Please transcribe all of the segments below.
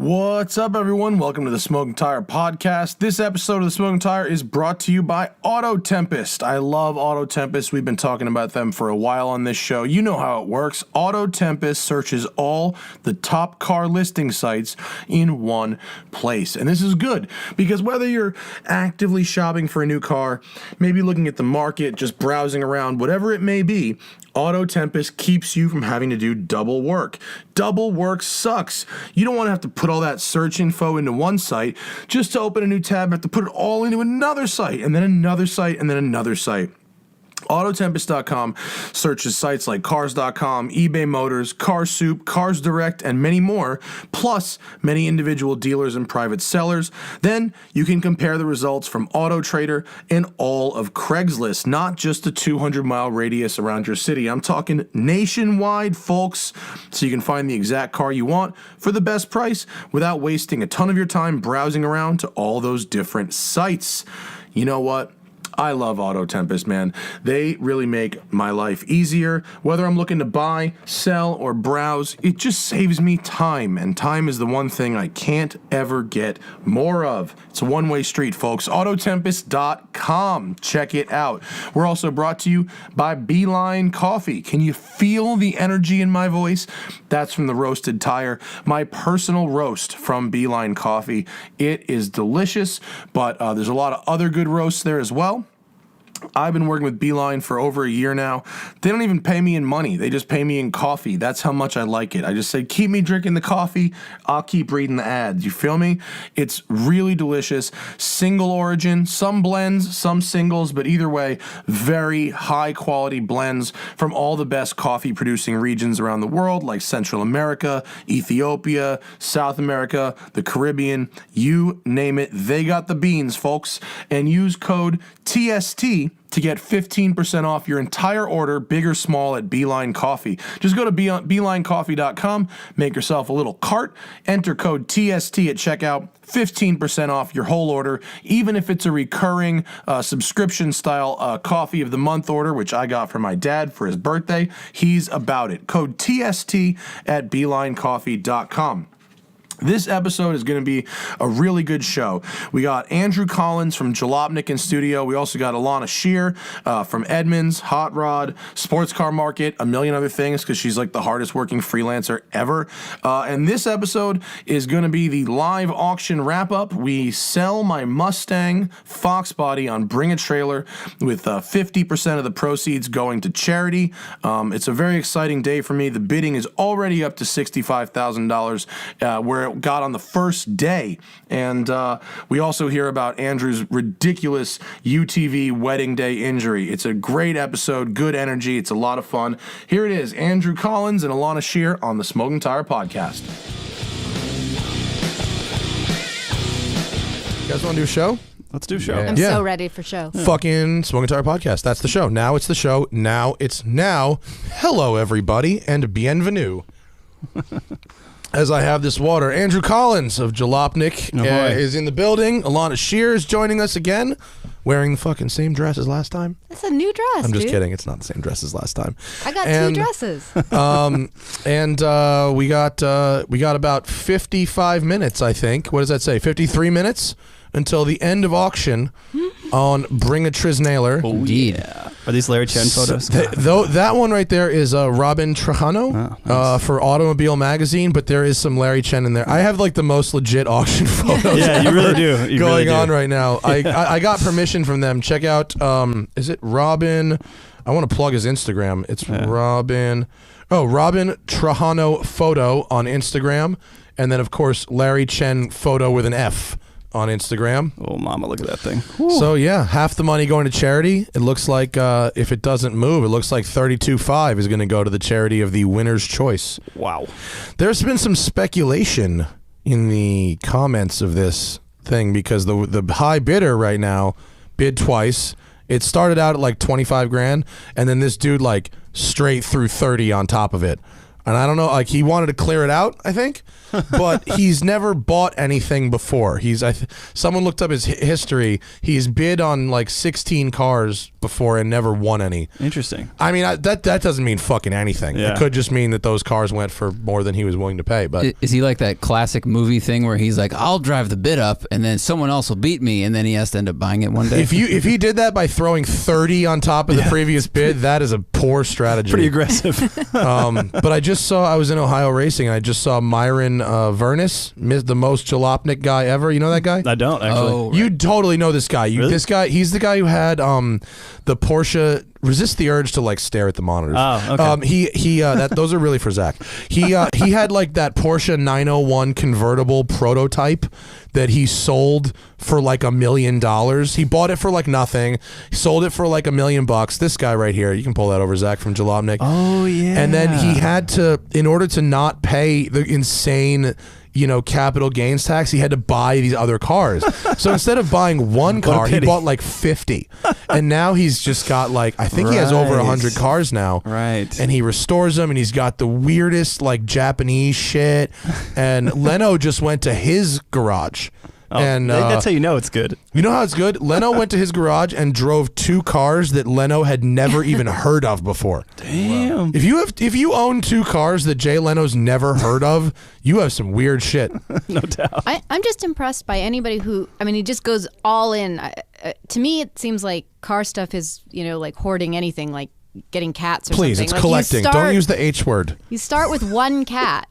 What's up, everyone? Welcome to the Smoking Tire Podcast. This episode of the Smoking Tire is brought to you by Auto Tempest. I love Auto Tempest. We've been talking about them for a while on this show. You know how it works. Auto Tempest searches all the top car listing sites in one place. And this is good because whether you're actively shopping for a new car, maybe looking at the market, just browsing around, whatever it may be, Auto Tempest keeps you from having to do double work. Double work sucks. You don't want to have to put all that search info into one site just to open a new tab, have to put it all into another site, and then another site, and then another site. Autotempest.com searches sites like Cars.com, eBay Motors, Car Soup, Cars Direct, and many more, plus many individual dealers and private sellers. Then you can compare the results from Auto Trader and all of Craigslist, not just a 200-mile radius around your city. I'm talking nationwide, folks, so you can find the exact car you want for the best price without wasting a ton of your time browsing around to all those different sites. You know what? I love Auto Tempest, man. They really make my life easier. Whether I'm looking to buy, sell, or browse, it just saves me time. And time is the one thing I can't ever get more of. It's a one-way street, folks. Autotempest.com. Check it out. We're also brought to you by Beeline Coffee. Can you feel the energy in my voice? That's from the Roasted Tire, my personal roast from Beeline Coffee. It is delicious, but there's a lot of other good roasts there as well. I've been working with Beeline for over a year now. They don't even pay me in money. They just pay me in coffee. That's how much I like it. I just say, keep me drinking the coffee. I'll keep reading the ads. You feel me? It's really delicious. Single origin, some blends, some singles, but either way, very high quality blends from all the best coffee producing regions around the world, like Central America, Ethiopia, South America, the Caribbean, you name it. They got the beans, folks. And use code TST to get 15% off your entire order, big or small, at Beeline Coffee. Just go to BeelineCoffee.com, make yourself a little cart, enter code TST at checkout, 15% off your whole order, even if it's a recurring subscription-style coffee of the month order, which I got from my dad for his birthday. He's about it. Code TST at BeelineCoffee.com. This episode is going to be a really good show. We got Andrew Collins from JALOPNIK in studio. We also got Elana Scherr from Edmunds, Hot Rod, Sports Car Market, a million other things because she's like the hardest working freelancer ever. And this episode is going to be the live auction wrap-up. We sell my Mustang Foxbody on Bring a Trailer with 50% of the proceeds going to charity. It's a very exciting day for me. The bidding is already up to $65,000 where it got on the first day. And we also hear about Andrew's ridiculous UTV wedding day injury. It's a great episode, good energy. It's a lot of fun. Here it is, Andrew Collins and Elana Scherr on the Smoking Tire Podcast. You guys want to do a show? Let's do a show. I'm so ready for show. Fucking Smoking Tire Podcast. That's the show. Now it's the show. Now it's now. Hello, everybody, and bienvenue. As I have this water, Andrew Collins of JALOPNIK is in the building. Elana Scherr is joining us again, wearing the fucking same dress as last time. It's a new dress, I'm just dude. kidding. It's not the same dress as last time. I got two dresses. We got about 55 minutes, I think. What does that say? 53 minutes until the end of auction on Bring a Triznailer. Oh, indeed. Yeah. Are these Larry Chen photos? That one right there is Robin Trujano nice. For Automobile Magazine, but there is some Larry Chen in there. I have like the most legit auction photos yeah, you really do. You going really do. on right now. I got permission from them. Check out, is it Robin? I want to plug his Instagram. It's Robin Trujano Photo on Instagram. And then, of course, Larry Chen Photo with an F on Instagram. Oh, mama, look at that thing. Woo. So, yeah, half the money going to charity. It looks like if it doesn't move, it looks like 32.5 is going to go to the charity of the winner's choice. Wow. There's been some speculation in the comments of this thing because the high bidder right now bid twice. It started out at like 25 grand, and then this dude like straight threw 30 on top of it. And I don't know, like he wanted to clear it out, I think, but he's never bought anything before. Someone looked up his history. He's bid on like 16 cars before and never won any. Interesting. I mean, that doesn't mean fucking anything. Yeah. It could just mean that those cars went for more than he was willing to pay. But Is he like that classic movie thing where he's like, I'll drive the bid up and then someone else will beat me and then he has to end up buying it one day? if he did that by throwing 30 on top of the previous bid, that is a poor strategy. Pretty aggressive. But I was in Ohio racing and I just saw Myron Vernis, the most Jalopnik guy ever. You know that guy? I don't actually. Oh, right. You totally know this guy. Really? This guy, he's the guy who had the Porsche. Resist the urge to like stare at the monitors. Oh, okay. Those are really for Zach. He had like that Porsche 901 convertible prototype that he sold for like $1 million. He bought it for like nothing. He sold it for like $1 million. This guy right here, you can pull that over, Zach, from Jalopnik. Oh yeah. And then he had to, in order to not pay the insane, capital gains tax, he had to buy these other cars. So instead of buying one car, he bought like 50. And now he's just got like, I think he has over 100 cars now. Right. And he restores them and he's got the weirdest like Japanese shit. And Leno just went to his garage. Oh, and that's how you know it's good. You know how it's good? Leno went to his garage and drove 2 cars that Leno had never even heard of before. Damn. If you own 2 cars that Jay Leno's never heard of, you have some weird shit. No doubt. I'm just impressed by anybody who, he just goes all in. To me, it seems like car stuff is, like hoarding anything, like getting cats or Please, something. it's Like, collecting. Don't use the H word. You start with one cat.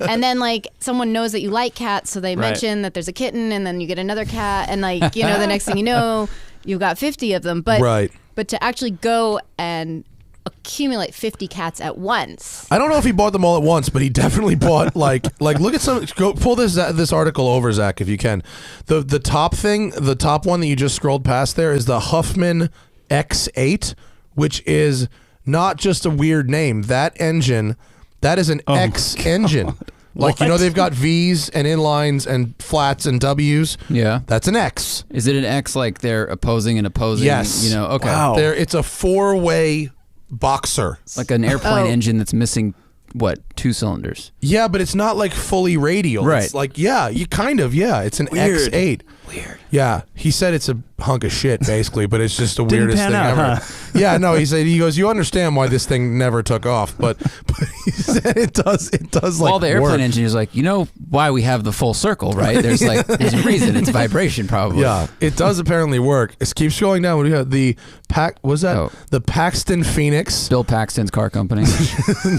And then like someone knows that you like cats, so they mention that there's a kitten, and then you get another cat, and like, the next thing you know, you've got 50 of them. But but to actually go and accumulate 50 cats at once. I don't know if he bought them all at once, but he definitely bought like look at some. Go pull this article over, Zach, if you can. The top one that you just scrolled past there is the Huffman X8, which is not just a weird name. That engine, that is an X engine. Like, they've got V's and inlines and flats and W's. Yeah. That's an X. Is it an X like they're opposing and opposing? Yes. Okay. Wow. It's a 4-way boxer. Like an airplane engine that's missing, 2 cylinders? Yeah, but it's not like fully radial. Right. It's like, it's an Weird. X8. Weird. Yeah, he said it's a hunk of shit, basically, but it's just the Didn't weirdest pan thing out, ever. huh? Yeah, no, he goes, you understand why this thing never took off, but he said it does like Well, the airplane work. engine is like, why we have the full circle, right? There's there's a reason. It's vibration, probably. Yeah, it does apparently work. It keeps scrolling down. What do you have? The the Paxton Phoenix. Bill Paxton's car company.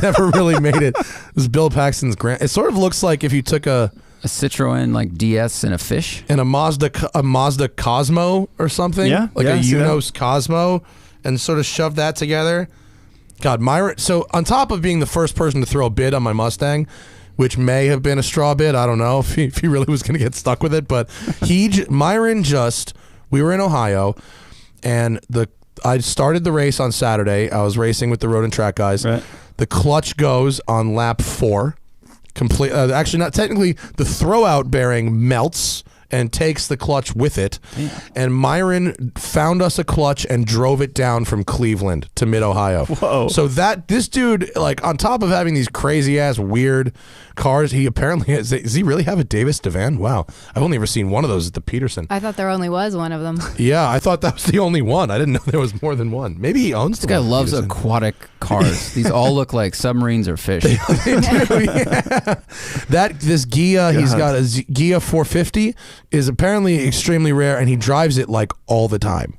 Never really made it. It was Bill Paxton's grand. It sort of looks like if you took a Citroen DS and a fish. And a Mazda Cosmo or something. Yeah, Like yeah, a I see that. Unos Cosmo, and sort of shove that together. God, Myron. So on top of being the first person to throw a bid on my Mustang, which may have been a straw bid, I don't know if he really was going to get stuck with it, but Myron we were in Ohio, and I started the race on Saturday. I was racing with the road and track guys. Right. The clutch goes on lap 4. Actually, not technically. The throwout bearing melts and takes the clutch with it. Damn. And Myron found us a clutch and drove it down from Cleveland to mid-Ohio. Whoa. So this dude, like, on top of having these crazy-ass weird cars, he apparently has... Does he really have a Davis Divan? Wow. I've only ever seen one of those at the Peterson. I thought there only was one of them. Yeah, I thought that was the only one. I didn't know there was more than one. Maybe he owns This guy loves aquatic cars. These all look like submarines or fish. They do, yeah. This Ghia, he's got a Ghia 450, is apparently extremely rare, and he drives it like all the time.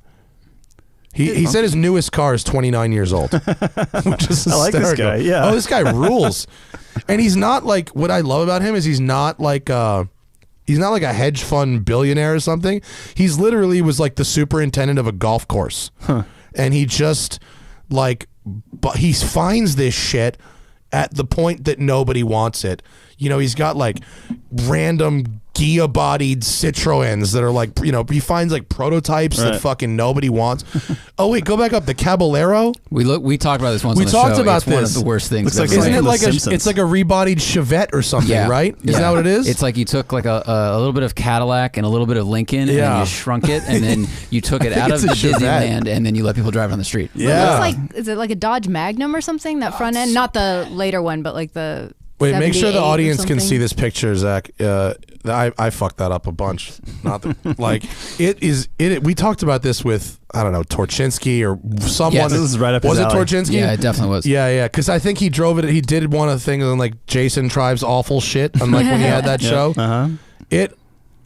He said his newest car is 29 years old, which is hysterical. I like this guy. Yeah. Oh, this guy rules. And he's not like, what I love about him is he's not like a hedge fund billionaire or something. He's literally was like the superintendent of a golf course. Huh. And he just but he finds this shit at the point that nobody wants it. He's got like random Gia-bodied Citroens that are like, he finds like prototypes that fucking nobody wants. Oh wait, go back up. The Caballero. We talked about this once. We on the talked show. about it's this. One of the worst things. Looks like Isn't it like Simpsons. it's like a rebodied Chevette or something, right? Isn't that what it is? It's like you took like a little bit of Cadillac and a little bit of Lincoln, and you shrunk it, and then you took it out of the Disneyland, and then you let people drive it on the street. Yeah. It looks like, is it like a Dodge Magnum or something? That front end, not the later one, but like the. Wait, make sure the 78 audience can or see this picture, Zach. I fucked that up a bunch. Not the, like it is. We talked about this with Torchinsky or someone. Yes, this is right up his alley. Was it Torchinsky? Yeah, it definitely was. Yeah. Because I think he drove it. He did one of the things on like Jason Tribe's awful shit. On like when he had that show. It.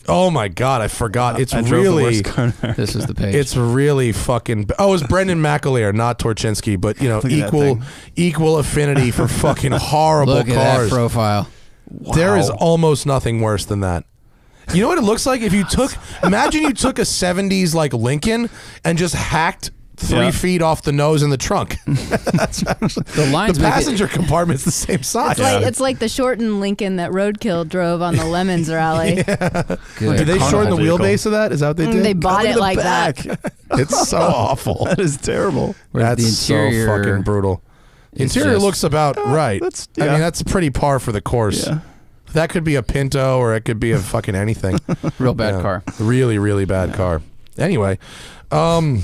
Oh my God, I forgot. It's really. This is the page. It's really fucking. Oh, it was Brendan McAleer, not Torchinsky, but equal affinity for fucking horrible Look cars. at that profile. Wow. There is almost nothing worse than that. You know what it looks like? If you imagine you took a 70s like Lincoln and just hacked 3 feet off the nose in the trunk. The passenger compartment's the same size. It's like the shortened Lincoln that Roadkill drove on the Lemons rally. Did they shorten the wheelbase of that? Is that what they did? They bought it like that. It's so awful. That is terrible. That's the interior, so fucking brutal. The interior looks about right. I mean, that's pretty par for the course. Yeah. That could be a Pinto or it could be a fucking anything. Real bad car. Really, really bad car. Anyway, I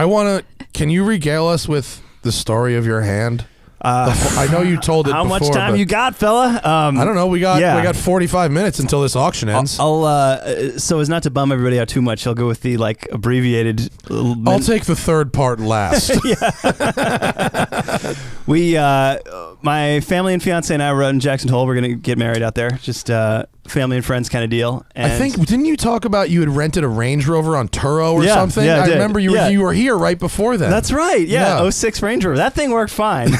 want to. Can you regale us with the story of your hand? I know you told it How before. much time you got, fella? I don't know. We got 45 minutes until this auction ends. I'll so as not to bum everybody out too much, I'll go with the like abbreviated. I'll take the third part last. My family and fiance and I were out in Jackson Hole. We're gonna get married out there. Just family and friends kind of deal. And I think didn't you talk about you had rented a Range Rover on Turo or something? Yeah, I did. Remember you were here right before then. That's right. Yeah, 06 Range Rover. That thing worked fine.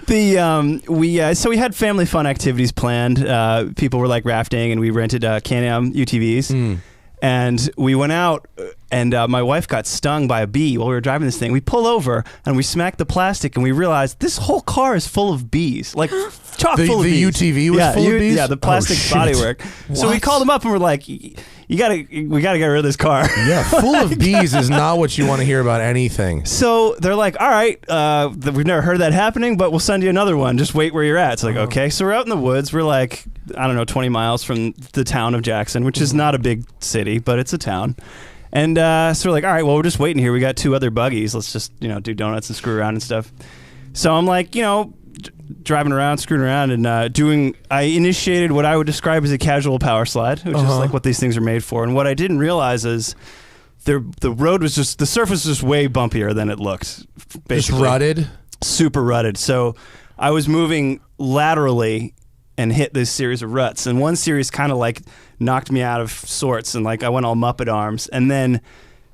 So we had family fun activities planned. People were like rafting, and we rented Can-Am UTVs. And we went out, and my wife got stung by a bee while we were driving this thing. We pull over, and we smack the plastic, and we realized this whole car is full of bees, like chock full of bees. The UTV was full of bees? Yeah, the plastic bodywork. So we called them up, and we're like, we gotta get rid of this car. Yeah, full of bees is not what you want to hear about anything. So they're like, all right, we've never heard that happening, but we'll send you another one. Just wait where you're at. It's like, okay. So we're out in the woods. We're like, 20 miles from the town of Jackson, which is not a big city, but it's a town. And so we're like, all right, well, we're just waiting here. We got 2 other buggies. Let's just, do donuts and screw around and stuff. So I'm like, driving around, screwing around, and I initiated what I would describe as a casual power slide, which is like what these things are made for. And what I didn't realize is the road was the surface was just way bumpier than it looked. Basically. Just rutted? Super rutted. So I was moving laterally and hit this series of ruts. And one series kind of like knocked me out of sorts, and like I went all Muppet arms. And then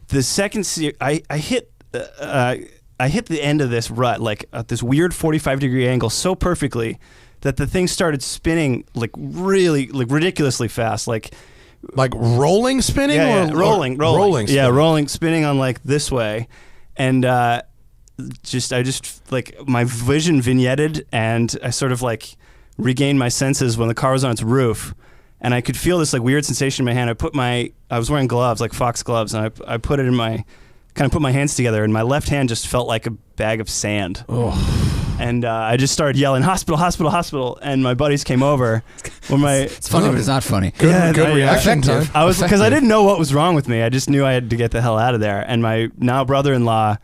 the second series, I hit the end of this rut like at this weird 45-degree angle so perfectly that the thing started spinning like really like ridiculously fast, like rolling spinning rolling spinning. Yeah, rolling spinning on like this way. And I just like my vision vignetted, and I sort of like regained my senses when the car was on its roof, and I could feel this like weird sensation in my hand. I was wearing gloves, like Fox gloves, and I put it in my put my hands together, and my left hand just felt like a bag of sand. And I just started yelling, "Hospital, hospital, hospital!" And my buddies came over. It's funny, but it's not funny. Good reaction time. I was because I didn't know what was wrong with me. I just knew I had to get the hell out of there. And my now brother-in-law,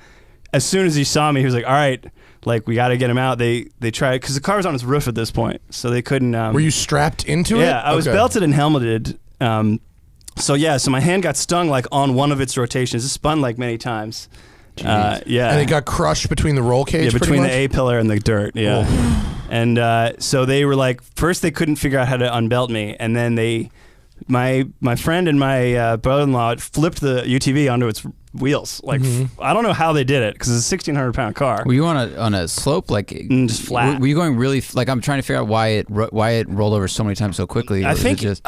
as soon as he saw me, he was like, "All right, like we got to get him out." They tried because the car was on its roof at this point, so they couldn't. Were you strapped into it? Yeah, I was belted and helmeted. So my hand got stung like on one of its rotations. It spun like many times. Yeah, and it got crushed between the roll cage. Yeah, between the A-pillar and the dirt. Yeah, and so they were like, first they couldn't figure out how to unbelt me, and then my friend and my brother-in-law flipped the UTV onto its wheels. Like I don't know how they did it because it's a 1,600-pound car. Were you on a slope like just flat? Were you going really like I'm trying to figure out why it rolled over so many times so quickly? I think it's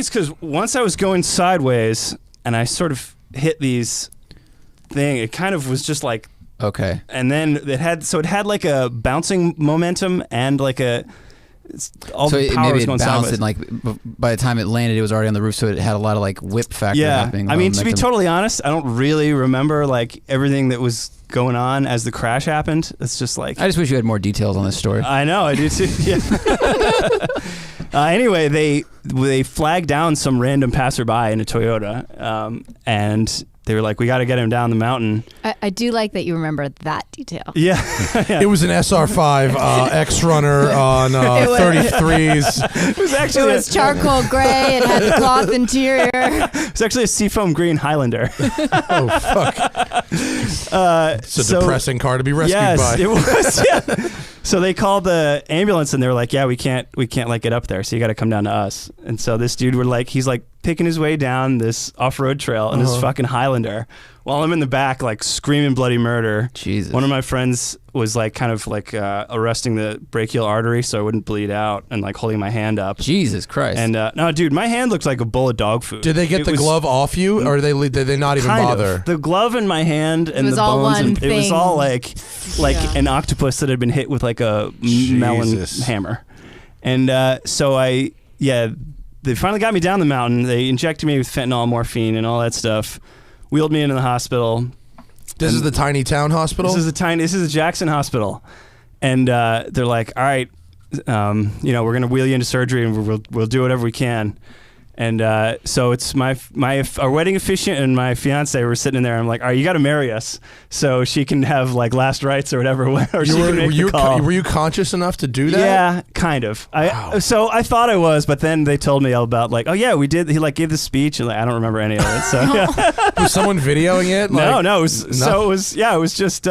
because once I was going sideways and I sort of hit these thing, it kind of was just like okay, and then it had like a bouncing momentum and like a all so the power maybe was it going bounced sideways. and like by the time it landed, it was already on the roof, so it had a lot of like whip factor happening. I mean, to be totally honest, I don't really remember like everything that was going on as the crash happened. It's just like, I just wish you had more details on this story. I know, I do too. Yeah. Anyway, they flagged down some random passerby in a Toyota, and they were like, "We got to get him down the mountain." I do like that you remember that detail. Yeah, yeah. It was an SR5 X Runner on 33s. It was actually It was charcoal gray. It had the cloth interior. It was actually a seafoam green Highlander. Oh fuck! It's a depressing car to be rescued by. Yes, it was. Yeah. So they called the ambulance and they were like, "Yeah, we can't like get up there. So you got to come down to us." And so this dude he's like picking his way down this off-road trail in his fucking Highlander, while I'm in the back like screaming bloody murder. Jesus. One of my friends was like kind of like arresting the brachial artery so I wouldn't bleed out and like holding my hand up. Jesus Christ. And no, dude, my hand looked like a bowl of dog food. Did they get the glove off you, or did they not even bother? The glove in my hand and was the all bones, one and it was thing. all like an octopus that had been hit with like a melon Jesus. hammer. And they finally got me down the mountain. They injected me with fentanyl, morphine, and all that stuff. Wheeled me into the hospital. This is the tiny town hospital? This is the Jackson hospital. And they're like, all right, we're going to wheel you into surgery and we'll do whatever we can. And so it's our wedding officiant and my fiance were sitting in there. I'm like, all right, you got to marry us so she can have like last rites or whatever. Or she can make the call. Were you conscious enough to do that? Yeah, kind of. So I thought I was, but then they told me all about like, oh yeah, we did. He like gave the speech, and like, I don't remember any of it. So yeah. Was someone videoing it? No. It was just.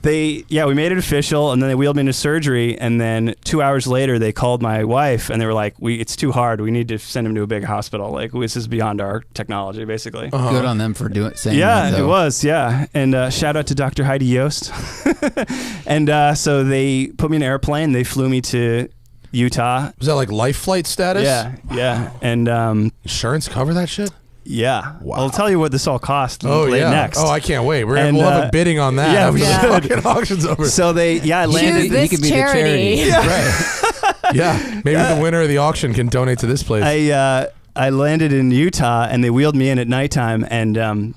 We made it official, and then they wheeled me into surgery, and then 2 hours later they called my wife and they were like, it's too hard, we need to send him to a big hospital, like this is beyond our technology basically. Good on them for saying that. It was, and shout out to Dr. Heidi Yost. And so they put me in an airplane, they flew me to Utah. Was that like life flight status? Yeah. And insurance cover that shit? Yeah. Wow. I'll tell you what this all cost next. Oh, I can't wait. We'll have a bidding on that. Yeah, we should. Fucking auction's over. So I landed. Choose this he could be charity. the charity. Right. Yeah. Maybe the winner of the auction can donate to this place. I landed in Utah, and they wheeled me in at nighttime, and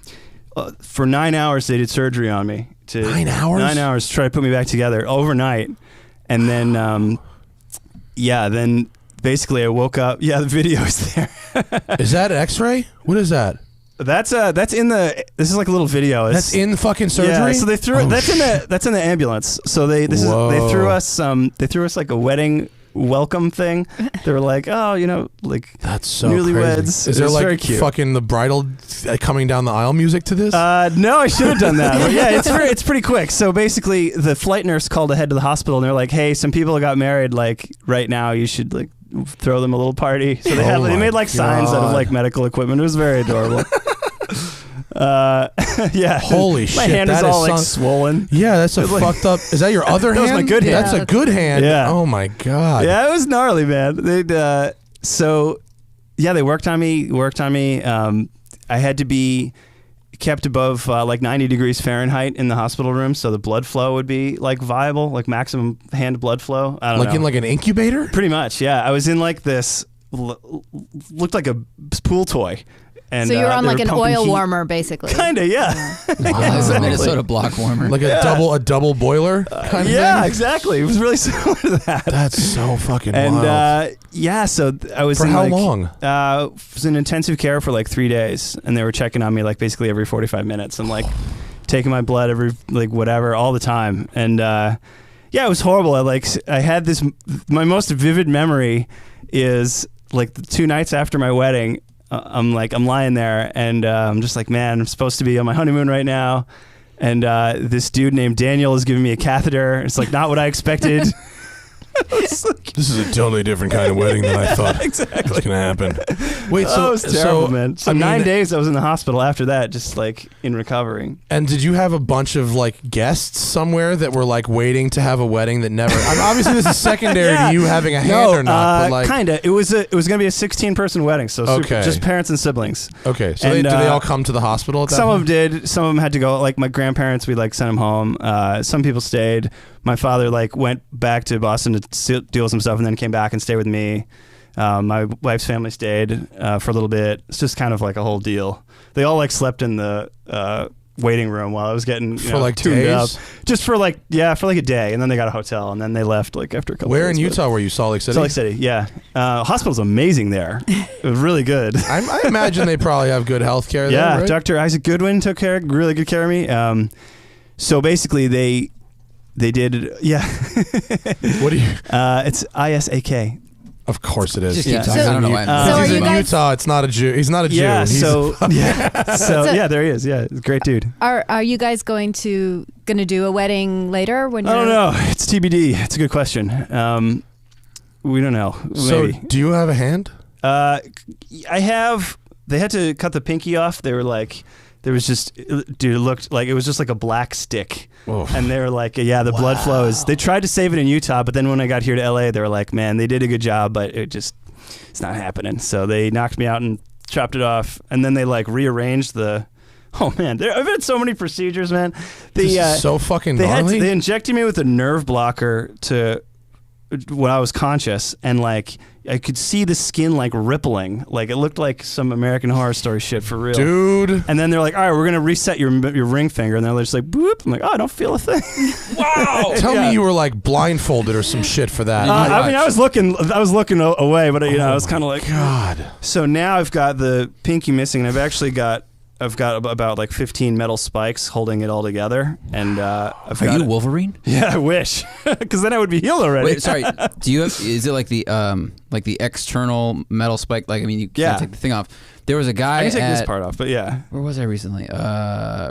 for 9 hours they did surgery on me. 9 hours? 9 hours to try to put me back together overnight. And then, then basically I woke up. Yeah, the video is there. Is that X-ray? What is that? That's in the. This is like a little video. That's in fucking surgery. Yeah, so they threw that's in the ambulance. So they threw us like a wedding welcome thing. They were like, oh, like that's so newlyweds. Crazy. Is there like fucking the bridal coming down the aisle music to this? No, I should have done that. But yeah, it's pretty quick. So basically, the flight nurse called ahead to the hospital, and they're like, hey, some people got married like right now. You should like throw them a little party. So they made like signs out of like medical equipment. It was very adorable. Yeah. Holy shit. My hand is all like swollen. Yeah, that's a fucked up. Is that your other hand? That was my good hand. That's a good hand. Yeah. Oh my God. Yeah, it was gnarly, man. They worked on me. I had to be kept above like 90 degrees Fahrenheit in the hospital room, so the blood flow would be like viable, like maximum hand blood flow. I don't know. In like an incubator? Pretty much, yeah. I was in like this, looked like a pool toy. And, so you were on like an oil warmer, basically. Kinda, yeah. Wow. It's a Minnesota block warmer. Like a double boiler kind of yeah, thing? exactly. It was really similar to that. That's so fucking wild. And so I was for in how like, long? Was in intensive care for like 3 days, and they were checking on me like basically every 45 minutes and like taking my blood every like whatever all the time. And it was horrible. I had this. My most vivid memory is like the 2 nights after my wedding. I'm lying there, and I'm just like, man, I'm supposed to be on my honeymoon right now, and this dude named Daniel is giving me a catheter. It's like not what I expected. This is a totally different kind of wedding than I thought exactly was going to happen. Wait, so it was terrible, man. So 9 days I was in the hospital after that, just like in recovering. And did you have a bunch of like guests somewhere that were like waiting to have a wedding that never? Obviously, this is secondary to you having a hand or not. But like, kinda. It was going to be a 16-person wedding, so just parents and siblings. Okay, so did they all come to the hospital at that Some point? of them did. Some of them had to go. Like my grandparents, we like sent them home. Some people stayed. my father like went back to Boston to deal with some stuff and then came back and stayed with me. My wife's family stayed for a little bit. It's just kind of like a whole deal. They all like slept in the waiting room while I was getting like tuned days? up. Just for like a day, and then they got a hotel, and then they left like after a couple. Where days, in Utah were you? Salt Lake City. Salt Lake City, yeah. Hospital's amazing there. It was really good. I imagine they probably have good health care there. Yeah, right? Dr. Isaac Goodwin took really good care of me. So basically, they did. Yeah. What do you? It's ISAK. Of course it is. Just keep Yeah. talking. I don't know why. So are He's you in guys- Utah. It's not a Jew. He's not a Jew. Yeah. He's- So yeah, there he is. Yeah, he's a great dude. Are you guys going to do a wedding later? When I don't know. It's TBD. It's a good question. We don't know. So Maybe. do you have a hand? I have. They had to cut the pinky off. They were like, there was just, dude, it looked like it was just like a black stick. Oof. And they were like, yeah, the blood flows. They tried to save it in Utah, but then when I got here to LA, they were like, man, they did a good job, but it's not happening. So they knocked me out and chopped it off. And then they like rearranged oh man, I've had so many procedures, man. This is so fucking gnarly. They injected me with a nerve blocker when I was conscious, and like I could see the skin like rippling, like it looked like some American Horror Story shit for real, dude. And then they're like, all right, we're gonna reset your ring finger, and they're just like, boop. I'm like, oh, I don't feel a thing. Wow. Tell me you were like blindfolded or some shit for that. I mean, I was looking away, but I was kind of like, God. So now I've got the pinky missing, and I've got about like 15 metal spikes holding it all together, and Are you Wolverine? Yeah, I wish, because then I would be healed already. Wait, sorry. Is it like the external metal spike? Like, I mean, you can't take the thing off. There was a guy. I can take this part off, but yeah. Where was I recently?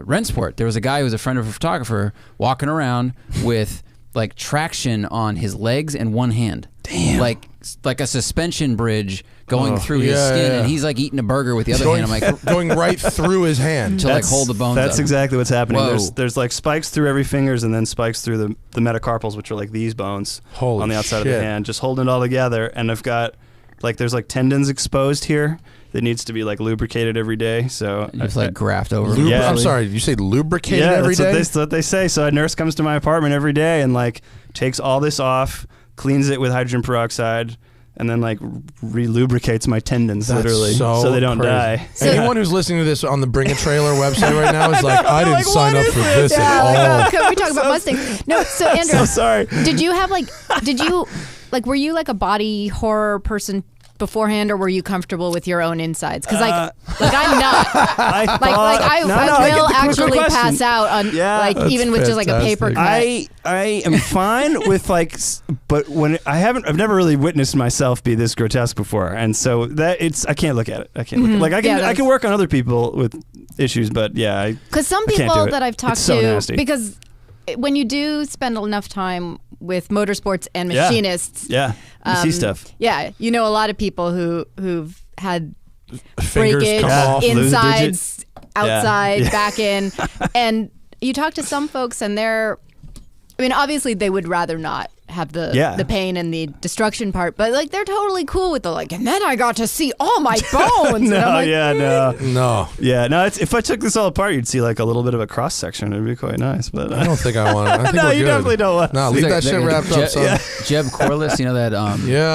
Rensport. There was a guy who was a friend of a photographer walking around with like traction on his legs and one hand. Damn. Like a suspension bridge going through his skin, and he's like eating a burger with the other hand. I'm like going right through his hand to like hold the bones. That's up. exactly what's happening. Whoa. There's like spikes through every fingers, and then spikes through the metacarpals, which are like these bones Holy on the outside shit. of the hand, just holding it all together. And I've got like there's like tendons exposed here that needs to be like lubricated every day. So And just like graft over. Yeah. I'm sorry, did you say lubricated every day? That's what they say. So a nurse comes to my apartment every day and like takes all this off, cleans it with hydrogen peroxide, and then like re-lubricates my tendons. That's literally so they don't crazy. die. Anyone who's listening to this on the Bring a Trailer website right now is like, I didn't sign up for this at all. Can we talk about Mustangs? No. So Andrew, So sorry. did you were you like a body horror person beforehand, or were you comfortable with your own insides? Because like I'm not. I will actually pass out on even with just like a paper cut. I am fine with like, but when I've never really witnessed myself be this grotesque before, and so I can't look at it. I can't look at it. I can work on other people with issues, but yeah, because some I can't people do it. that I've talked It's so to, nasty. because when you do spend enough time with motorsports and machinists, you see stuff. Yeah, you know a lot of people who've had Fingers breakage, come off. insides, outside, Yeah. back in, and you talk to some folks and I mean, obviously they would rather not have the pain and the destruction part, but like they're totally cool with the like, and then I got to see all my bones. No, and I'm like, No. Yeah, no. If I took this all apart, you'd see like a little bit of a cross section. It'd be quite nice. But I don't think I want to. I think no, we're you good. definitely don't want. No, leave that shit wrapped up, son. Jeb Corliss, you know that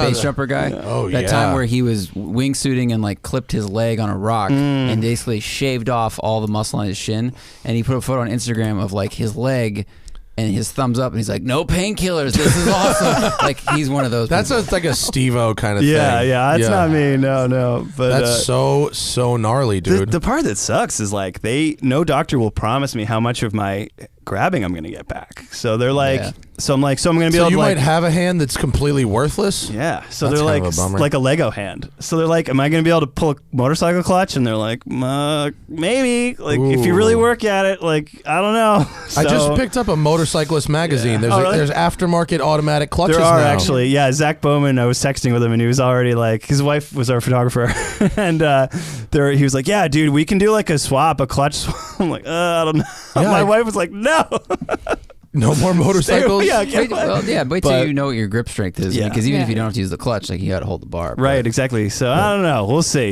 base jumper guy? Oh, that yeah. time where he was wingsuiting and like clipped his leg on a rock and basically shaved off all the muscle on his shin, and he put a photo on Instagram of like his leg and his thumbs up, and he's like, no painkillers, this is awesome. Like he's one of those That's people. like a Steve-O kind of thing. Yeah, that's not me. No. But that's so gnarly, dude. The part that sucks is like no doctor will promise me how much of my grabbing I'm gonna get back. So they're like, so I'm gonna be able to you like, might have a hand that's completely worthless. yeah. So That's they're kind like of a bummer. like a Lego hand. So they're like, am I gonna be able to pull a motorcycle clutch? And they're like, maybe. Like if you really work at it, like I don't know. I just So- picked up a motorcyclist magazine. Oh, really? There's aftermarket automatic clutches There are now. actually, yeah. Zach Bowman, I was texting with him, and he was already like, his wife was our photographer, and he was like, "Yeah, dude, we can do like a clutch swap." I'm like, I don't know. Yeah, My wife was like, "No, No more motorcycles. Yeah, wait till you know what your grip strength is, Yeah. because even if you don't have to use the clutch, like you got to hold the bar. right, exactly." So I don't know. We'll see.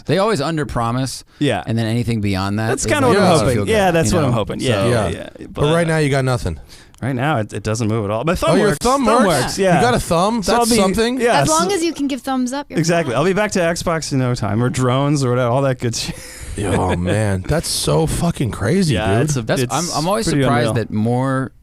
They always underpromise, Yeah. and then anything beyond that. That's is kind of like, what oh, I'm I hoping. feel good, Yeah, that's you what know? I'm hoping. So- Yeah. But right now you got nothing. Right now, it doesn't move at all. My thumb Oh, your works. thumb works? Yeah. You got a thumb? So I'll That's be- something? Yeah. As long as you can give thumbs up, you're Exactly. fine. I'll be back to Xbox in no time, or drones, or whatever, all that good shit. Oh, man. That's so fucking crazy, Yeah, dude. I'm always pretty surprised unreal. that more,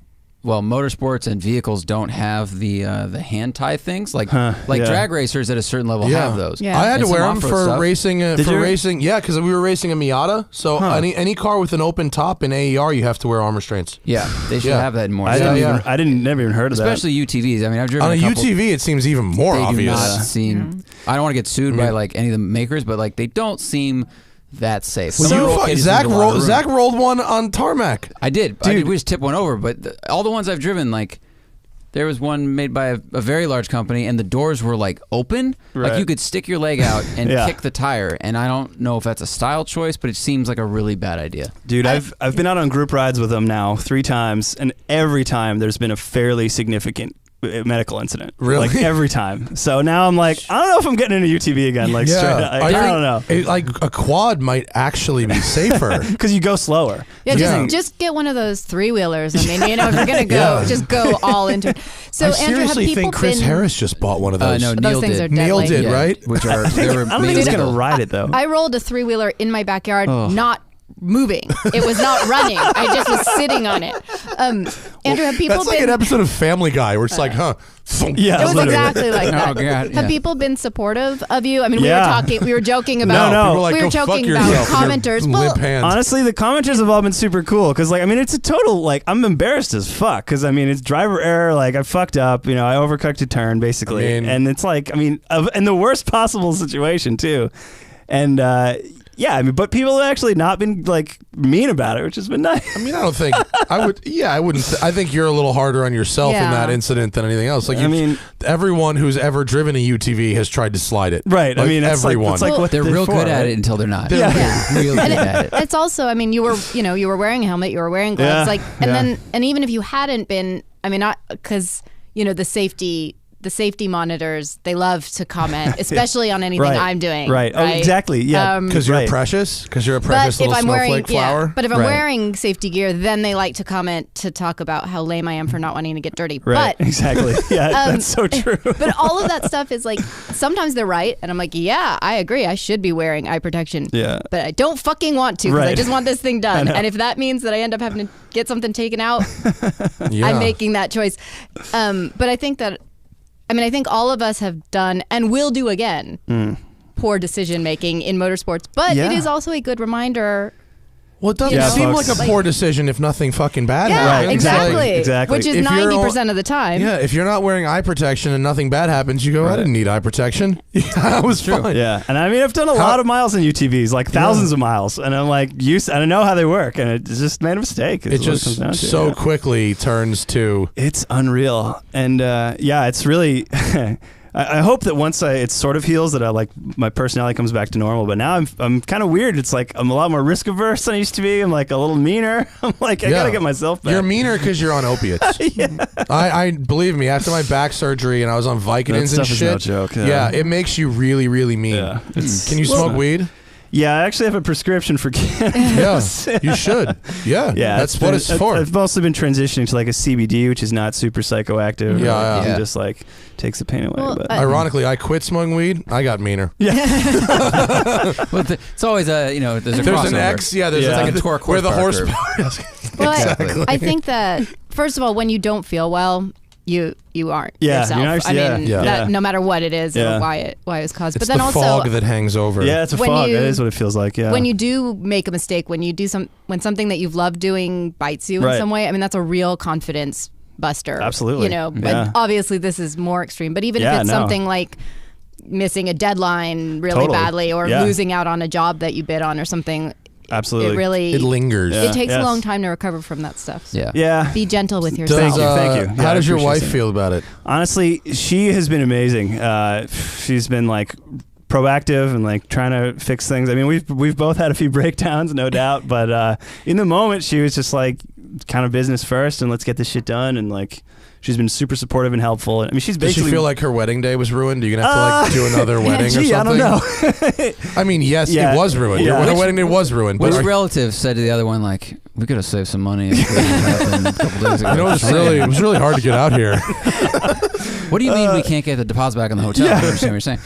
motorsports and vehicles don't have the hand tie things. Like yeah. drag racers at a certain level Yeah. have those. Yeah. I had And to wear some them off-road for stuff. racing. Did For you? racing, yeah, because we were racing a Miata. So any car with an open top in AER, you have to wear arm restraints. Yeah, they should Yeah. have that in more. I stuff. didn't never even heard of Especially UTVs. I mean, I've driven On a couple. UTV, it seems even more They do obvious. not seem. I don't want to get sued by like any of the makers, but like they don't seem that safe. Well, Some you are okay to Zach, leave a lot of room. Zach rolled one on tarmac. I did. We just tipped one over, but all the ones I've driven, like there was one made by a very large company, and the doors were like open, Right. like you could stick your leg out and Yeah. kick the tire. And I don't know if that's a style choice, but it seems like a really bad idea. Dude, I've been out on group rides with them now 3 times, and every time there's been a fairly significant medical incident. Really? Like every time. So now I'm like, I don't know if I'm getting into UTV again. Like straight up. I don't know. Like a quad might actually be safer. Because you go slower. Yeah, Yeah. just get one of those 3-wheelers. I mean, if you're gonna go, Yeah. just go all into it. So, I Andrew, have seriously people think Chris been? Harris just bought one of those. No, Those Neil things did. are deadly. Neil did, Yeah, right? Which are they were I don't made think he's illegal. going to ride it, though. I rolled a 3-wheeler in my backyard, not moving. It was not running. I just was sitting on it. Andrew, have people That's like been? an episode of Family Guy where it's like, huh? Yeah, It was literally. exactly like that. Oh, God, Have yeah. people been supportive of you? I mean, Yeah. we were joking about. No. People are like, we were go fuck joking about yourself with your commenters. limp Well, hands. Honestly, the commenters have all been super cool because, like, I mean, it's a total, like, I'm embarrassed as fuck because, I mean, it's driver error. Like, I fucked up, I overcooked a turn, basically. I mean- and it's like, in the worst possible situation, too. And, yeah, I mean, but people have actually not been, like, mean about it, which has been nice. I mean, I don't think I would. Yeah, I wouldn't. I think you're a little harder on yourself in Yeah. that incident than anything else. Like, I mean- everyone who's ever driven a UTV has tried to slide it. Right. Like, I mean, it's everyone. Like, what They're real good at it until they're not. Yeah. They're real good at it. it's also, I mean, you were wearing a helmet, you were wearing gloves, Yeah. like, and Yeah. then, and even if you hadn't been, I mean, not because the safety monitors, they love to comment, especially on anything Right. I'm doing. Right. Oh, exactly. Yeah. Because you're Right. precious. Because you're a precious But if little I'm snowflake wearing, flower. but if I'm Right. wearing safety gear, then they like to comment to talk about how lame I am for not wanting to get dirty. Right. But Exactly. Yeah, that's so true. but all of that stuff is like, sometimes they're right, and I'm like, yeah, I agree, I should be wearing eye protection. Yeah. But I don't fucking want to because I Right. just want this thing done. And if that means that I end up having to get something taken out, Yeah. I'm making that choice. But I think all of us have done and will do again poor decision making in motorsports. But Yeah. it is also a good reminder. Well, it doesn't Yeah, seem folks. like a poor decision if nothing fucking bad Yeah, happens. Right, exactly. Like, Exactly. Which is If you're 90% of the time. yeah, if you're not wearing eye protection and nothing bad happens, you go, I didn't need eye protection. Yeah, that was fine. Yeah, and I mean, I've done a lot of miles in UTVs, like thousands of miles, and I'm like, I know how they work, and it's just made a mistake. It just so quickly turns to It's unreal, and yeah, it's really. I hope that once it sort of heals, that my personality comes back to normal. But now I'm kind of weird. It's like I'm a lot more risk averse than I used to be. I'm like a little meaner. I'm like I gotta get myself back. You're meaner because you're on opiates. I believe me. After my back surgery and I was on Vicodins and stuff is shit. no joke, yeah. Yeah, it makes you really, really mean. Yeah, Can you smoke weed? Yeah, I actually have a prescription for cannabis. Yeah, you should. Yeah, Yeah, that's what it's for. I've mostly been transitioning to like a CBD, which is not super psychoactive. Yeah, or, like, yeah. and just like takes the pain away. Well, but Ironically, I quit smoking weed. I got meaner. Well, it's always there's a There's crossover. an X. Yeah, there's Yeah. like It's like a torque where the horsepower horsepower. Well, Exactly. I think that, first of all, when you don't feel well, you aren't Yeah, yourself. you're not- I yeah, mean, yeah. that, no matter what it is Yeah. or why it was caused. It's but then the also, fog that hangs over. yeah, it's a When fog. you- That is what it feels like. Yeah. when you do make a mistake, when something that you've loved doing bites you in Right. some way, I mean, that's a real confidence buster. Absolutely. You know, but Yeah. obviously this is more extreme. But even if Yeah, it's no. something like missing a deadline really Totally. badly or Yeah. losing out on a job that you bid on or something, Absolutely. it really It lingers. Yeah. it takes Yes. a long time to recover from that stuff. So Yeah. Yeah. be gentle with yourself. Thank you. Yeah, How I does your appreciate wife that. feel about it? Honestly, she has been amazing. She's been like proactive and like trying to fix things. I mean, we've both had a few breakdowns, no doubt, but in the moment, she was just like kind of business first and let's get this shit done. And like, she's been super supportive and helpful. I mean, she's Does basically. she feel like her wedding day was ruined? Are you gonna have to like do another wedding or Gee, something? I don't know. I mean, yes, Yeah. it was ruined. Yeah. Her wedding day was ruined. Which but relative said to the other one, like, We could have saved some money. A couple days ago. I know it was really hard to get out here. What do you mean we can't get the deposit back on the hotel? I don't understand what you're saying.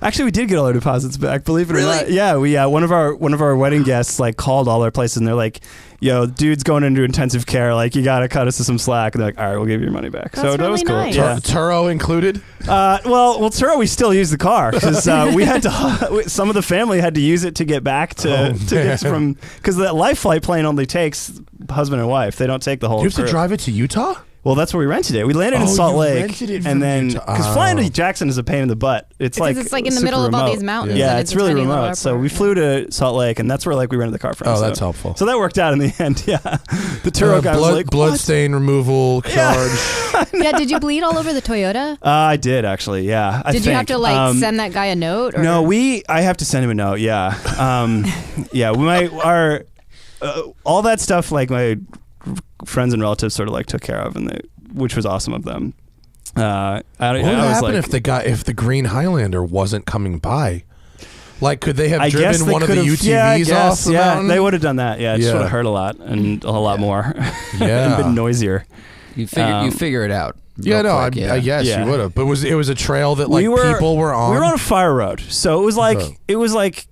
Actually, we did get all our deposits back. Believe it or Really? not. Yeah, we one of our wedding guests like called all our places and they're like, "Yo, dude's going into intensive care. Like, you gotta cut us some slack." And they're like, "All right, we'll give you your money back." That's so that was really cool. nice. Yeah. Turo included? Well, Turo, we still use the car because we had to. Some of the family had to use it to get back to get from because the life flight plane only takes husband and wife. They don't take the whole. You have to crew. drive it to Utah? Well, that's where we rented it. We landed in Salt you Lake, rented it and from then Utah. because flying to Jackson is a pain in the butt. It's like in the super middle of all remote. these mountains. Yeah, and it's a really tiny little remote. So we airport. flew to Salt Lake, and that's where like we rented the car from. Oh, so. that's helpful. So that worked out in the end. Yeah, the Turo guy was like, blood "What?" stain removal charge. Yeah, did you bleed all over the Toyota? I did actually. Yeah. Did you have to like send that guy a note? Or? No, I have to send him a note. Yeah. Yeah. All that stuff like my friends and relatives sort of like took care of, which was awesome of them. What would happen if the Green Highlander wasn't coming by? Like, could they have driven one of the UTVs off the mountain? They would have done that. Yeah, it just would have hurt a lot and a lot more. Yeah. And been noisier. You figure it out. Yeah, no, quick, I guess Yeah. you would have. But it was a trail that like people were on. We were on a fire road, so it was like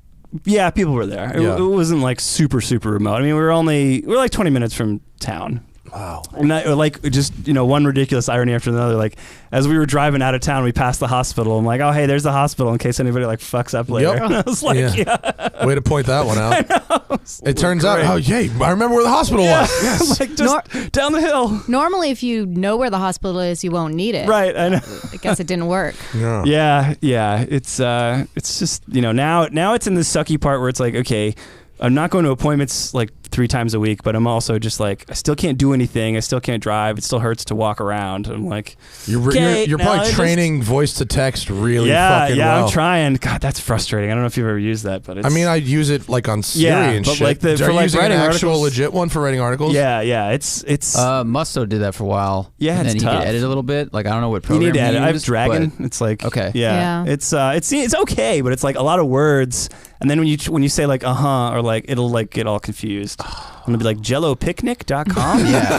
yeah, people were there. It wasn't like super remote. I mean, we were like 20 minutes from town. Wow. And that, like, just, one ridiculous irony after another. Like, as we were driving out of town, we passed the hospital. I'm like, oh, hey, there's the hospital in case anybody, like, fucks up later. Yep. And I was like, yeah. Way to point that one out. It turns out, I remember where the hospital was. Yes. Like, just down the hill. Normally, if you know where the hospital is, you won't need it. Right, I know. I guess it didn't work. Yeah. Yeah. It's just, now it's in the sucky part where it's like, okay, I'm not going to appointments like 3 times a week, but I'm also just like, I still can't do anything. I still can't drive. It still hurts to walk around. I'm like, you're now probably training voice to text really fucking well. I'm trying. God, that's frustrating. I don't know if you've ever used that, but it's, I mean, I use it like on Siri and but shit. like Are you using writing an actual articles? legit one for writing articles? Yeah. It's Musto did that for a while. Yeah, and it's then tough. he could edit a little bit. Like, I don't know what you program need to edit. I have used, Dragon. but- It's like, Okay. Yeah. Yeah. It's okay, but it's like a lot of words. And then when you say like or like it'll like get all confused. I'm gonna be like JALOPNIK.com. Yeah.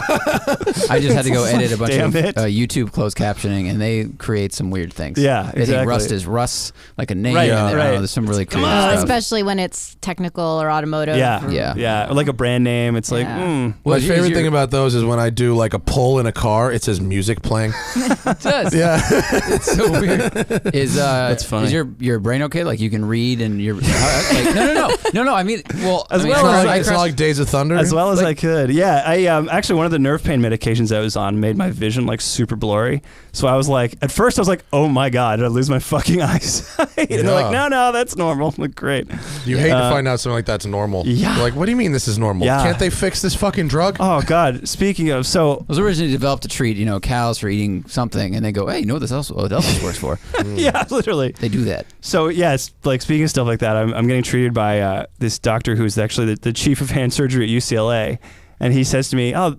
I just had to go edit a bunch Damn of it. YouTube closed captioning, and they create some weird things. Yeah, They think exactly. Rust is Russ, like a name. Right, and I don't right. know, there's some really creative Oh, stuff. especially when it's technical or automotive. Yeah. Or like a brand name. It's like, Yeah. My is favorite your- thing about those is when I do like a pull in a car, it says music playing. It does. Yeah. It's so weird. That's funny. Is your brain okay? Like, you can read and you're like, no. I mean, well, As I mean, well as I It's not like Days of Thunder. as well as I could. Yeah, I actually one of the nerve pain medications I was on made my vision like super blurry. So I was like, at first I was like, oh my god, did I lose my fucking eyesight? And they're like, no, that's normal. Like, great. You hate to find out something like that's normal. Yeah. You're like, what do you mean this is normal? Yeah. Can't they fix this fucking drug? Oh god. Speaking of, so It was originally developed to treat, cows for eating something, and they go, hey, you know what this else works for? yeah, literally. They do that. So yeah, it's like speaking of stuff like that, I'm getting treated by this doctor who's actually the chief of hand surgery at UCLA, and he says to me, "Oh,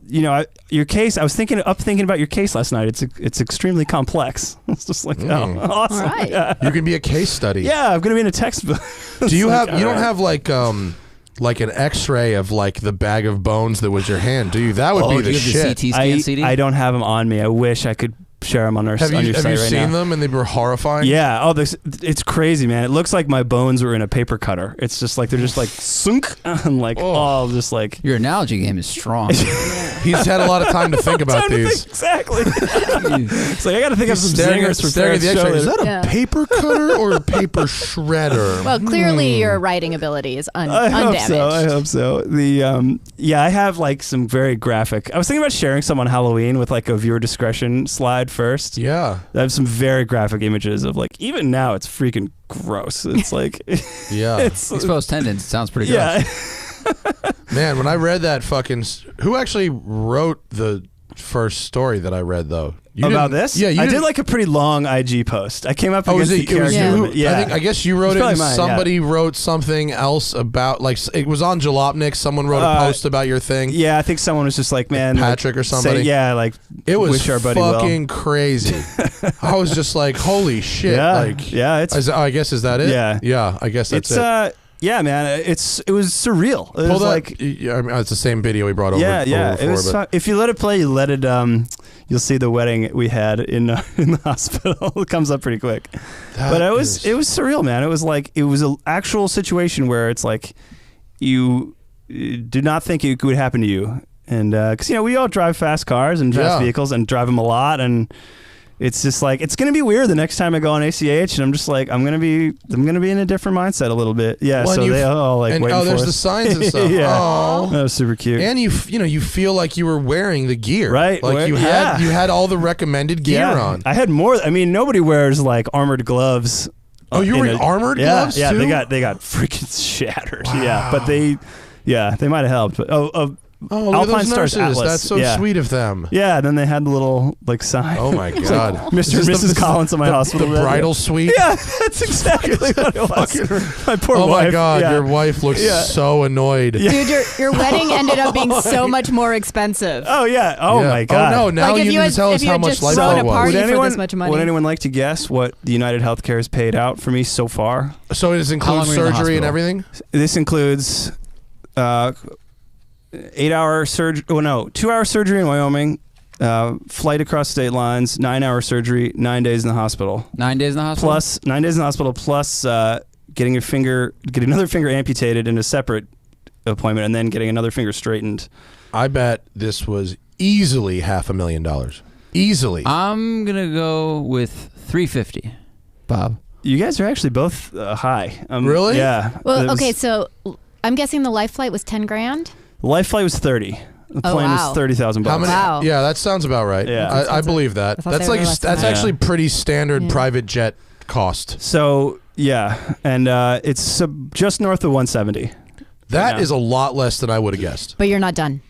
your case. I was thinking about your case last night. It's extremely complex." It's just like, oh, awesome. All right. Yeah. You can be a case study. Yeah, I'm gonna be in a textbook. Do you It's have? like, You don't all right. have like an X-ray of like the bag of bones that was your hand, do you? That would be Do the you have shit. the CT scan CD? I don't have them on me. I wish I could share them on your Have site you right seen now. them and they were horrifying? Yeah. Oh, it's crazy, man. It looks like my bones were in a paper cutter. It's just like they're just like sunk and like all just like. Your analogy game is strong. He's had a lot of time to think about Time to these. think- exactly. It's like I got to think of some Staring zingers for at the Farron's X-ray. show. Is that a Yeah. paper cutter or a paper shredder? Well, clearly your writing ability is I undamaged. hope so. The I have like some very graphic. I was thinking about sharing some on Halloween with like a viewer discretion slide first. Yeah. I have some very graphic images of like even now it's freaking gross. It's like Yeah. it's Exposed tendons. It sounds pretty good. yeah. Man, when I read that fucking... Who actually wrote the first story that I read, though? You About didn't- this? Yeah, you I did didn't- like a pretty long IG post. I came up Oh, against was the it was character. you? limit. Yeah. I guess you wrote It's it and probably mine, somebody wrote something else about... Like, it was on Jalopnik. Someone wrote a post about your thing. Yeah, I think someone was just like, man, Patrick or somebody? like It was wish our buddy well. fucking crazy. I was just like, holy shit. Yeah, Like, yeah, it's I guess, is that it? Yeah. Yeah, I guess that's it's it. Yeah, man, it was surreal. It was like, yeah, I mean, it's the same video we brought over. Yeah. Before, it was fun. If you let it play, you'll see the wedding we had in the hospital. It comes up pretty quick. But it was surreal, man. It was like it was an actual situation where it's like you did not think it would happen to you, and because we all drive fast cars and fast vehicles and drive them a lot, and it's just like it's gonna be weird the next time I go on ACH, and I'm just like I'm gonna be in a different mindset a little bit. Yeah, well, so they all like waiting for there's us. the signs and stuff. Yeah, oh, that was super cute. And you feel like you were wearing the gear, right? Like you had all the recommended gear on. I had more. I mean, nobody wears like armored gloves. Oh, you were wearing armored gloves yeah, too? they got freaking shattered. Wow. Yeah, but they might have helped. But Alpine those Stars nurses. Atlas. That's so sweet of them. Yeah, and then they had the little like sign. Oh my god, Mr. and Mrs. Collins at my hospital. The bridal suite. Yeah, that's exactly what it was. My poor wife. Oh my god, your wife looks so annoyed. Yeah. Dude, your wedding ended up being so much more expensive. Oh yeah. Oh my god. Oh no, now like you need to tell us how much LifeFlow was. Would anyone like to guess what the United Healthcare has paid out for me so far? So it includes surgery and everything? This includes 8-hour surgery. Oh no, 2-hour surgery in Wyoming. Flight across state lines. 9-hour surgery. 9 days in the hospital. 9 days in the hospital. Plus 9 days in the hospital. Plus getting another finger amputated in a separate appointment, and then getting another finger straightened. I bet this was easily $500,000. Easily. I'm gonna go with $350. Bob, you guys are actually both high. Really? Yeah. Well, okay, so I'm guessing the life flight was $10,000. The life flight was 30. The plane was $30,000. Wow. Yeah, that sounds about right. Yeah. I believe that. That's actually pretty standard private jet cost. So yeah, and it's just north of 170. That is a lot less than I would have guessed. But you're not done.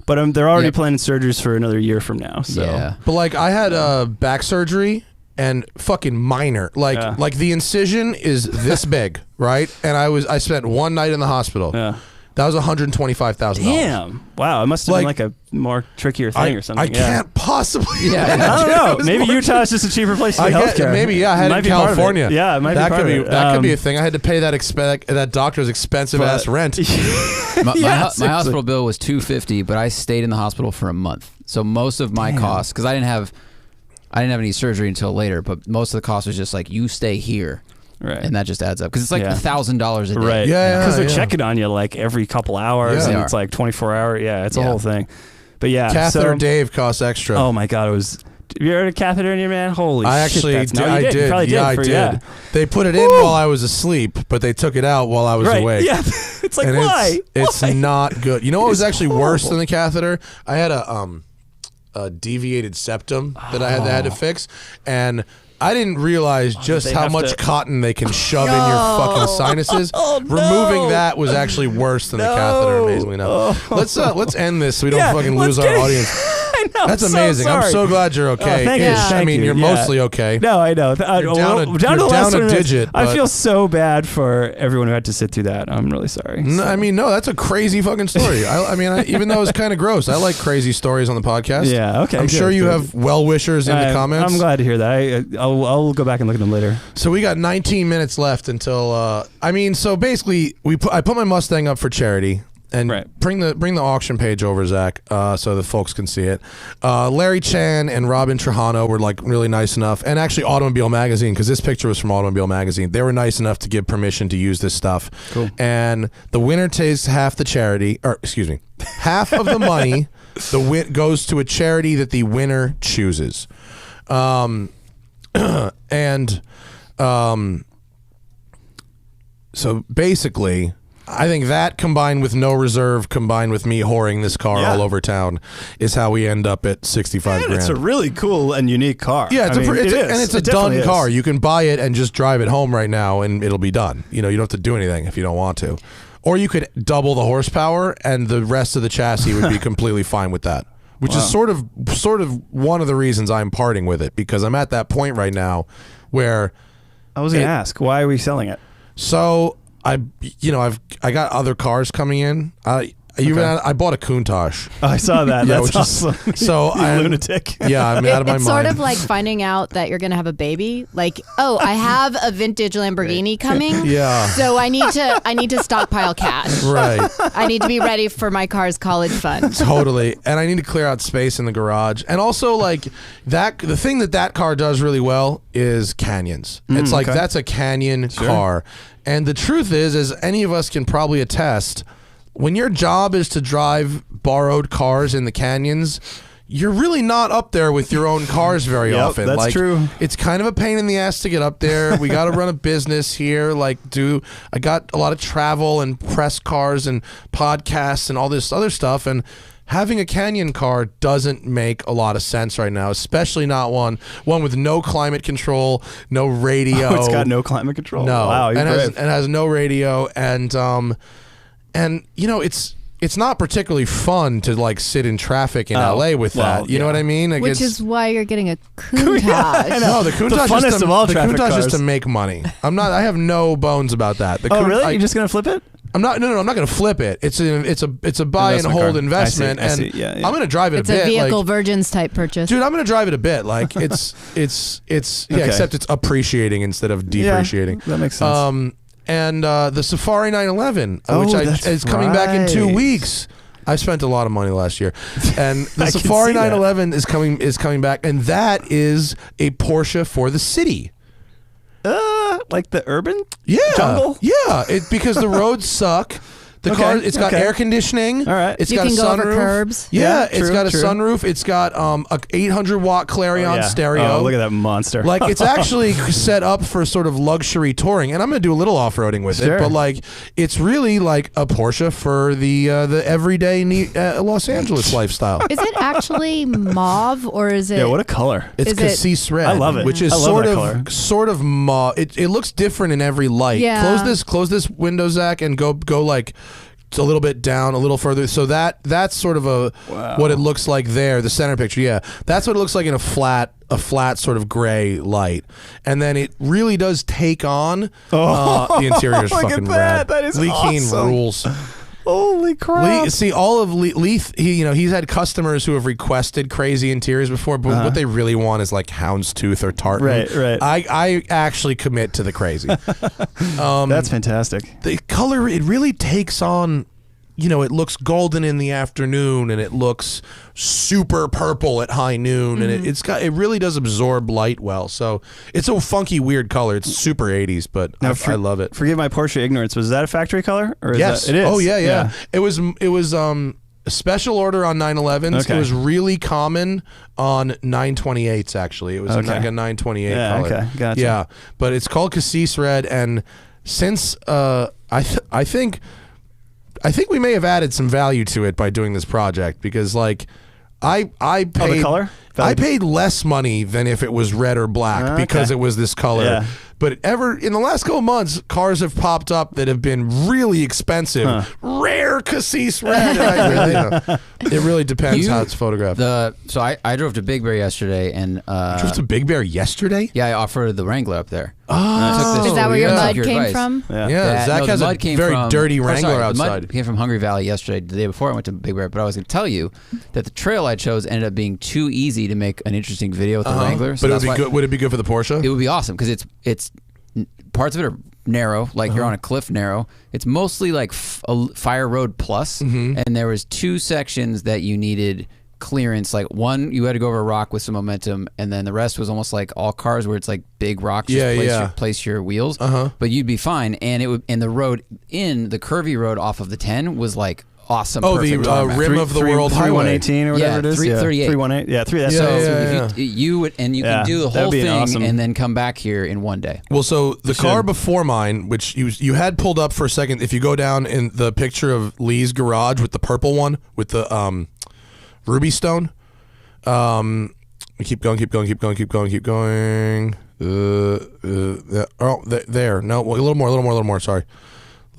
But they're already planning surgeries for another year from now. So. Yeah. But like I had back surgery and fucking minor. Like the incision is this big, right? And I spent one night in the hospital. Yeah. That was $125,000. Damn! Wow, it must have been like a more trickier thing or something. I can't possibly. I don't know. Maybe Utah is just a cheaper place to get healthcare. Maybe I had it in California. Yeah, it might be part of it. That could be a thing. I had to pay that doctor's expensive ass rent. my hospital bill was $250, but I stayed in the hospital for a month. So most of my costs, because I didn't have any surgery until later, but most of the cost was just like you stay here. Right. And that just adds up because it's like $1,000 a day. Right. Yeah. Because they're checking on you like every couple hours, and it's like 24 hours. Yeah, it's a whole thing. But yeah, catheter Dave costs extra. Oh my god, it was. Have you heard a catheter in your man? Holy shit! I actually did. I did. Yeah, I did. They put it in while I was asleep, but they took it out while I was awake. Yeah, it's like and why? It's not good. You know what was actually worse than the catheter? I had a deviated septum that I had to fix, and I didn't realize just how much cotton they can shove in your fucking sinuses. Removing that was actually worse than the catheter, amazingly enough. Let's end this so we don't fucking lose our audience. I know. That's amazing. I'm so glad you're okay. Thank you. I mean, you're mostly okay. No, I know. You're down a digit. I feel so bad for everyone who had to sit through that. I'm really sorry. No, I mean, no, that's a crazy fucking story. I mean, even though it's kind of gross, I like crazy stories on the podcast. Yeah, okay. I'm sure you have well-wishers in the comments. I'm glad to hear that. I'll go back and look at them later. So we got 19 minutes left until. So basically, I put my Mustang up for charity. And bring the auction page over, Zach, so the folks can see it. Larry Chan and Robin Trujano were like really nice enough, and actually Automobile Magazine, because this picture was from Automobile Magazine. They were nice enough to give permission to use this stuff. Cool. And the winner takes half the charity, or excuse me, half of the money. Goes to a charity that the winner chooses. So basically, I think that combined with no reserve, combined with me whoring this car all over town, is how we end up at 65 grand. It's a really cool and unique car. Yeah, it's a done car. You can buy it and just drive it home right now, and it'll be done. You don't have to do anything if you don't want to. Or you could double the horsepower, and the rest of the chassis would be completely fine with that. Which is sort of one of the reasons I'm parting with it, because I'm at that point right now where I was going to ask, why are we selling it? So I got other cars coming in. I bought a Countach. Oh, I saw that. Yeah, That's which is- awesome. so You I'm lunatic. Yeah, I'm out of my It's mind. sort of like finding out that you're going to have a baby. Like, oh, I have a vintage Lamborghini coming. Yeah. So I need to stockpile cash. Right. I need to be ready for my car's college fund. Totally. And I need to clear out space in the garage. And also, like, the thing that car does really well is canyons. It's like, that's a canyon car. And the truth is, as any of us can probably attest, when your job is to drive borrowed cars in the canyons, you're really not up there with your own cars very often. That's like, true. It's kind of a pain in the ass to get up there. We got to run a business here. I got a lot of travel and press cars and podcasts and all this other stuff. And having a canyon car doesn't make a lot of sense right now, especially not one with no climate control, no radio. Oh, it's got no climate control. No. Wow, you're and brave. has no radio, and you know, it's not particularly fun to like sit in traffic in LA with that. You know what I mean? Like, Which is why you're getting a Countach. no, the Countach funnest is of all the traffic Countach is cars. to make money. I have no bones about that. Oh, really? You're just gonna flip it? I'm not. No, I'm not going to flip it. It's a buy and Investment hold car. investment, I see. and Yeah. I'm going to drive it It's a bit. a vehicle like, virgins type purchase. dude, I'm going to drive it a bit. Like it's Okay. except it's appreciating instead of depreciating. Yeah, that makes sense. And the Safari 911, Oh, which that's is coming back in 2 right. weeks. I spent a lot of money last year, and the I can Safari see that. 911 is coming back, and that is a Porsche for the city. Like the urban Yeah, jungle? because the roads suck. The car, it's got air conditioning. All right. It's You got can a go sunroof. over curbs. Yeah, Yeah, it's true, got a true. sunroof. It's got a 800-watt Clarion stereo. Oh, look at that monster. Like, it's actually set up for sort of luxury touring, and I'm going to do a little off-roading with Sure. it. But like, it's really like a Porsche for the everyday Los Angeles lifestyle. Is it actually mauve or is it? yeah, what a color. It's Is it- cassis red. I love it. Which is I love sort that of color. mauve. It looks different in every light. Yeah. Close this window, Zach, and go like a little bit down, a little further. So that's sort of what it looks like there. The center picture, yeah, that's what it looks like in a flat sort of gray light, and then it really does take on. The interior is Look at fucking that. rad. That is Lee Keen awesome. rules. Holy crap. See, all of Leith, he's had customers who have requested crazy interiors before, but what they really want is like houndstooth or tartan. Right. I actually commit to the crazy. That's fantastic. The color, it really takes on, it looks golden in the afternoon, and it looks super purple at high noon, and it really does absorb light well. So it's a funky, weird color. It's super 80s, but I love it. Forgive my Porsche ignorance. Was that a factory color? Or Yes. It is. Oh yeah. It was a special order on 911s. Okay. It was really common on 928s. Actually, it was like a 928 color. Okay, gotcha. Yeah, but it's called cassis red, and since I think we may have added some value to it by doing this project, because like I paid the color? I paid less money than if it was red or black because it was this color. Yeah. But in the last couple of months, cars have popped up that have been really expensive, rare cassis red. And it really depends how it's photographed. So I drove to Big Bear yesterday, and You drove to Big Bear yesterday? yeah, I offered the Wrangler up there. Oh, Is that where your yeah. mud Your came advice. from? Yeah, Zach no, has the a mud came very from, dirty or Wrangler sorry, the outside. mud came from Hungry Valley yesterday, the day before I went to Big Bear. But I was going to tell you that the trail I chose ended up being too easy to make an interesting video with the Wrangler. So But that's why would it be good for the Porsche? it would be awesome, because it's parts of it are narrow, like you're on a cliff narrow. It's mostly like a Fire Road Plus, and there was 2 sections that you needed clearance. Like one, you had to go over a rock with some momentum, and then the rest was almost like all cars where it's like big rocks. Just place your wheels, but you'd be fine. And the road the curvy road off of the 10 was like awesome. Oh, the perfect tarmac. rim of the world highway. 3118 or whatever Yeah, it is. 338. 318. Yeah, 3. That's So Yeah. if you would, and you Yeah, can do the that whole would be thing awesome. and then come back here in one day. Well, so the car should. before mine, which you had pulled up for a second, if you go down in the picture of Lee's garage with the purple one with the ruby stone, keep going. There. No, a little more.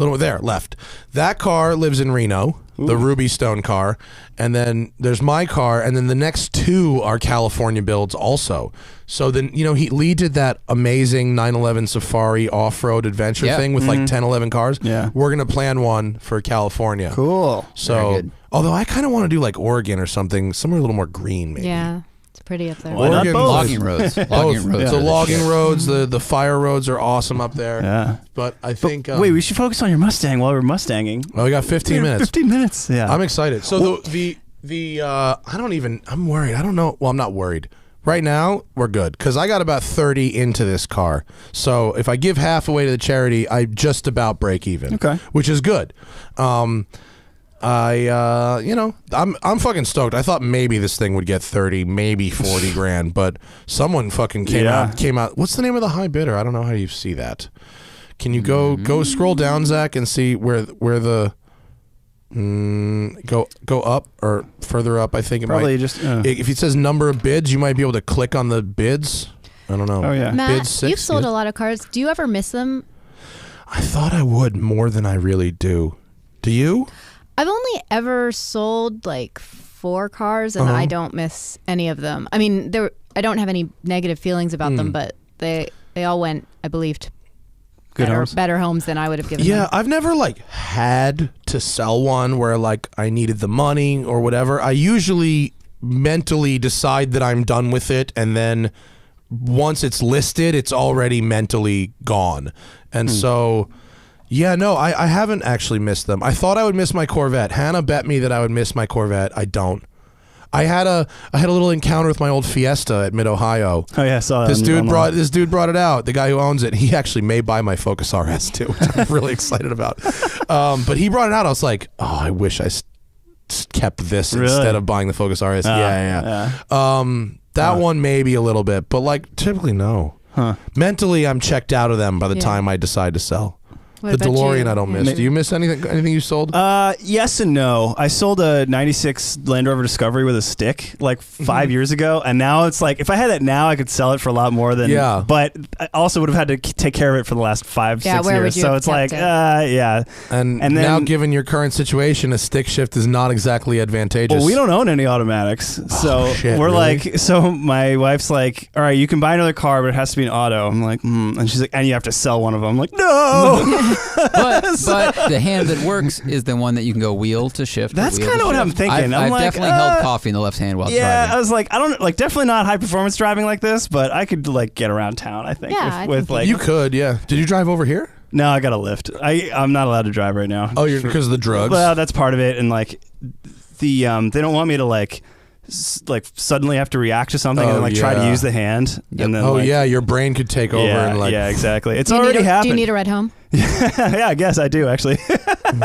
little there, left. That car lives in Reno, the Ruby Stone car. And then there's my car. And then the next two are California builds also. So then, Lee did that amazing 911 Safari off-road adventure thing with like 10, 11 cars. Yeah. We're going to plan one for California. Cool. So, although I kind of want to do like Oregon or something, somewhere a little more green maybe. Yeah. Pretty up there. Why not both? Logging roads. Logging roads. The logging roads, the fire roads are awesome up there. Yeah. But I think... wait, we should focus on your Mustang while we're Mustanging. Oh, we got 15 minutes. 15 minutes, yeah. I'm excited. So I'm worried. I don't know. Well, I'm not worried. Right now, we're good. Because I got about 30 into this car. So if I give half away to the charity, I just about break even. Okay. Which is good. I'm fucking stoked. I thought maybe this thing would get 30, maybe 40 grand, but someone fucking came out. What's the name of the high bidder? I don't know how you see that. Can you go scroll down, Zach, and see where the go up or further up? I think it Probably might. just If it says number of bids, you might be able to click on the bids. I don't know. Oh yeah. Matt, Bid 6, you've sold a lot of cars. Do you ever miss them? I thought I would more than I really do. Do you? I've only ever sold like 4 cars, and I don't miss any of them. I mean, I don't have any negative feelings about them, but they all went, I believe, to better homes than I would have given them. Yeah, I've never like had to sell one where like I needed the money or whatever. I usually mentally decide that I'm done with it, and then once it's listed, it's already mentally gone. And so... Yeah, no, I haven't actually missed them. I thought I would miss my Corvette. Hannah bet me that I would miss my Corvette. I don't. I had a little encounter with my old Fiesta at Mid-Ohio. Oh yeah, I saw that. This dude brought it out. The guy who owns it, he actually may buy my Focus RS too, which I'm really excited about. But he brought it out. I was like, oh, I wish I kept this instead of buying the Focus RS. Yeah. That one maybe a little bit, but like typically no. Mentally, I'm checked out of them by the time I decide to sell. What the about DeLorean you? I don't miss. Do you miss anything you sold? Yes and no. I sold a 96 Land Rover Discovery with a stick like 5 years ago, and now it's like if I had that now, I could sell it for a lot more than. Yeah. But I also would have had to take care of it for the last 5, 6 where years. would you So have it's like, kept yeah. And then, now, given your current situation, a stick shift is not exactly advantageous. Well, we don't own any automatics, so shit, we're really? like, so my wife's like, all right, you can buy another car, but it has to be an auto. I'm like, and she's like, and you have to sell one of them. I'm like, no. But the hand that works is the one that you can go wheel to shift. That's kind of what I'm thinking. I've like, definitely held coffee in the left hand while driving. I was like, I don't like definitely not high performance driving like this, but I could like get around town. I think Yeah, I with think like You could, yeah. Did you drive over here? No, I got a lift. I'm not allowed to drive right now. Oh, you're because of the drugs. Well, that's part of it, and like the they don't want me to like suddenly have to react to something and then like try to use the hand. And then your brain could take over and like exactly. It's already happened. Do you need a ride home? Yeah, I guess I do actually.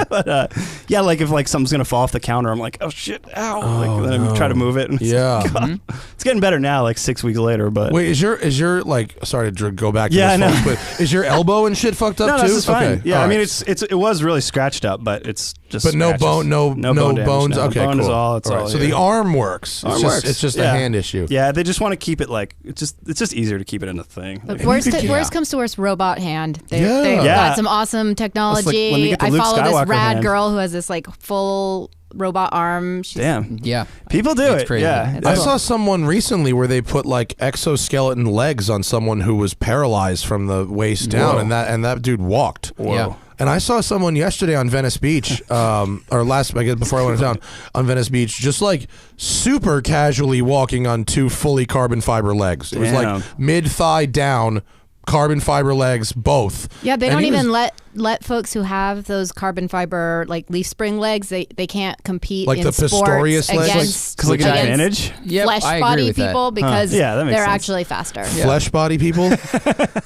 But yeah, like if like something's gonna fall off the counter, I'm like, oh shit, ow! Then I try to move it. And it's getting better now. Like 6 weeks later, but wait, is your like sorry to go back to I know. but is your elbow and shit fucked up too? No, this is fine. Okay. Yeah, All I mean right. it was really scratched up, but it's just but no scratches. bone, no damage, bones. no. Okay, bone cool. is all. It's all. So the arm works. It's just a hand issue. Yeah, they just want to keep it like it's just easier to keep it in the thing. But Like, worst comes to worst, robot hand. They've Yeah. got some awesome technology. when you get the I Luke follow this Skywalker rad hand. girl who has this like full robot arm. She's Damn. Yeah. People do It's it. crazy. Yeah. It's I cool. saw someone recently where they put like exoskeleton legs on someone who was paralyzed from the waist down, Whoa. and that dude walked. Yeah. And I saw someone yesterday on Venice Beach, or last, I guess before I went down, on Venice Beach, just like super casually walking on 2 fully carbon fiber legs. It was Damn. like mid-thigh down, carbon fiber legs, both. Yeah, they And don't he even was- let folks who have those carbon fiber like leaf spring legs. They can't compete Like in the sports Pistorius legs? against, Because like an against advantage. Yep, flesh I agree body with that. people because Yeah, that makes they're sense. actually faster. Flesh body people?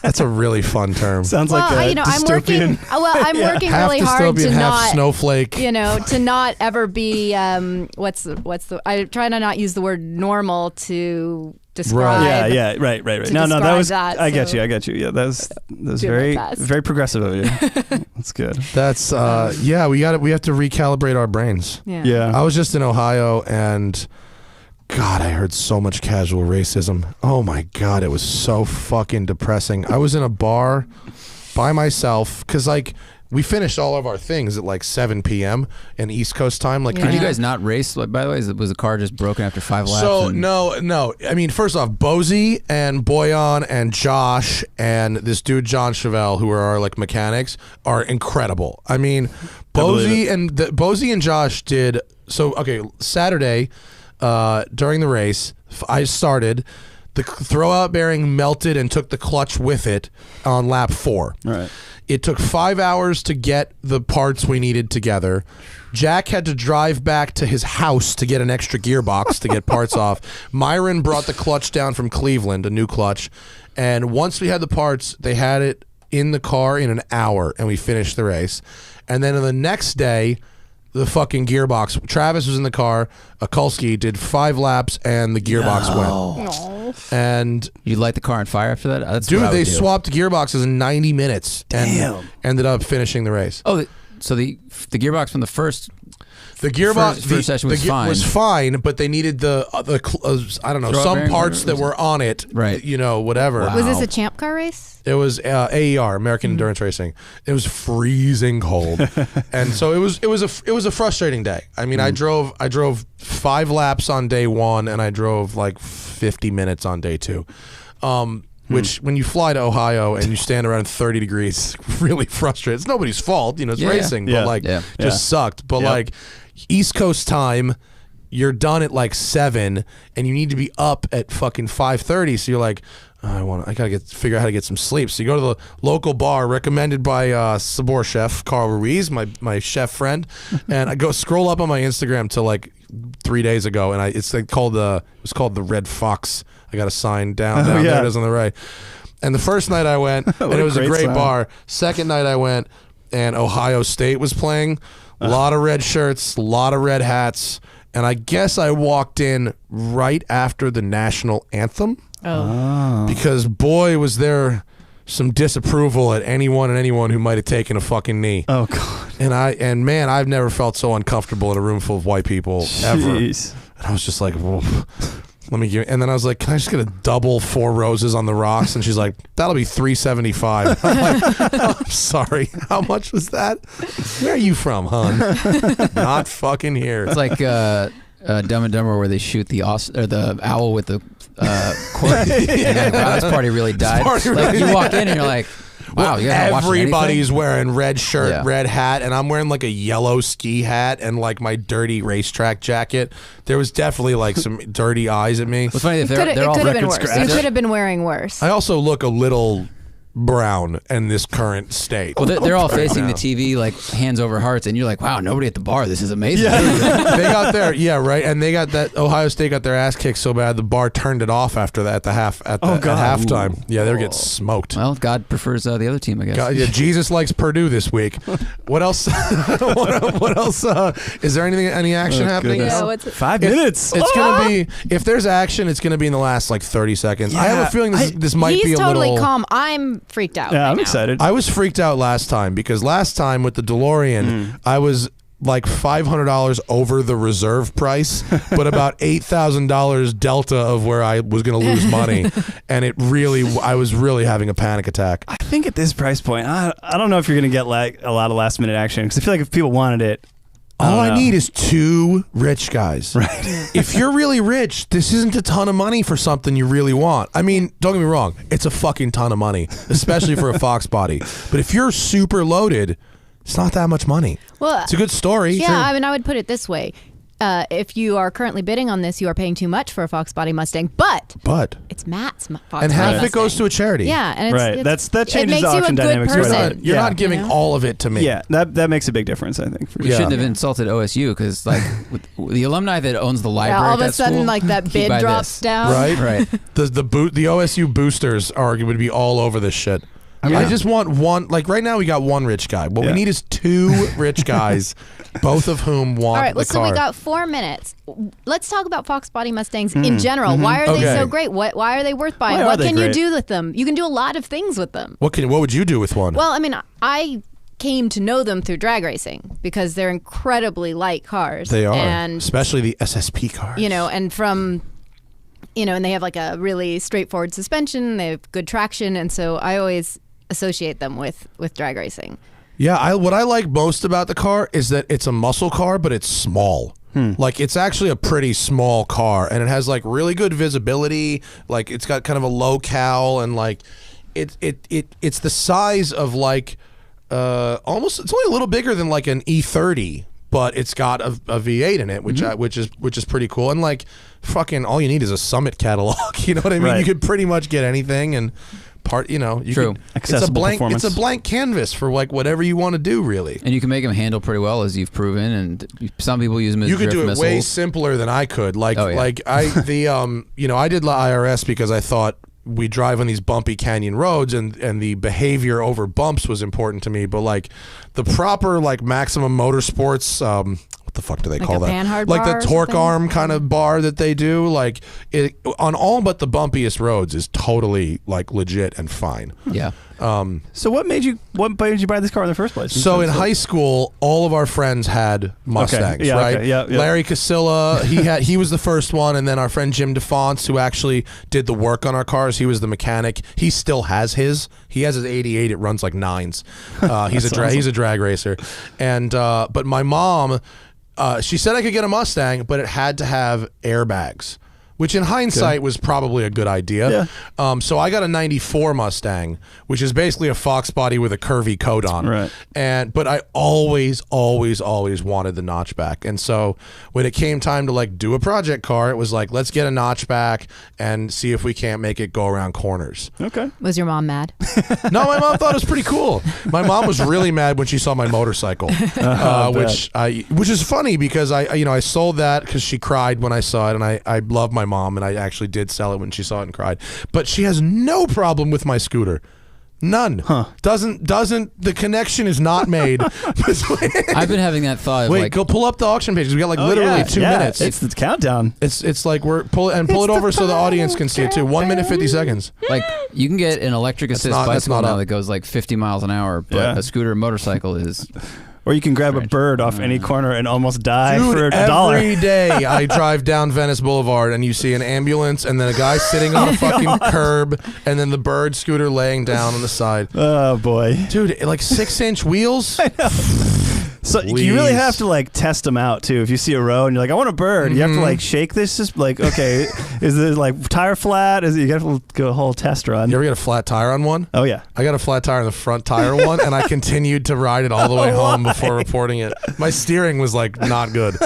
That's a really fun term. Sounds Well, like a I'm working. dystopian. I'm working half really hard dystopian, to half not snowflake. to not ever be what's the I try to not use the word normal to describe. Yeah, right. to No, that describe was. that, I get so- you. Yeah, that was Do my very, best. very progressive of you. That's good. That's we have to recalibrate our brains. Yeah. I was just in Ohio and God, I heard so much casual racism. Oh my God, it was so fucking depressing. I was in a bar by myself because like we finished all of our things at like 7 p.m. in East Coast time. Like, Did you guys not race? Like, by the way, was the car just broken after 5 laps? So no. I mean, first off, Bozy and Boyan and Josh and this dude John Chevelle, who are our like mechanics, are incredible. I mean, Bozy and Josh did so. Okay, Saturday during the race, I started. The throwout bearing melted and took the clutch with it on lap 4. Right. It took 5 hours to get the parts we needed together. Jack had to drive back to his house to get an extra gearbox to get parts off. Myron brought the clutch down from Cleveland, a new clutch. And once we had the parts, they had it in the car in an hour, and we finished the race. And then on the next day, the fucking gearbox. Travis was in the car. Akulski did 5 laps, and the gearbox went. And you light the car on fire after that? That's dude, they swapped gearboxes in 90 minutes and ended up finishing the race. Oh, so the gearbox from the first. The gearbox first session was fine. Was fine, but they needed the I don't know, some parts that were on it, right? You know, whatever. Wow. Was this a champ car race? It was AER, American Endurance Racing. It was freezing cold, and so it was a frustrating day. I mean, I drove 5 laps on day 1, and I drove like 50 minutes on day 2. Which, when you fly to Ohio and you stand around 30 degrees, really frustrating. It's nobody's fault, you know. It's racing, but just sucked. But like East Coast time, you're done at like 7, and you need to be up at fucking 5:30. So you're like, I gotta figure out how to get some sleep. So you go to the local bar recommended by Sabor chef Carl Ruiz, my chef friend, and I go scroll up on my Instagram to like 3 days ago, and it's like called the Red Fox. I got a sign down there it is on the right. And the first night I went, and it was a great bar. Second night I went, and Ohio State was playing. A lot of red shirts, a lot of red hats, and I guess I walked in right after the national anthem. Because boy, was there some disapproval at anyone who might have taken a fucking knee. Oh God. And man, I've never felt so uncomfortable in a room full of white people ever. And I was just like, whoa. And then I was like, can I just get a double 4 roses on the rocks? And she's like, that'll be $375. I'm like, oh, I'm sorry. How much was that? Where are you from, hon? Not fucking here. It's like Dumb and Dumber, where they shoot the owl with the cork. And like, wow, this party really died. You walk in and you're like, wow, you guys not everybody's wearing red shirt, red hat, and I'm wearing like a yellow ski hat and like my dirty racetrack jacket. There was definitely like some dirty eyes at me. It's funny if they're all record scratches. You could have been wearing worse. I also look a little brown in this current state. Well, they're all facing the TV like hands over hearts, and you're like, wow, nobody at the bar. This is amazing. They got their and they got that. Ohio State got their ass kicked so bad the bar turned it off after that at halftime. Ooh. Yeah, they were getting smoked. Well, God prefers the other team, I guess. God, Jesus likes Purdue this week. What else? what else? Is there any action happening? Yeah, 5 minutes. It's gonna be, if there's action, it's gonna be in the last like 30 seconds. I have a feeling this might be a little. He's totally calm. I'm freaked out. Yeah, I'm excited. I was freaked out last time because last time with the DeLorean, I was like $500 over the reserve price, but about $8,000 delta of where I was going to lose money, and I was really having a panic attack. I think at this price point, I don't know if you're going to get like a lot of last minute action, because I feel like if people wanted it. All I need is 2 rich guys. Right. If you're really rich, this isn't a ton of money for something you really want. I mean, don't get me wrong, it's a fucking ton of money, especially for a Foxbody. But if you're super loaded, it's not that much money. Well, it's a good story. Yeah, sure. I mean, I would put it this way. If you are currently bidding on this, you are paying too much for a Foxbody Mustang, but it's Matt's Foxbody and half Mustang. It goes to a charity. Yeah, and that changes the auction dynamics. You're not giving all of it to me. Yeah, that makes a big difference, I think. We shouldn't have insulted OSU, because like with the alumni that owns the library, all of a sudden, like that bid drops down. Right. The OSU boosters would be all over this shit. I just want one. Like right now, we got 1 rich guy. What we need is 2 rich guys, both of whom want all right, the car. So we got 4 minutes. Let's talk about Foxbody Mustangs in general. Why are they so great? Why are they worth buying? What can you do with them? You can do a lot of things with them. What would you do with one? Well, I mean, I came to know them through drag racing because they're incredibly light cars. They are, and especially the SSP cars. And they have like a really straightforward suspension. They have good traction, and so I always associate them with drag racing. Yeah, what I like most about the car is that it's a muscle car, but it's small. Like, it's actually a pretty small car, and it has like really good visibility. Like, it's got kind of a low cowl, and like it's the size of like almost, it's only a little bigger than like an E30, but it's got a V8 in it, which is pretty cool. And like, fucking all you need is a Summit catalog. You know what I mean? You could pretty much get anything, and True. Accessible it's a blank canvas for like whatever you want to do, really. And you can make them handle pretty well, as you've proven. And some people use them as you could drift do it missiles. way simpler than I could. Like, Oh, yeah. like I did the IRS because I thought we drive on these bumpy canyon roads, and the behavior over bumps was important to me. But like the proper like maximum motorsports, what the fuck do they Like call a that? panhard Like bar the or torque something? arm kind of bar that they do, like it on all but the bumpiest roads is totally like legit and fine. Yeah. So what made you buy this car in the first place? So in high school, all of our friends had Mustangs, Yeah, right? okay, yeah. Larry Casilla, he was the first one, and then our friend Jim DeFonts, who actually did the work on our cars, he was the mechanic. He still has his. He has his '88. It runs like nines. He's a drag racer, and but my mom, she said I could get a Mustang, but it had to have airbags, which in hindsight was probably a good idea. Yeah. So I got a 94 Mustang, which is basically a Foxbody with a curvy coat on. Right. But I always wanted the notchback. And so when it came time to like do a project car, it was like, let's get a notchback and see if we can't make it go around corners. Okay. Was your mom mad? No, my mom thought it was pretty cool. My mom was really mad when she saw my motorcycle, which is funny because I sold that because she cried when I saw it, and I love my mom, and I actually did sell it when she saw it and cried. But she has no problem with my scooter. None. Doesn't the connection is not made. I've been having that thought of Wait, like, go pull up the auction pages. We got like literally 2 minutes. It's the countdown. It's like pull it over so the audience can see it too. 1 minute 50 seconds. like you can get an electric assist bicycle now that goes like 50 miles an hour, but a scooter motorcycle is. Or you can grab a bird off any corner and almost die Dude, for $1. every day I drive down Venice Boulevard and you see an ambulance and then a guy sitting on a fucking curb and then the bird scooter laying down on the side. Oh boy, Dude, like 6-inch wheels? So you really have to like test them out too. If you see a row and you're like, I want a bird, you have to like shake this. Just like, okay, is it like tire flat? You have to go a whole test run. You ever get a flat tire on one? Oh yeah. I got a flat tire on the front tire one, and I continued to ride it all the way home before reporting it. My steering was like not good.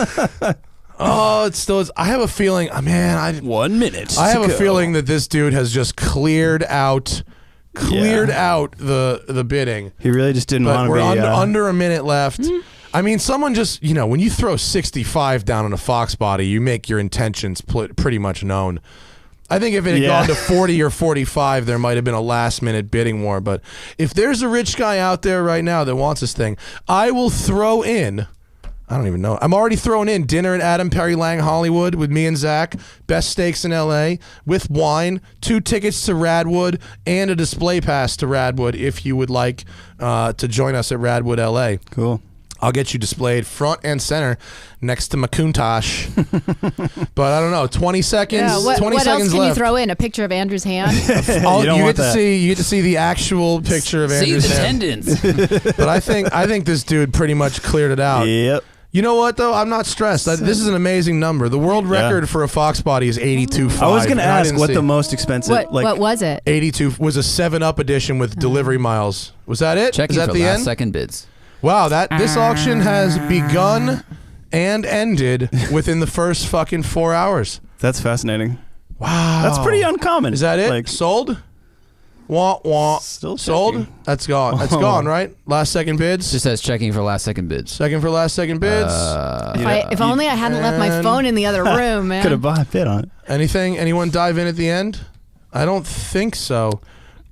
Oh, it still is. I have a feeling, man. 1 minute. I have a feeling that this dude has just cleared out the bidding. He really just didn't But want to we're be under a minute left. I mean, someone just, when you throw 65 down on a Foxbody, you make your intentions pretty much known. I think if it had gone to 40 or 45, there might have been a last-minute bidding war. But if there's a rich guy out there right now that wants this thing, I will throw in, I don't even know. I'm already throwing in dinner at Adam Perry Lang Hollywood with me and Zach, best steaks in LA, with wine, 2 tickets to Radwood, and a display pass to Radwood if you would like to join us at Radwood LA. Cool. I'll get you displayed front and center next to Macintosh. But I don't know, 20 seconds. Yeah, what 20 else seconds can left. you throw in? A picture of Andrew's hand? You get to see the actual picture of See Andrew's the hand. tendons. But I think this dude pretty much cleared it out. Yep. You know what though? I'm not stressed. This is an amazing number. The world record for a Foxbody is 82.5. I was going to ask what the most expensive. What was it? 82 was a 7-Up edition with delivery miles. Was that it? Checking is that for the last end? second bids. Wow, this auction has begun and ended within the first fucking 4 hours. That's fascinating. Wow. That's pretty uncommon. Is that it? Like, Sold? Wah, wah. Still sold? checking. That's gone. That's gone, right? Last second bids? Just says checking for last second bids. Second for last second bids? If only I hadn't left my phone in the other room, man. could have bought a bid on it. Anything? Anyone dive in at the end? I don't think so.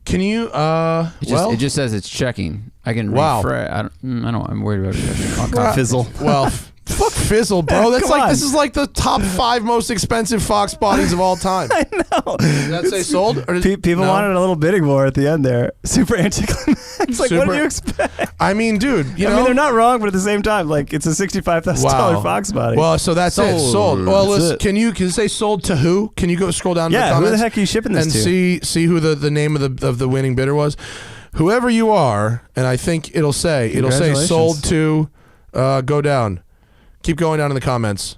Can you, It just says it's checking. I can refresh. I don't. I'm worried about it. Fizzle. Well, fuck Fizzle, bro. That's Come on. this is like the top 5 most expensive Fox bodies of all time. I know. Did that say sold? Or People no? wanted a little bidding war at the end there. Super anticlimax. Like, what do you expect? I mean, dude, I mean, they're not wrong, but at the same time, like, it's a $65,000 Fox body. Well, so that's it. Sold. Well, That's listen, it. can you say sold to who? Can you go scroll down to the Yeah, comments? who the heck are you shipping this and to? see who the name of the winning bidder was? whoever you are, and I think it'll say sold to. Go down. Keep going down in the comments.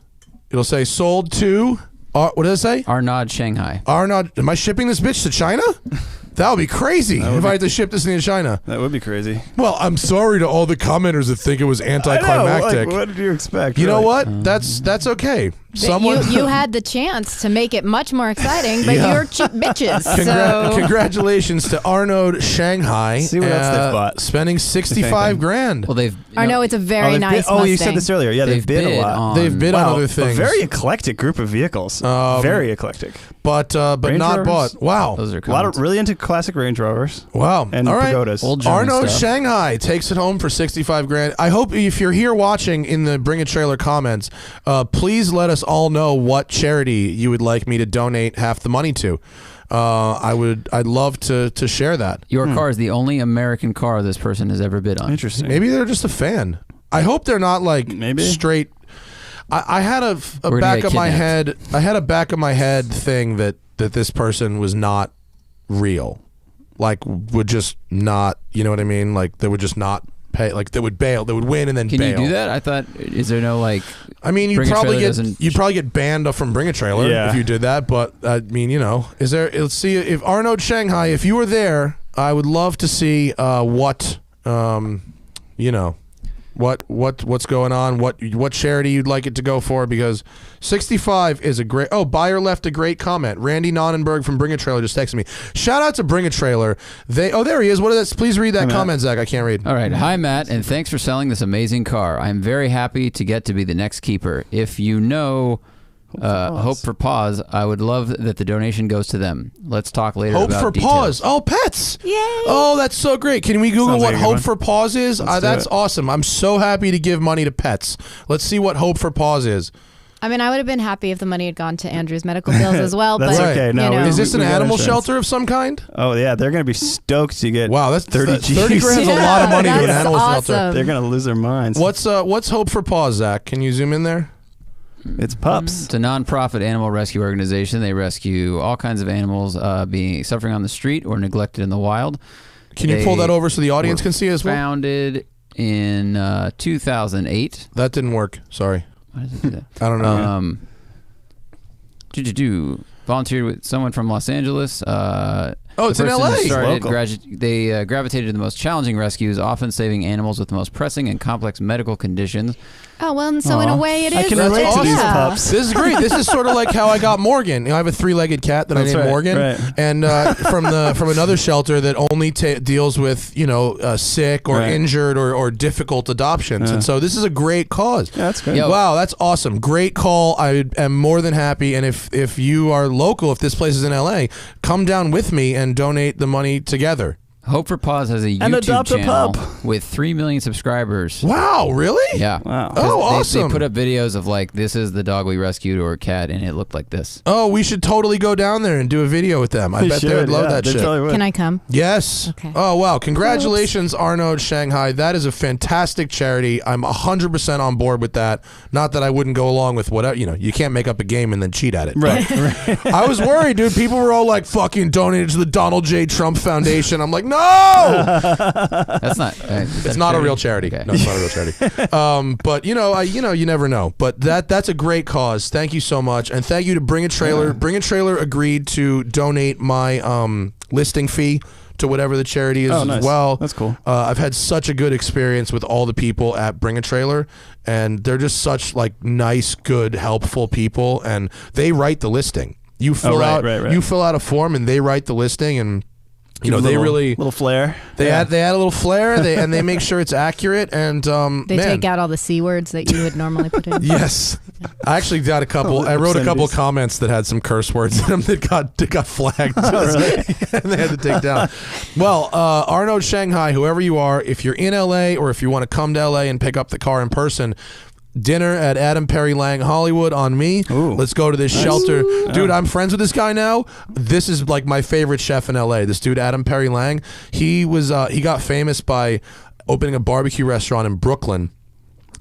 It'll say sold to. What does it say? Arnaud Shanghai. Arnaud. Am I shipping this bitch to China? That would be crazy if I had to ship this thing to China. That would be crazy. Well, I'm sorry to all the commenters that think it was anticlimactic. What did you expect? You know what? That's okay. You had the chance to make it much more exciting, but you're cheap bitches. So Congratulations to Arnaud Shanghai. See what else they've bought. Spending 65 grand. Well, Arnaud, it's a very nice Oh, Mustang. you said this earlier. Yeah, they've bid a lot. They've bid on other things. A very eclectic group of vehicles. Very eclectic. But Range not Rovers? bought. Wow. Those are A lot of really into classic Range Rovers. Wow. And all right. Pagodas. Old German Arnaud stuff. Shanghai takes it home for 65 grand. I hope if you're here watching in the Bring a Trailer comments, please let us all know what charity you would like me to donate half the money to. I'd love to share that. Your car is the only American car this person has ever bid on. Interesting. Maybe they're just a fan. I hope they're not like straight. I had a back of my head. I had a back of my head thing that this person was not real. Like would just not. You know what I mean? Like they would just not pay. Like they would bail. They would win and then Can bail. you do that? I thought. Is there no like? I mean, you'd probably get banned from Bring a Trailer if you did that. But I mean, you know, is there? Let's see if Arnaud Shanghai, if you were there, I would love to see what you know. What's going on? What charity you'd like it to go for? Because 65 is a great. Oh, Buyer left a great comment. Randy Nonnenberg from Bring a Trailer just texted me. Shout out to Bring a Trailer. There he is. What is that? Please read that comment, Zach. I can't read. All right. Hi, Matt, and thanks for selling this amazing car. I'm very happy to get to be the next keeper. If you know Hope for Paws, I would love that the donation goes to them. Let's talk later Hope about for details. Paws. Oh, pets. Yay. Oh, that's so great. Can we Google Sounds what like a good Hope one. for Paws is? That's awesome. I'm so happy to give money to pets. Let's see what Hope for Paws is. I mean, I would have been happy if the money had gone to Andrew's medical bills as well. That's but okay. No, you know. Is this an we got animal insurance. shelter of some kind? Oh yeah, they're gonna be stoked to get. Wow, that's 30 G's. 30 grand's a lot of money to an That's animal awesome. shelter. They're gonna lose their minds. What's Hope for Paws, Zach? Can you zoom in there? It's pups. It's a nonprofit animal rescue organization. They rescue all kinds of animals suffering on the street or neglected in the wild. Can you pull that over so the audience can see it as well? Founded in 2008. That didn't work. Sorry. Why does it do that? I don't know. Volunteered with someone from Los Angeles. Oh, it's in person LA. started- Local. They gravitated to the most challenging rescues, often saving animals with the most pressing and complex medical conditions. Oh, well, and so in a way it is. I can That's relate to awesome. these Yeah. pups. This is great. This is sort of like how I got Morgan. You know, I have a 3-legged cat that I That's named right, Morgan, right. and from another shelter that only deals with sick or Right. injured or difficult adoptions. Yeah. And so this is a great cause. Yeah, that's good. Yo. Wow, that's awesome. Great call. I am more than happy. And if you are local, if this place is in LA, come down with me and donate the money together. Hope for Paws has a And YouTube adopt a channel pup. with 3 million subscribers. Wow, really? Yeah. Wow. 'Cause Oh, they awesome. put up videos of like, this is the dog we rescued or a cat, and it looked like this. Oh, we should totally go down there and do a video with them. I They bet they should, would love yeah, that they shit. totally would. Can I come? Yes. Okay. Oh, wow. Congratulations, Arnaud Shanghai. That is a fantastic charity. I'm 100% on board with that. Not that I wouldn't go along with whatever. You can't make up a game and then cheat at it. Right. I was worried, dude. People were all like, fucking donated to the Donald J. Trump Foundation. I'm like, no! That's not. It's not a real charity. Okay. No, it's not a real charity. But you never know. But that's a great cause. Thank you so much, and thank you to Bring a Trailer. Bring a Trailer agreed to donate my listing fee to whatever the charity is nice. as well. That's cool. I've had such a good experience with all the people at Bring a Trailer, and they're just such like nice, good, helpful people, and they write the listing. You fill right. you fill out a form, and they write the listing, and they really little flair. they add a little flair, and they make sure it's accurate, and They take out all the C words that you would normally put in. Yes, I actually got a couple. I wrote a couple comments that had some curse words in them that got flagged, and they had to take down. Well, Arnaud Shanghai, whoever you are, if you're in LA or if you want to come to LA and pick up the car in person. Dinner at Adam Perry Lang Hollywood on me. Ooh. Let's go to this shelter. Dude, I'm friends with this guy now. This is like my favorite chef in LA. This dude, Adam Perry Lang. He got famous by opening a barbecue restaurant in Brooklyn,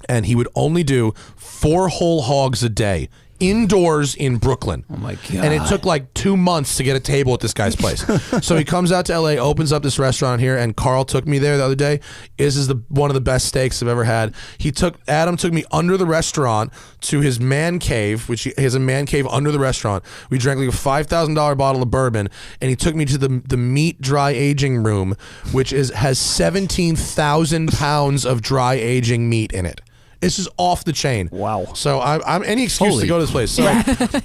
and he would only do 4 whole hogs a day indoors in Brooklyn. Oh my God. And it took like 2 months to get a table at this guy's place. So he comes out to LA, opens up this restaurant here, and Carl took me there the other day. This is one of the best steaks I've ever had. Adam took me under the restaurant to his man cave, which he has a man cave under the restaurant. We drank like a $5,000 bottle of bourbon, and he took me to the meat dry aging room, which has 17,000 pounds of dry aging meat in it. This is off the chain. Wow. So I'm any excuse to go to this place. So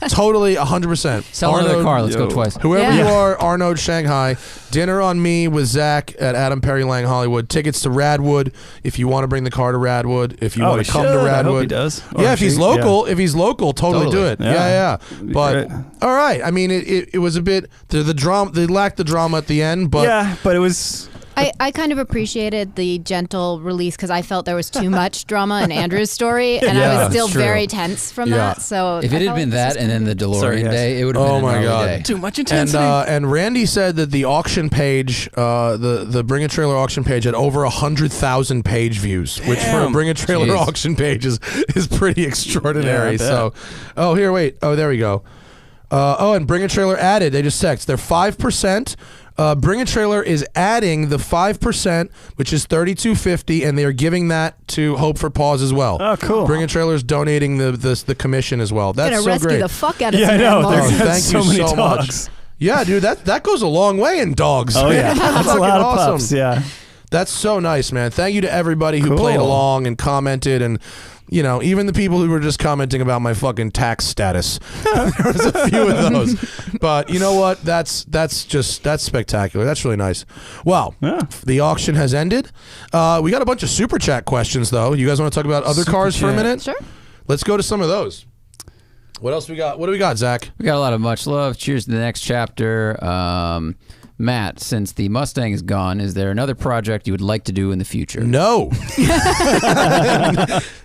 totally 100%. Sell another car. Let's go twice. Whoever you are, Arnaud Shanghai, dinner on me with Zach at Adam Perry Lang Hollywood. Tickets to Radwood if you want to bring the car to Radwood. If you want to come to Radwood. I hope he does. Yeah, if he's local, totally do it. Yeah. But great. all right. I mean, it was a bit the drama. They lacked the drama at the end, but yeah, but it was. I kind of appreciated the gentle release because I felt there was too much drama in Andrew's story, and I was still very tense from that. So if it had been that and then the DeLorean day, it would have been a gnarly day. Too much intensity. And Randy said that the auction page, the Bring a Trailer auction page, had over 100,000 page views, which for a Bring a Trailer auction page is pretty extraordinary. So, there we go. And Bring a Trailer added. They just text. They're 5%. Bring a Trailer is adding the 5%, which is $32.50, and they are giving that to Hope for Paws as well. Oh, cool. Bring a Trailer is donating the commission as well. That's gonna so rescue great. the fuck out of Yeah, I some know. animals. Thank so you many so dogs. much. Yeah, dude, that goes a long way in dogs. Oh yeah, that's a lot of pups. Yeah. That's so nice, man. Thank you to everybody who played along and commented, and even the people who were just commenting about my fucking tax status. There was a few of those, but you know what? That's spectacular. That's really nice. Well, the auction has ended. We got a bunch of super chat questions though. You guys want to talk about other cars for a minute? Sure. Let's go to some of those. What else we got? What do we got, Zach? We got a lot of much love. Cheers to the next chapter. Matt, since the Mustang is gone, is there another project you would like to do in the future? No.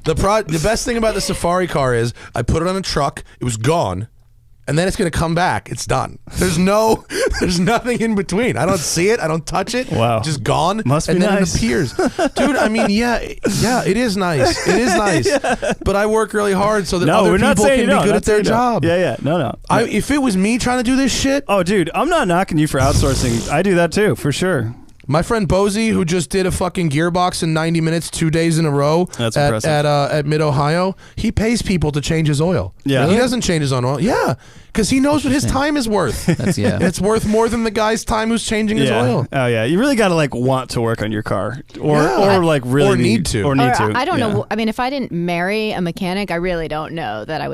The best thing about the Safari car is I put it on a truck, it was gone, and then it's going to come back. It's done. There's nothing in between. I don't see it. I don't touch it. Wow. Just gone. Must be and then nice. it appears. Dude, I mean, yeah, it is nice. It is nice. But I work really hard so that other people can be good at their job. Yeah. No. If it was me trying to do this shit. Oh, dude, I'm not knocking you for outsourcing. I do that too, for sure. My friend Bozy, who just did a fucking gearbox in 90 minutes, 2 days in a row at Mid-Ohio, he pays people to change his oil. Yeah. Really? He doesn't change his own oil. Yeah, because he knows what his time is worth. It's worth more than the guy's time who's changing his oil. Oh, yeah. You really got to want to work on your car or really or need to. Or need to. I don't know. I mean, if I didn't marry a mechanic, I really don't know that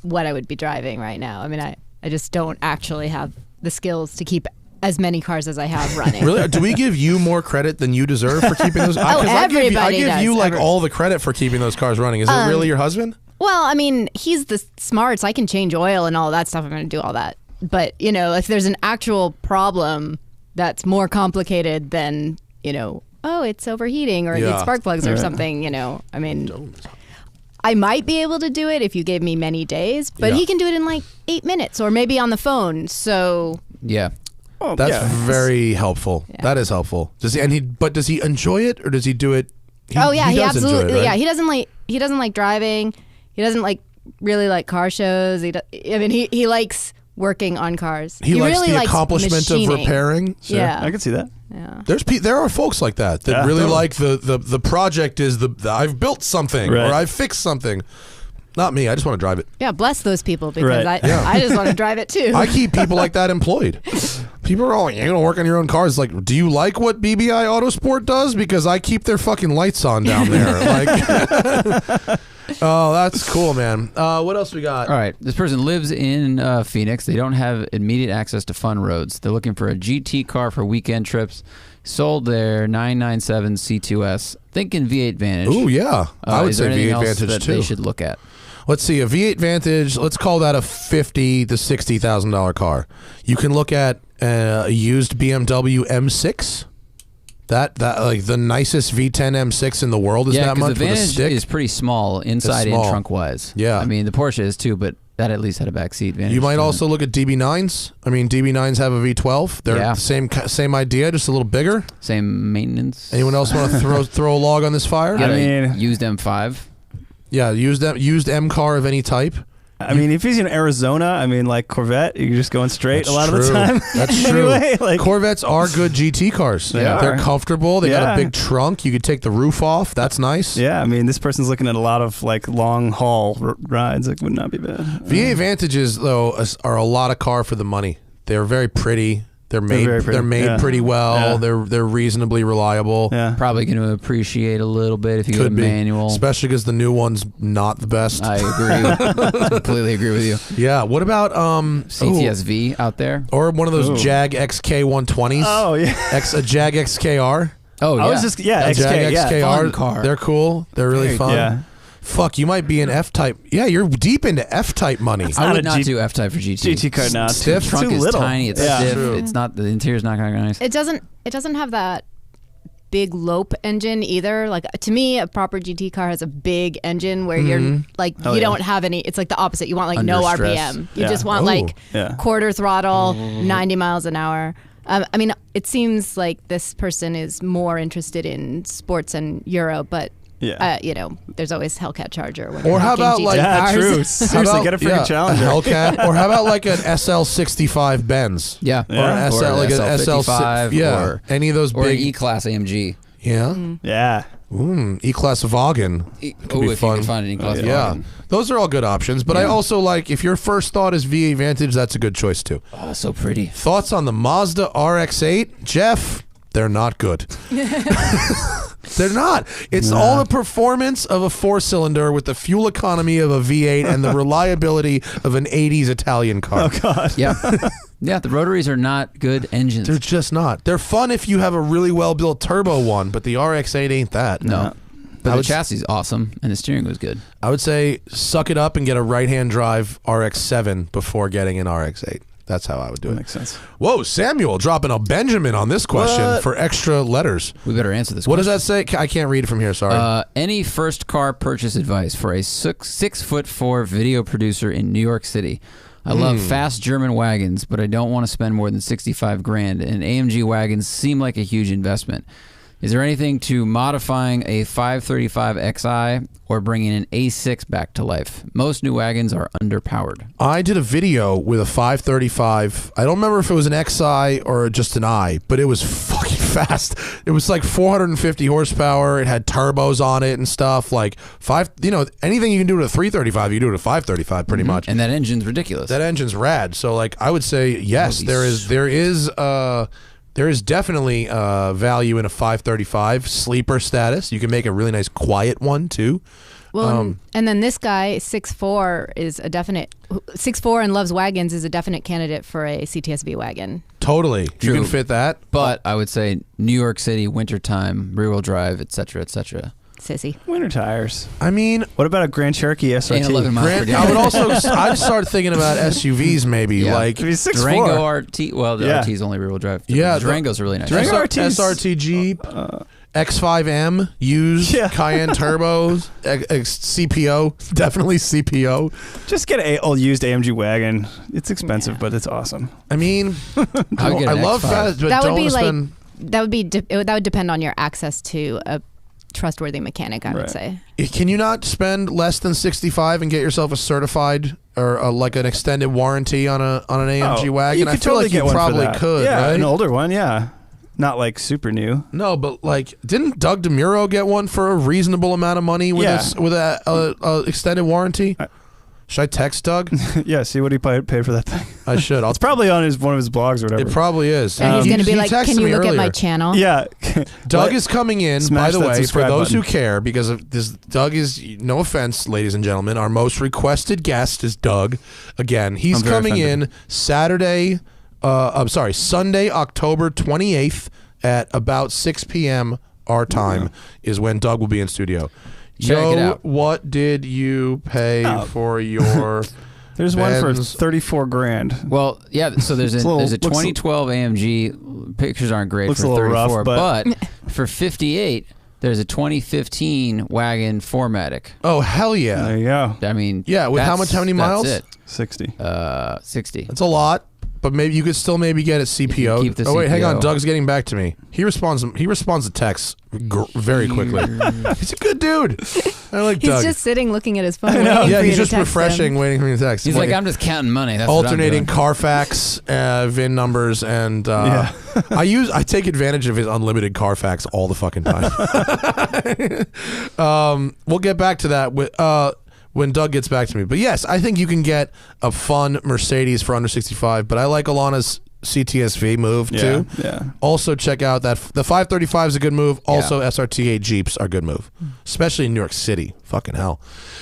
what I would be driving right now. I mean, I just don't actually have the skills to keep as many cars as I have running. Really? Do we give you more credit than you deserve for keeping those? Everybody I give does. you all the credit for keeping those cars running. Is it really your husband? Well, I mean, he's the smarts. I can change oil and all that stuff. I'm going to do all that. But, if there's an actual problem that's more complicated than, it's overheating or it needs spark plugs or something, I mean, I might be able to do it if you gave me many days, but he can do it in like 8 minutes or maybe on the phone. So yeah. Oh, That's very helpful. Yeah. That is helpful. Does he enjoy it or does he do it? He absolutely. Right? Yeah, he doesn't like driving. He doesn't really like car shows. He likes working on cars. He likes really the accomplishment machining. Of repairing. Sure. Yeah, I can see that. Yeah. There are folks like that really like the project is the I've built something or I've fixed something. Not me. I just want to drive it. Yeah, bless those people because I just want to drive it too. I keep people like that employed. People are all, you're going to work on your own cars. Like, do you like what BBI Autosport does? Because I keep their fucking lights on down there. Oh, that's cool, man. What else we got? All right. This person lives in Phoenix. They don't have immediate access to fun roads. They're looking for a GT car for weekend trips. Sold their 997 C2S. Thinking V8 Vantage. Oh, yeah. I would say V8 Vantage too. They should look at. Let's see, a V8 Vantage, let's call that a $50,000 to $60,000 car. You can look at a used BMW M6. That like the nicest V10 M6 in the world is that much. The Vantage with a stick. is pretty small inside and trunk wise. Yeah. I mean, the Porsche is too, but that at least had a backseat Vantage. You might also look at DB9s. I mean, DB9s have a V12. They're the same idea, just a little bigger. Same maintenance. Anyone else want to throw a log on this fire? I mean, used M5. Yeah, used M car of any type. I mean, if he's in Arizona, I mean, like Corvette, you're just going straight a lot of the true. time. That's true. Anyway, like, Corvettes are good GT cars. They're comfortable. They got a big trunk. You could take the roof off. That's nice. Yeah, I mean, this person's looking at a lot of like long haul rides. It would not be bad. V8 Vantages though are a lot of car for the money. They're very pretty. They're made pretty well. They're reasonably reliable. Yeah. Probably going to appreciate a little bit if you go manual. Especially because the new one's not the best. I agree. Completely agree with you. Yeah. What about CTSV out there? Or one of those Jag XK 120s? Oh yeah. A Jag XKR? Oh yeah. I was just A XK, Jag XKR. Fun car. They're cool. They're really fun. Yeah. Fuck, you might be an F-Type. Yeah, you're deep into F-Type money. I would not do F-Type for GT. GT car not stiff. The trunk too is little. tiny. It's stiff. It's not. The interior's not going to be nice. It doesn't have that big lope engine either. Like to me, a proper GT car has a big engine where you're like you don't have any. It's like the opposite. You want like Under no stress. RPM. You just want like quarter throttle, 90 miles an hour. I mean, it seems like this person is more interested in sports and Euro, but. Yeah. You know, there's always Hellcat Charger. Or how about like true. Seriously, get a freaking Challenger. A Hellcat, or how about like an SL65 Benz? Yeah. Or an SL, like an SL55. Yeah. Or any of those or big an E-Class AMG. Yeah. Yeah. E-Class Wagen. Could be if you fun. can find an E-Class Yeah. Wagen. Those are all good options, but I also like if your first thought is V8 Vantage, that's a good choice too. Oh, so pretty. Thoughts on the Mazda RX-8? Jeff, they're not good. They're not. It's all the performance of a 4-cylinder with the fuel economy of a V8 and the reliability of an 80s Italian car. Oh God. Yeah. Yeah, the rotaries are not good engines. They're just not. They're fun if you have a really well-built turbo one, but the RX-8 ain't that. No. But the chassis is awesome, and the steering was good. I would say suck it up and get a right-hand drive RX-7 before getting an RX-8. That's how I would do it. Makes sense. Whoa, Samuel dropping a Benjamin on this question for extra letters. We better answer this What question. does that say? I can't read it from here, sorry. Any first car purchase advice for a 6'4" video producer in New York City? I love fast German wagons, but I don't want to spend more than 65 grand, and AMG wagons seem like a huge investment. Is there anything to modifying a 535 Xi or bringing an A6 back to life? Most new wagons are underpowered. I did a video with a 535. I don't remember if it was an XI or just an I, but it was fucking fast. It was like 450 horsepower. It had turbos on it and stuff. Like anything you can do to a 335, you can do to a 535 pretty much. And that engine's ridiculous. That engine's rad. So like I would say yes, there is definitely value in a 535 sleeper status. You can make a really nice quiet one too. Well, and then this guy 6'4" is a definite 6'4" and loves wagons is a definite candidate for a CTSV wagon. Totally, True. You can fit that. But I would say New York City, wintertime, rear-wheel drive, etc., etc. Sissy. Winter tires. I mean, what about a Grand Cherokee SRT? Ain't 11 miles per I would gallon. also I'd start thinking about SUVs maybe like Durango RT. Well, the RT is only rear-wheel drive. Yeah, Durango's really nice. Durango RT's SRT Jeep, X5M used, Cayenne turbos, CPO, definitely CPO. Just get an old used AMG wagon. It's expensive, but it's awesome. I mean, I love fast, but that would don't be like spend. that would depend on your access to a trustworthy mechanic, I would say. Can you not spend less than 65 and get yourself a certified or like an extended warranty on an AMG wagon? I feel like you probably could. Yeah, right? an older one. Yeah, not like super new. No, but like, didn't Doug DeMuro get one for a reasonable amount of money with a extended warranty? Should I text Doug? Yeah, see what he paid for that thing. I should. It's probably on one of his blogs or whatever. It probably is. And he's going to be like, "Can you look at my channel?" Yeah. Doug is coming in, by the way, for those button. who care, because of this. Doug is, no offense, ladies and gentlemen, our most requested guest is Doug. Again, he's coming in Sunday, October 28th at about 6 p.m. our time is when Doug will be in studio. Check it out. What did you pay for your? There's one for 34 grand. Well, yeah. So there's a 2012 AMG. Pictures aren't great looks for a little 34, rough, but for 58, there's a 2015 wagon 4MATIC. Oh hell yeah! There you go. I mean, yeah. With how many miles? That's it. 60. 60. That's a lot. But maybe you could still maybe get a CPO. Keep the oh wait, hang on. CPO. Doug's getting back to me. He responds to texts very quickly. He's a good dude. I like He's Doug. just sitting looking at his phone. know. waiting Yeah, for he's you to just text refreshing, him. waiting for me to text. He's like, I'm just counting money. That's what I'm alternating doing. Carfax VIN numbers, and I take advantage of his unlimited Carfax all the fucking time. We'll get back to that when Doug gets back to me. But yes, I think you can get a fun Mercedes for under 65. But I like Alana's CTSV move too. Yeah. Also check out that the 535 is a good move. Also SRT8 Jeeps are a good move, especially in New York City. Fucking hell.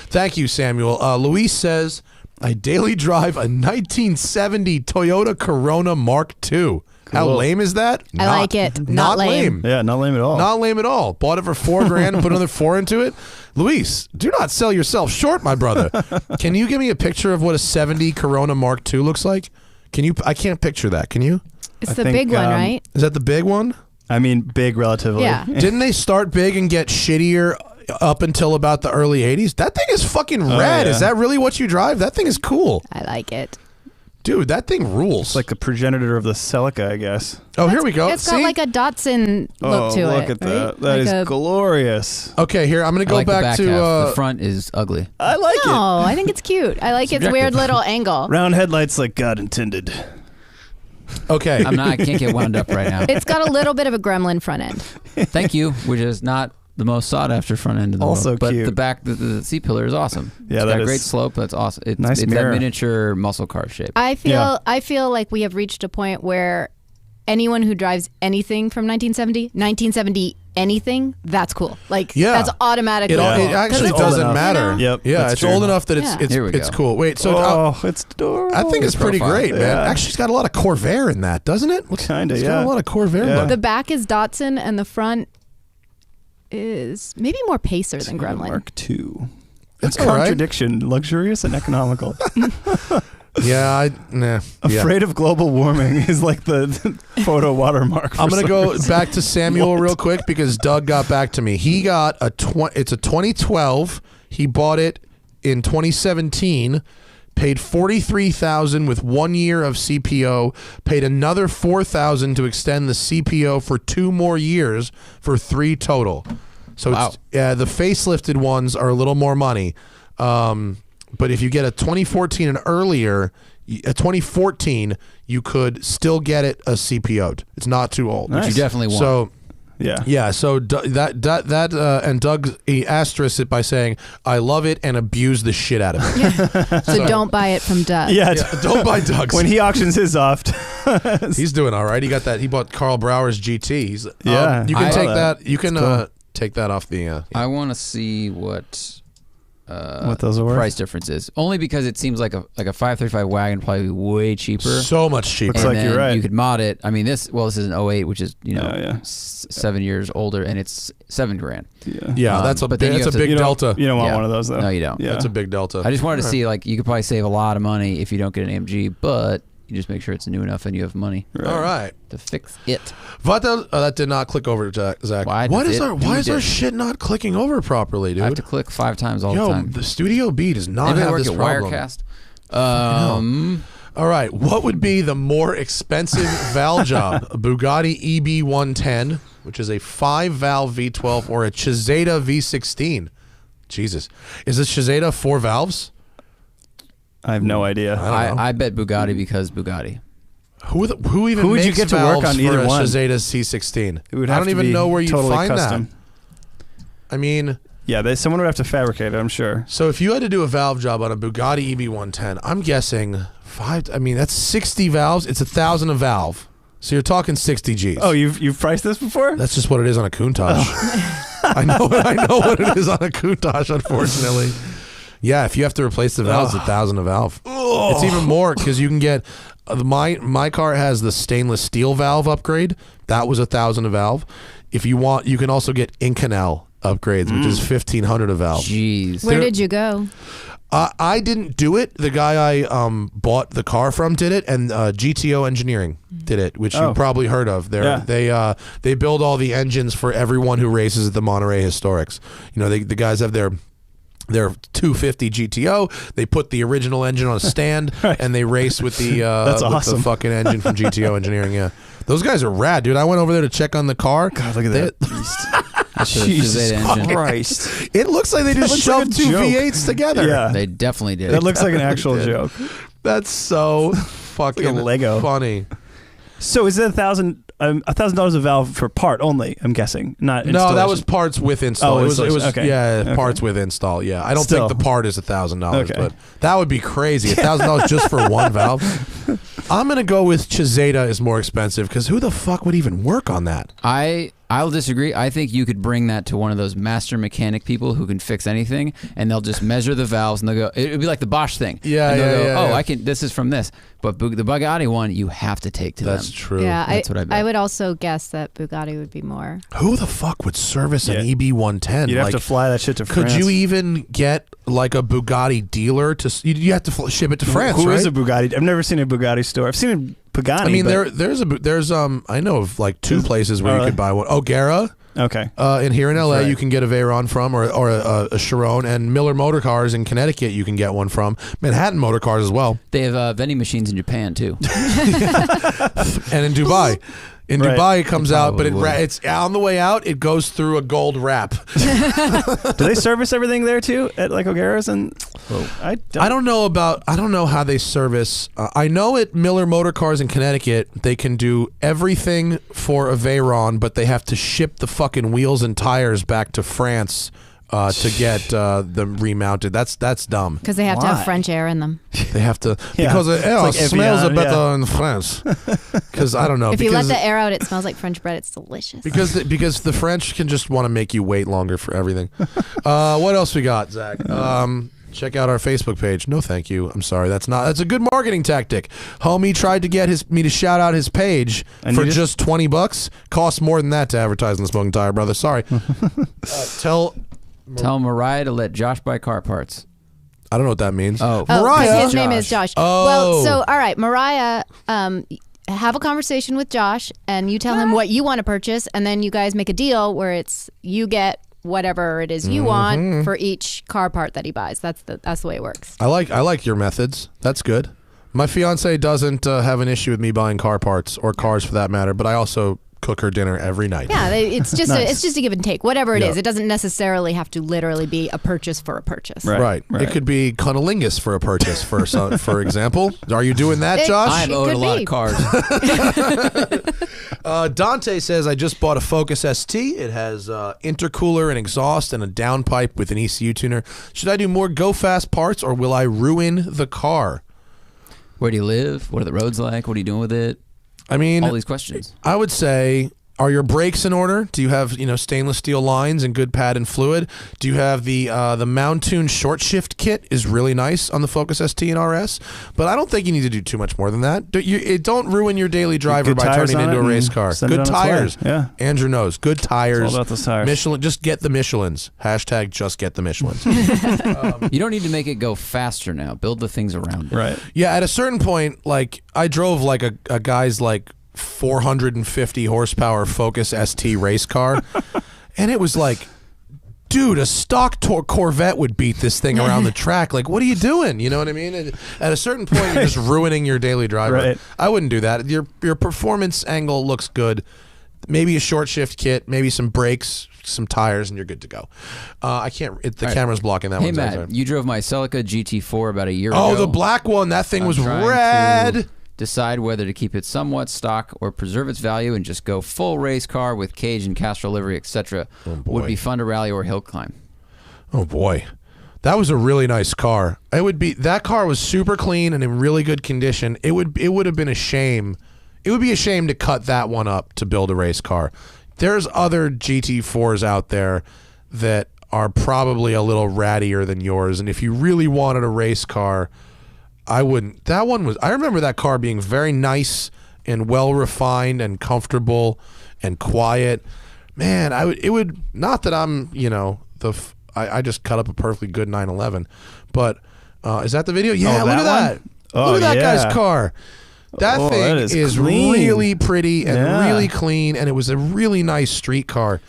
Thank you, Samuel. Luis says, I daily drive a 1970 Toyota Corona Mark II. How lame is that? I like it. Not lame. Yeah, not lame at all. Not lame at all. Bought it for $4,000 and put another 4 into it. Luis, do not sell yourself short, my brother. Can you give me a picture of what a 70 Corona Mark II looks like? Can you? I can't picture that. Can you? It's I the think, big one, right? Is that the big one? I mean, big relatively. Yeah. Didn't they start big and get shittier up until about the early 80s? That thing is fucking rad. yeah. Is that really what you drive? That thing is cool. I like it. Dude, that thing rules. It's like the progenitor of the Celica, I guess. Oh, here we go. It's got like a Datsun look to it. Look at that. right? That Like is a- glorious. Okay, here, I'm going to I go like the back back to... half. The front is ugly. I like it. No, I think it's cute. I like its weird little angle. Round headlights like God intended. Okay. I can't get wound up right now. It's got a little bit of a gremlin front end. Thank you, which is not the most sought after front end in the Also world. But cute. the back, the seat pillar is awesome. Yeah, it's that got a is- great slope. That's awesome. It's Nice that mirror. miniature muscle car shape. I feel like we have reached a point where anyone who drives anything from 1970 anything, that's cool. Like that's automatically It, cool. it actually It's old doesn't enough. matter. Yep, Yeah, that's it's true. old enough that Yeah. Here we it's go. cool. Wait, so It's adorable. I think it's pretty profile. great, man. Yeah. Actually, it's got a lot of Corvair in that, doesn't it? Kinda, It's yeah. got a lot of Corvair Yeah. look. The back is Datsun and the front is maybe more Pacer than Gremlin. Mark II. It's A all right. contradiction. Luxurious and economical. Yeah, Afraid of global warming is like the photo watermark. For I'm gonna some go reason. back to Samuel real quick because Doug got back to me. He got it's a 2012. He bought it in 2017. Paid $43,000 with 1 year of CPO. Paid another $4,000 to extend the CPO for 2 more years for 3 total. So Wow. the facelifted ones are a little more money. But if you get a 2014 and earlier, a 2014, you could still get it a CPO'd. It's not too old. Nice. You definitely want. So Yeah. so and Doug he asterisks it by saying, "I love it and abuse the shit out of it." So don't buy it from Doug. Yeah. Don't buy Doug's. When he auctions his off. He's doing all right. He got that. He bought Carl Brower's GT. He's Yeah, you I can saw take that. that. You can cool. take that off the. I want to see what those are worth. price difference is. Only because it seems like a 535 wagon would probably be way cheaper. So much cheaper. Looks And like you're then right. You could mod it. I mean, this is an 08, which is 7 years older, and it's $7,000. Yeah, that's a but then you that's a have to- big delta. You don't want Yeah. one of those though. No, you don't. Yeah. That's a big delta. I just wanted to see, like, you could probably save a lot of money if you don't get an AMG, but you just make sure it's new enough and you have money All right. to fix it. That did not click over, Zach. Why Why does is it our do this? shit not clicking over properly, dude? I have to click 5 times all the Yo, time. the Studio B does not Anybody have work this at problem. Wirecast? All right, what would be the more expensive valve job? A Bugatti EB110, which is a 5-valve V12, or a Chiseta V16? Jesus. Is this Chiseta 4 valves? I have no idea. don't know. I bet Bugatti because Bugatti. Who even Who would you makes get to work valves on for either a one? Chiseta C16? It would I have don't to even be know where you totally find custom. that. I mean, Yeah, someone would have to fabricate it, I'm sure. so if you had to do a valve job on a Bugatti EB110, I'm guessing 5. I mean, that's 60 valves. It's 1,000 a valve. So you're talking 60 G's. Oh, you've priced this before? That's just what it is on a Countach. I know what it is on a Countach, unfortunately. Yeah, if you have to replace the valves, 1,000 a valve. It's even more because you can get my car has the stainless steel valve upgrade. That was 1,000 a valve. If you want, you can also get Inconel upgrades, which is 1,500 a valve. Jeez. Where did you go? I didn't do it. The guy I bought the car from did it, and GTO Engineering did it, which you've probably heard of. They build all the engines for everyone who races at the Monterey Historics. You know, the guys have their 250 GTO. They put the original engine on a stand and they race with the That's with awesome. the fucking engine from GTO Engineering. Yeah, those guys are rad, dude. I went over there to check on the car. God, look at that beast. The to the Jesus Chiseda engine. Christ. It looks like they just looks like shoved a two joke. V8s together. Yeah. They definitely did. That looks like an actual joke. That's so fucking like a Lego. funny. So is it $1,000 a valve for part only? I'm guessing, not installation. No, that was parts with install. Oh, it was okay. parts with install. Yeah, I don't Still. think the part is $1,000, Okay. but that would be crazy. $1,000 just for one valve. I'm gonna go with Chiseda is more expensive because who the fuck would even work on that? I'll disagree. I think you could bring that to one of those master mechanic people who can fix anything, and they'll just measure the valves, and they'll go. It'd be like the Bosch thing. Yeah, and they'll yeah, go, yeah, oh, yeah. I can. This is from this. But the Bugatti one, you have to take to them. That's true. Yeah, That's what I bet. I would also guess that Bugatti would be more. Who the fuck would service an EB110? You'd have to fly that shit to Could France. you even get like a Bugatti dealer to? You have to ship it to France, Who right? is a Bugatti? I've never seen a Bugatti store. I've seen a Pagani. I mean, but- there's I know of like two places where you really? could buy one. O'Gara. Okay. And here in LA, Right. you can get a Veyron from, or a Chiron, and Miller Motor Cars in Connecticut, you can get one from. Manhattan Motor Cars as well, They have vending machines in Japan too. and in Dubai. In Right. Dubai, it comes out, but probably would. it's on the way out. It goes through a gold wrap. Do they service everything there too at like O'Gara's? And I don't. I don't know how they service. I know at Miller Motor Cars in Connecticut, they can do everything for a Veyron, but they have to ship the fucking wheels and tires back to France to get them remounted. That's dumb. Because they have to Why? have French air in them. They have to Yeah. because it It's like smells Evian, better yeah. in France. Because I don't know. If you let because the air out, it smells like French bread. It's delicious. because the French can just want to make you wait longer for everything. What else we got, Zach? Check out our Facebook page. No, thank you. I'm sorry. That's a good marketing tactic. Homie tried to get me to shout out his page for just $20. Costs more than that to advertise on the Smoking Tire, brother. Sorry. Tell Mariah to let Josh buy car parts. I don't know what that means. Oh, Oh, Mariah. because his name is Josh. Oh. Well, so all right, Mariah, have a conversation with Josh, and you tell him what you want to purchase, and then you guys make a deal where it's you get whatever it is you want for each car part that he buys. That's the way it works. I like your methods. That's good. My fiance doesn't have an issue with me buying car parts or cars for that matter, but I also cook her dinner every night. Yeah, it's just it's just a give and take. Whatever it Yeah. is, it doesn't necessarily have to literally be a purchase for a purchase. Right. It could be cunnilingus for a purchase, for example. Are you doing that, Josh? I'm owed could a lot be. of cars. Dante says, I just bought a Focus ST. It has intercooler and exhaust and a downpipe with an ECU tuner. Should I do more go-fast parts or will I ruin the car? Where do you live? What are the roads like? What are you doing with it? I mean, All these questions. I would say, are your brakes in order? Do you have stainless steel lines and good pad and fluid? Do you have the Mountoon short shift kit is really nice on the Focus ST and RS, but I don't think you need to do too much more than that. Don't ruin your daily driver Good by tires turning on into a it race and car. send it Good on its way. tires. Yeah. Andrew knows. Good tires. It's all about those tires. Michelin. Just get the Michelins. Hashtag just get the Michelins. You don't need to make it go faster now. Build the things around it. Right. Yeah, at a certain point, like I drove like a guy's like 450 horsepower Focus ST race car, and it was like, dude, a stock Corvette would beat this thing around the track. Like, what are you doing? You know what I mean? And at a certain point, you're just ruining your daily driver. Right. I wouldn't do that. Your performance angle looks good. Maybe a short shift kit, maybe some brakes, some tires, and you're good to go. I can't. The right. camera's blocking that Hey, one. Matt, you drove my Celica GT4 about a year ago. Oh, the black one. That thing was I'm trying red. to decide whether to keep it somewhat stock or preserve its value and just go full race car with cage and Castrol livery, etc. Would be fun to rally or hill climb. Oh boy, that was a really nice car. That car was super clean and in really good condition. It would have been a shame. It would be a shame to cut that one up to build a race car. There's other GT4s out there that are probably a little rattier than yours, and if you really wanted a race car, I wouldn't. That one was. I remember that car being very nice and well refined and comfortable and quiet. Man, it would not that I'm I just cut up a perfectly good 911, but is that the video? Yeah, Oh, look at that that. one? Look at that Oh, guy's yeah. car. That Oh, thing that is clean. really pretty and Yeah. really clean, and it was a really nice street car.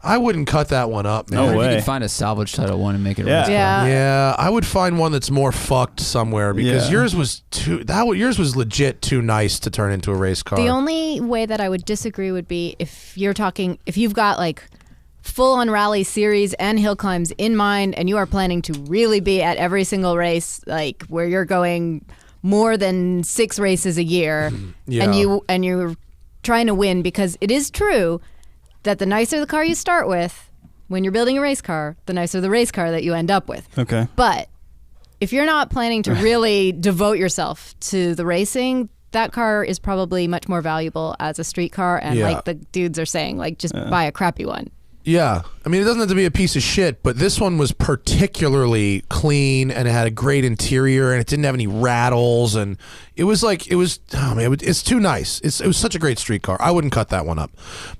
I wouldn't cut that one up, man. No Or if way. you could find a salvage title one and make it a Yeah. race car. Yeah. Yeah, I would find one that's more fucked somewhere because Yeah. yours was yours was legit too nice to turn into a race car. The only way that I would disagree would be if you've got like full-on rally series and hill climbs in mind, and you are planning to really be at every single race, like where you're going more than 6 races a year, and you're trying to win, because it is true that the nicer the car you start with when you're building a race car, the nicer the race car that you end up with. Okay. But if you're not planning to really devote yourself to the racing, that car is probably much more valuable as a street car, and like the dudes are saying, like just buy a crappy one. Yeah. I mean, it doesn't have to be a piece of shit, but this one was particularly clean, and it had a great interior, and it didn't have any rattles, and it's too nice. It was such a great street car. I wouldn't cut that one up.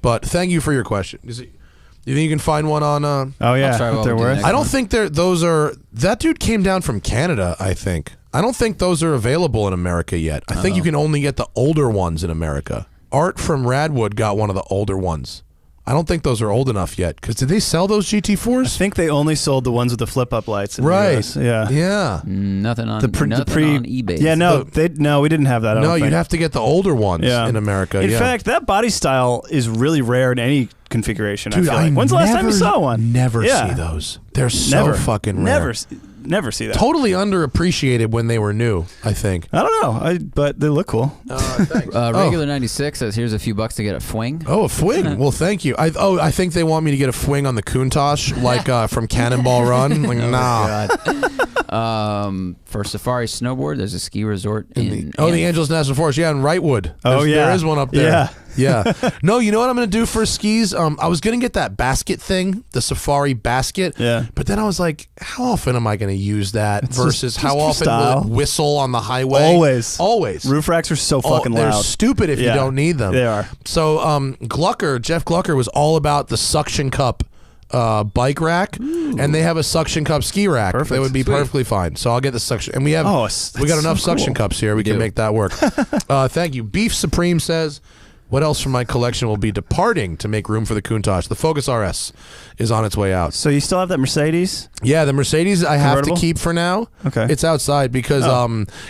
But thank you for your question. You think you can find one on Oh yeah, they're worth. I don't think those are. That dude came down from Canada, I think. I don't think those are available in America yet. I think you can only get the older ones in America. Art from Radwood got one of the older ones. I don't think those are old enough yet. Because did they sell those GT4s? I think they only sold the ones with the flip-up lights. In the US. Yeah. Yeah. Nothing on on eBay. Yeah, no, we didn't have that. No, you'd have to get the older ones in America. In fact, that body style is really rare in any configuration. Dude, I feel like. When's the last time you saw one? Never see those. They're so fucking rare. Never see that. Totally underappreciated when they were new, I think. I don't know, but they look cool. Thanks. Regular 96 says, here's a few bucks to get a Fwing. Oh, a Fwing. Well, thank you. I think they want me to get a Fwing on the Countach, like from Cannonball Run. Like, nah. For Safari Snowboard, there's a ski resort in the Angeles National Forest. Yeah, in Wrightwood. Yeah. There is one up there. Yeah. Yeah. No, you know what I'm going to do for skis? I was going to get that basket thing, the Safari basket. Yeah. But then I was like, how often am I going to use that versus just how for often style. will it whistle on the highway? Always. Roof racks are so fucking they're loud. stupid if you don't need them. They are. So Jeff Glucker was all about the suction cup bike rack. Ooh. And they have a suction cup ski rack. Perfect. That would be perfectly fine. So I'll get the suction. And we got enough suction cups here. We can make that work. Thank you. Beef Supreme says, what else from my collection will be departing to make room for the Countach? The Focus RS is on its way out. So you still have that Mercedes? Yeah, the Mercedes I have to keep for now. Okay. It's outside because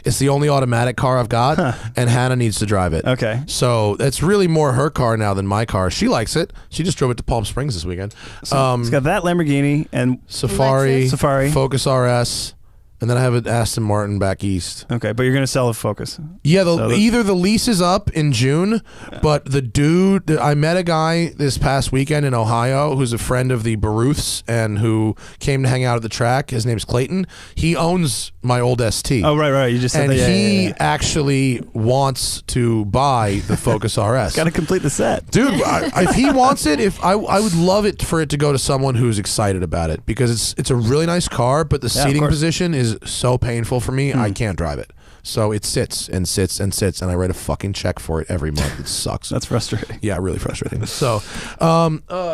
it's the only automatic car I've got, and Hannah needs to drive it. Okay. So it's really more her car now than my car. She likes it. She just drove it to Palm Springs this weekend. So it's got that Lamborghini and Safari, Focus RS. And then I have an Aston Martin back east. Okay, but you're going to sell the Focus. Yeah, either the lease is up in June, but the dude, I met a guy this past weekend in Ohio who's a friend of the Baruths and who came to hang out at the track. His name's Clayton. He owns my old ST. Oh, right. You just said and that. He actually wants to buy the Focus RS. Got to complete the set. Dude, if he wants it, I would love it for it to go to someone who's excited about it because it's a really nice car, but the seating position is so painful for me. I can't drive it. So it sits and sits and sits, and I write a fucking check for it every month. It sucks. That's frustrating. Yeah, really frustrating. So,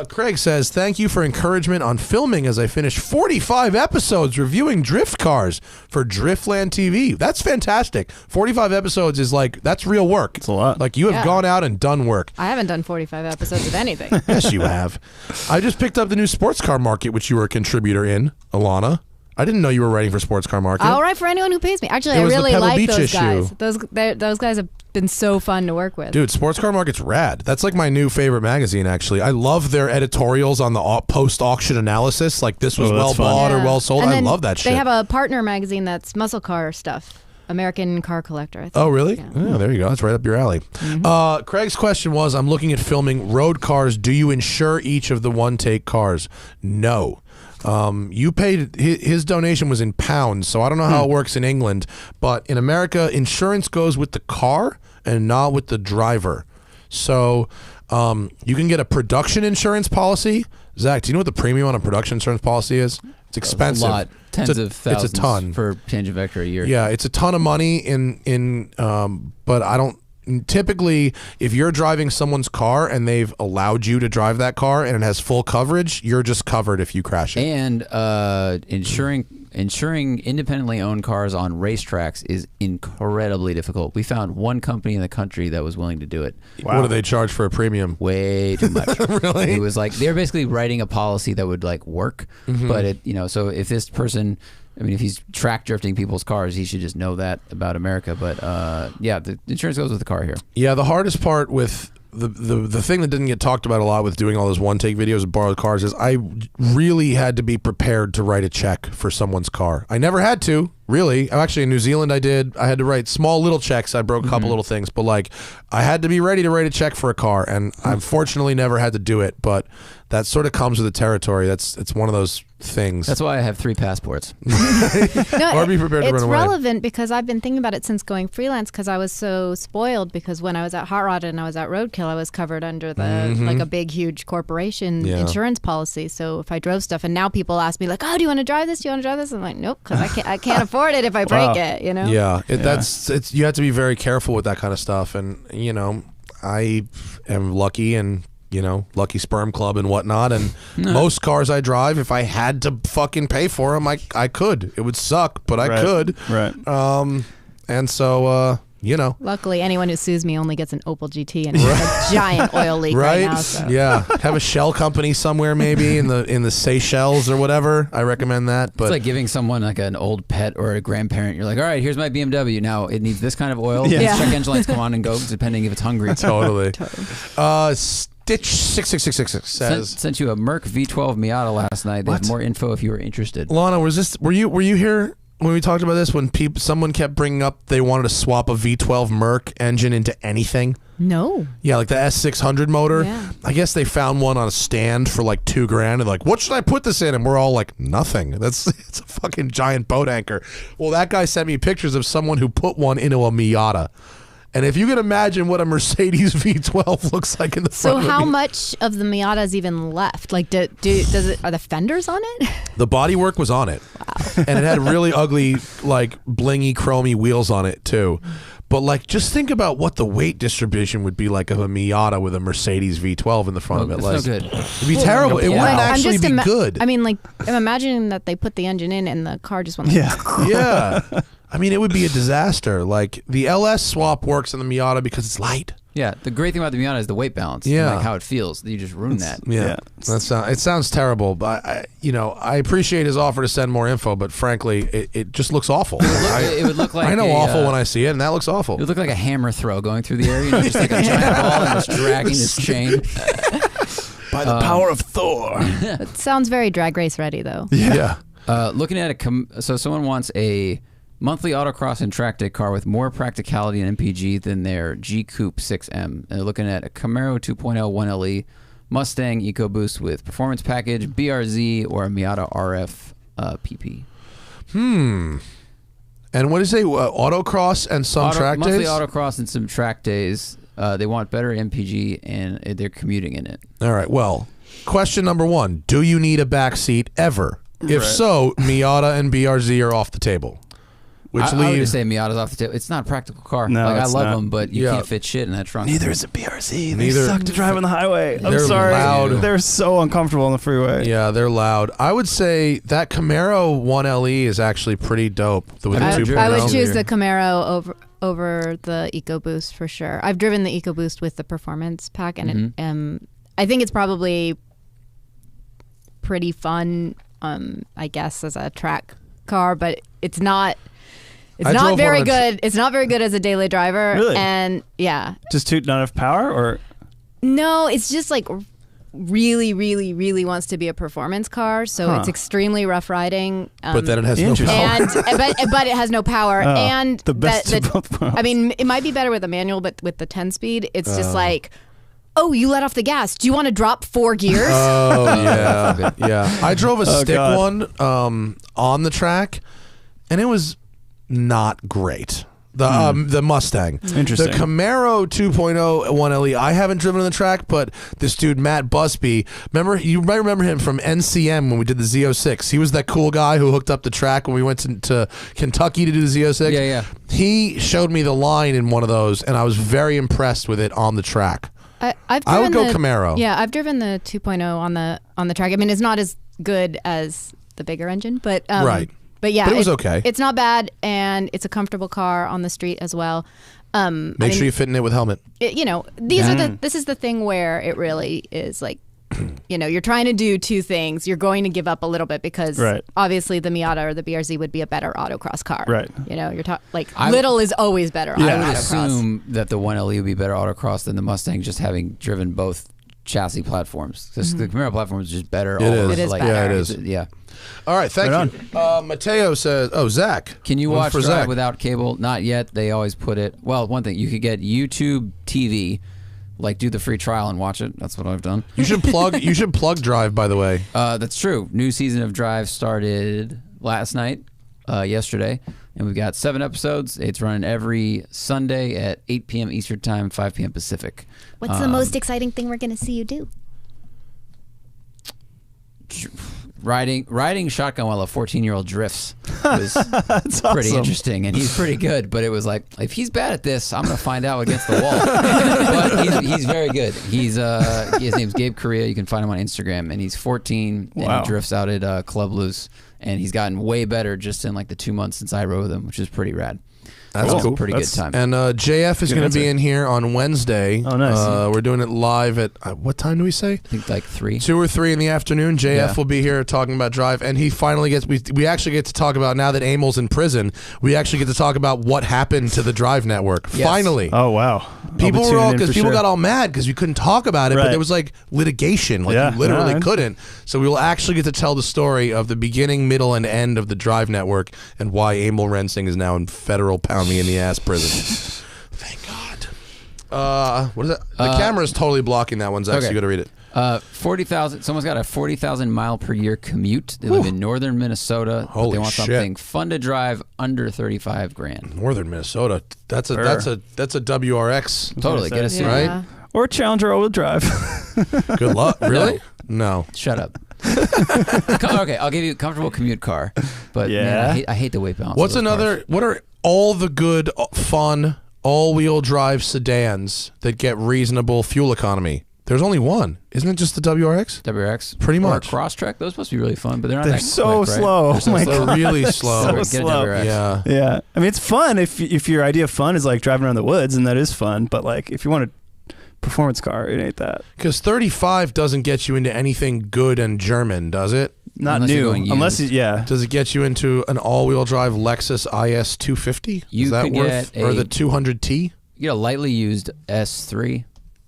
Craig says, thank you for encouragement on filming as I finish 45 episodes reviewing drift cars for Driftland TV. That's fantastic. 45 episodes is that's real work. It's a lot. Like, you have gone out and done work. I haven't done 45 episodes of anything. Yes, you have. I just picked up the new Sports Car Market, which you were a contributor in, Alana. I didn't know you were writing for Sports Car Market. I'll write for anyone who pays me. Actually, I really like those guys. Those guys have been so fun to work with. Dude, Sports Car Market's rad. That's like my new favorite magazine, actually. I love their editorials on the post-auction analysis. Like, this was well bought or well sold. I love that shit. They have a partner magazine that's muscle car stuff. American Car Collector, I think. Oh, really? Yeah, there you go. That's right up your alley. Craig's question was, I'm looking at filming road cars. Do you insure each of the one-take cars? No. You paid, his donation was in pounds, so I don't know how it works in England, but in America, insurance goes with the car and not with the driver. So you can get a production insurance policy. Zach, do you know what the premium on a production insurance policy is? It's expensive. A lot. Tens of thousands. It's a ton. For change of vector a year. Yeah, it's a ton of money but I don't. Typically, if you're driving someone's car and they've allowed you to drive that car and it has full coverage, you're just covered if you crash it. And insuring independently owned cars on racetracks is incredibly difficult. We found one company in the country that was willing to do it. Wow. What do they charge for a premium? Way too much. Really? It was they're basically writing a policy that would work, but so if this person, if he's track drifting people's cars, he should just know that about America. But the insurance goes with the car here. Yeah, the hardest part with the thing that didn't get talked about a lot with doing all those one-take videos of borrowed cars is I really had to be prepared to write a check for someone's car. I never had to, really. Actually, in New Zealand, I had to write small little checks. I broke a couple little things, but like I had to be ready to write a check for a car, and I unfortunately never had to do it, but that sort of comes with the territory. It's one of those things. That's why I have 3 passports. No, Or be prepared to run away. It's relevant because I've been thinking about it since going freelance because I was so spoiled because when I was at Hot Rod and I was at Roadkill, I was covered under the like a big, huge corporation insurance policy. So if I drove stuff, and now people ask me like, "Oh, do you want to drive this? Do you want to drive this?" I'm like, "Nope," because I can't afford it if I break it. You know? Yeah, it's you have to be very careful with that kind of stuff, and you know, I am lucky and. You know, Lucky Sperm Club and whatnot, and most cars I drive, if I had to fucking pay for them, I could. It would suck, but I could. Right. And so, you know. Luckily, anyone who sues me only gets an Opel GT and a giant oil leak right now. So. Yeah. Have a shell company somewhere, maybe in the Seychelles or whatever. I recommend that. But it's like giving someone like an old pet or a grandparent. You're like, all right, here's my BMW. Now it needs this kind of oil. These check engine lights come on and go, depending if it's hungry. Totally. Stitch 6666 says sent you a Merc V12 Miata last night. There's more info if you were interested. Lana, were you here when we talked about this when someone kept bringing up they wanted to swap a V12 Merc engine into anything? No. Yeah, like the S600 motor. Yeah. I guess they found one on a stand for like $2,000 and like, what should I put this in? And we're all like, nothing. It's a fucking giant boat anchor. Well, that guy sent me pictures of someone who put one into a Miata. And if you can imagine what a Mercedes V12 looks like in the front. So how much of the Miata is even left? Like, are the fenders on it? The bodywork was on it. Wow. And it had really ugly, like blingy, chromy wheels on it too. But like, just think about what the weight distribution would be like of a Miata with a Mercedes V12 in the front of it. It's no good. It'd be terrible. It wouldn't actually be good. I mean, like, I'm imagining that they put the engine in and the car just went like, yeah. I mean, it would be a disaster. Like, the LS swap works in the Miata because it's light. Yeah, the great thing about the Miata is the weight balance. Yeah. And like how it feels. You just ruin that. Yeah. It sounds terrible, but I appreciate his offer to send more info, but frankly, it just looks awful. It would look like I know awful when I see it, and that looks awful. It would look like a hammer throw going through the air. You know, just like a giant ball and just dragging this chain. By the power of Thor. It sounds very drag race ready, though. Yeah. Looking at so someone wants a monthly autocross and track day car with more practicality and MPG than their G Coupe 6M. And they're looking at a Camaro 2.0 1LE, Mustang EcoBoost with performance package, BRZ, or a Miata RF PP. And what did you say? Autocross and some track days? Monthly autocross and some track days. They want better MPG and they're commuting in it. All right. Well, question number 1. Do you need a back seat ever? If so, Miata and BRZ are off the table. I would just say Miata's off the table. It's not a practical car. No, like, I it's love not. them, but you can't fit shit in that trunk. Neither is a BRZ. They suck to drive on the highway. I'm They're sorry. loud. They're so uncomfortable on the freeway. Yeah, they're loud. I would say that Camaro 1LE is actually pretty dope. I would choose the Camaro over the EcoBoost for sure. I've driven the EcoBoost with the performance pack, and I think it's probably pretty fun, I guess, as a track car, but it's not... It's not very good. It's not very good as a daily driver. Really? And yeah. Just not enough power, or? No, it's just like really, really, really wants to be a performance car. So it's extremely rough riding. But then it has no power. But it has no power. And the best of both worlds. I mean, it might be better with a manual, but with the 10-speed, it's just like, oh, you let off the gas. Do you want to drop 4 gears? Oh, yeah. Yeah. I drove a stick one on the track, and it was not great. The Mustang. Interesting. The Camaro 2.0 1LE, I haven't driven on the track, but this dude, Matt Busby, you might remember him from NCM when we did the Z06. He was that cool guy who hooked up the track when we went to Kentucky to do the Z06. Yeah. He showed me the line in one of those, and I was very impressed with it on the track. I would go Camaro. Yeah, I've driven the 2.0 on the track. I mean, it's not as good as the bigger engine, but right. But yeah, but it was okay. It's not bad, and it's a comfortable car on the street as well. Make sure you fit in it with helmet. This is the thing where it really is like you're trying to do two things, you're going to give up a little bit because obviously the Miata or the BRZ would be a better autocross car. Right. You're little is always better. I would autocross. assume that the 1LE would be better autocross than the Mustang, just having driven both chassis platforms. The Camaro platform is just better. It is better. Yeah, it is. Yeah. All right, thank you. Mateo says, Zach. Can you watch for Drive Zach. without cable? Not yet. They always put it. Well, one thing, you could get YouTube TV, like do the free trial and watch it. That's what I've done. You should plug Drive, by the way. That's true. New season of Drive started last night, yesterday, and we've got 7 episodes. It's running every Sunday at 8 p.m. Eastern Time, 5 p.m. Pacific. What's the most exciting thing we're going to see you do? Riding shotgun while a 14-year-old drifts was That's pretty awesome. interesting, and he's pretty good. But it was like, if he's bad at this, I'm gonna find out against the wall. But he's very good. His name's Gabe Correa. You can find him on Instagram, and he's 14, and he drifts out at Club Loose, and he's gotten way better just in like the 2 months since I rode with him, which is pretty rad. That's It was cool. a pretty good time. And JF is going to be in here on Wednesday. Oh, nice. We're doing it live at, what time do we say? I think like 3. 2 or 3 in the afternoon. JF will be here talking about Drive, and he finally gets. We actually get to talk about, now that Emil's in prison, we actually get to talk about what happened to the Drive network. Yes. Finally. Oh wow. People got all mad because we couldn't talk about it, but Right. there was like litigation, like you literally couldn't. So we will actually get to tell the story of the beginning, middle, and end of the Drive network and why Emil Rensing is now in federal pound me in the ass prison. Thank God. What is that? The camera is totally blocking that one, Zach. So you got to read it. 40,000. Someone's got a 40,000 mile per year commute. They live in northern Minnesota. Holy they want shit. something fun to drive under 35 grand. Northern Minnesota. That's a WRX. Totally, get a seat. Right? Or Challenger all-wheel drive. Good luck. Really? No. Shut up. Okay, I'll give you a comfortable commute car, but man, I hate the weight balance. What's of those another? cars. What are all the good, fun, all-wheel drive sedans that get reasonable fuel economy? There's only one, isn't it? Just the WRX? WRX? Pretty Or much. Crosstrek? Those supposed to be really fun, but they're not They're that so quick, right? slow. They're so Oh my slow. They're really slow. so Get a slow. WRX. Yeah. Yeah, I mean it's fun if your idea of fun is like driving around the woods, and that is fun. But like if you want a performance car, it ain't that. Because 35 doesn't get you into anything good and German, does it? Not Unless you're new, going unless used. Does it get you into an all-wheel drive Lexus IS 250? You is that could worth? get Or a- the 200T? You get a lightly used S3.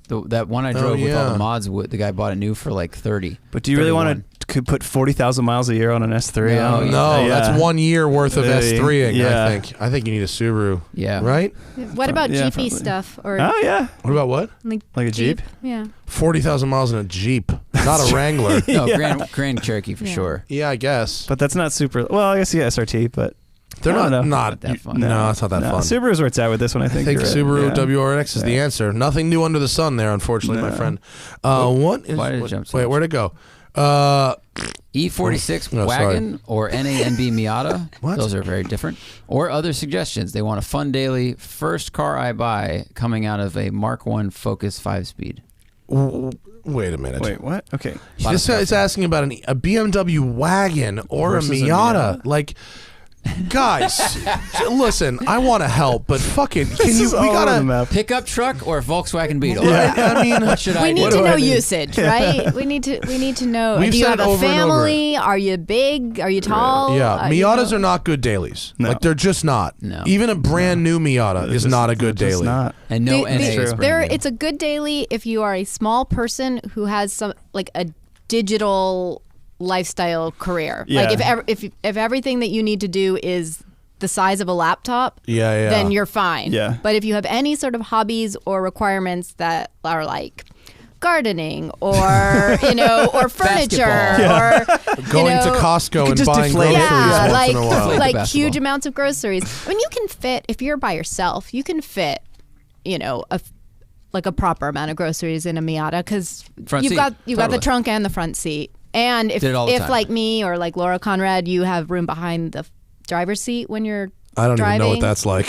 That one I drove with all the mods, the guy bought it new for like 30. But do you really want to put 40,000 miles a year on an S3? No, No, Yeah. that's 1 year worth of S3ing. Yeah. I think you need a Subaru. Yeah. Right? What about Yeah, Jeepy probably. stuff? Or Oh yeah, What about what? like like a Jeep? Yeah. 40,000 miles in a Jeep, not a Wrangler. No, Yeah. Grand Cherokee for sure. Yeah, I guess. But that's not super. Well, I guess yeah, SRT, but They're I don't know. not that fun. No, it's not that fun. Subaru's where it's at with this one. I I think. think you're right. Subaru Yeah. WRX is the answer. Nothing new under the sun there, unfortunately, my No. friend. What is? Why did it jump so wait, much? where'd it go? E46 Oh, sorry. wagon or NANB Miata. What? Those are very different. Or other suggestions. They want a fun daily first car I buy coming out of a Mark I Focus 5-speed. Wait a minute. Wait, what? Okay. This guy's asking about a BMW wagon or a Versus a Miata. Like, guys, listen, I want to help, but fucking, can This you? is We all over the gotta. map. Pickup truck or Volkswagen Beetle? I mean, What should I We do? need to do know I do? usage, right? We need to know. We've Do you said have a over and over. family? Are you big? Are you tall? yeah, You Miatas know? are not good dailies. No. Like, they're just not. No. Even a brand new Miata is not a good It's daily. not. And no They- NA is true. brand There, new. it's a good daily if you are a small person who has some like a digital lifestyle career. Yeah. Like if everything that you need to do is the size of a laptop, Yeah. then you're fine. Yeah. But if you have any sort of hobbies or requirements that are like gardening or or furniture Basketball. or Going to Costco and just buying deflate groceries it. yeah, once like in a while. Deflate the like basketball. huge amounts of groceries. I mean, you can fit if you're by yourself. You can fit, a proper amount of groceries in a Miata because Front you've seat. got the Totally. trunk and the front seat. And if Did it all the time. like me or like Laura Conrad, you have room behind the driver's seat when you're I don't driving. even know what that's like.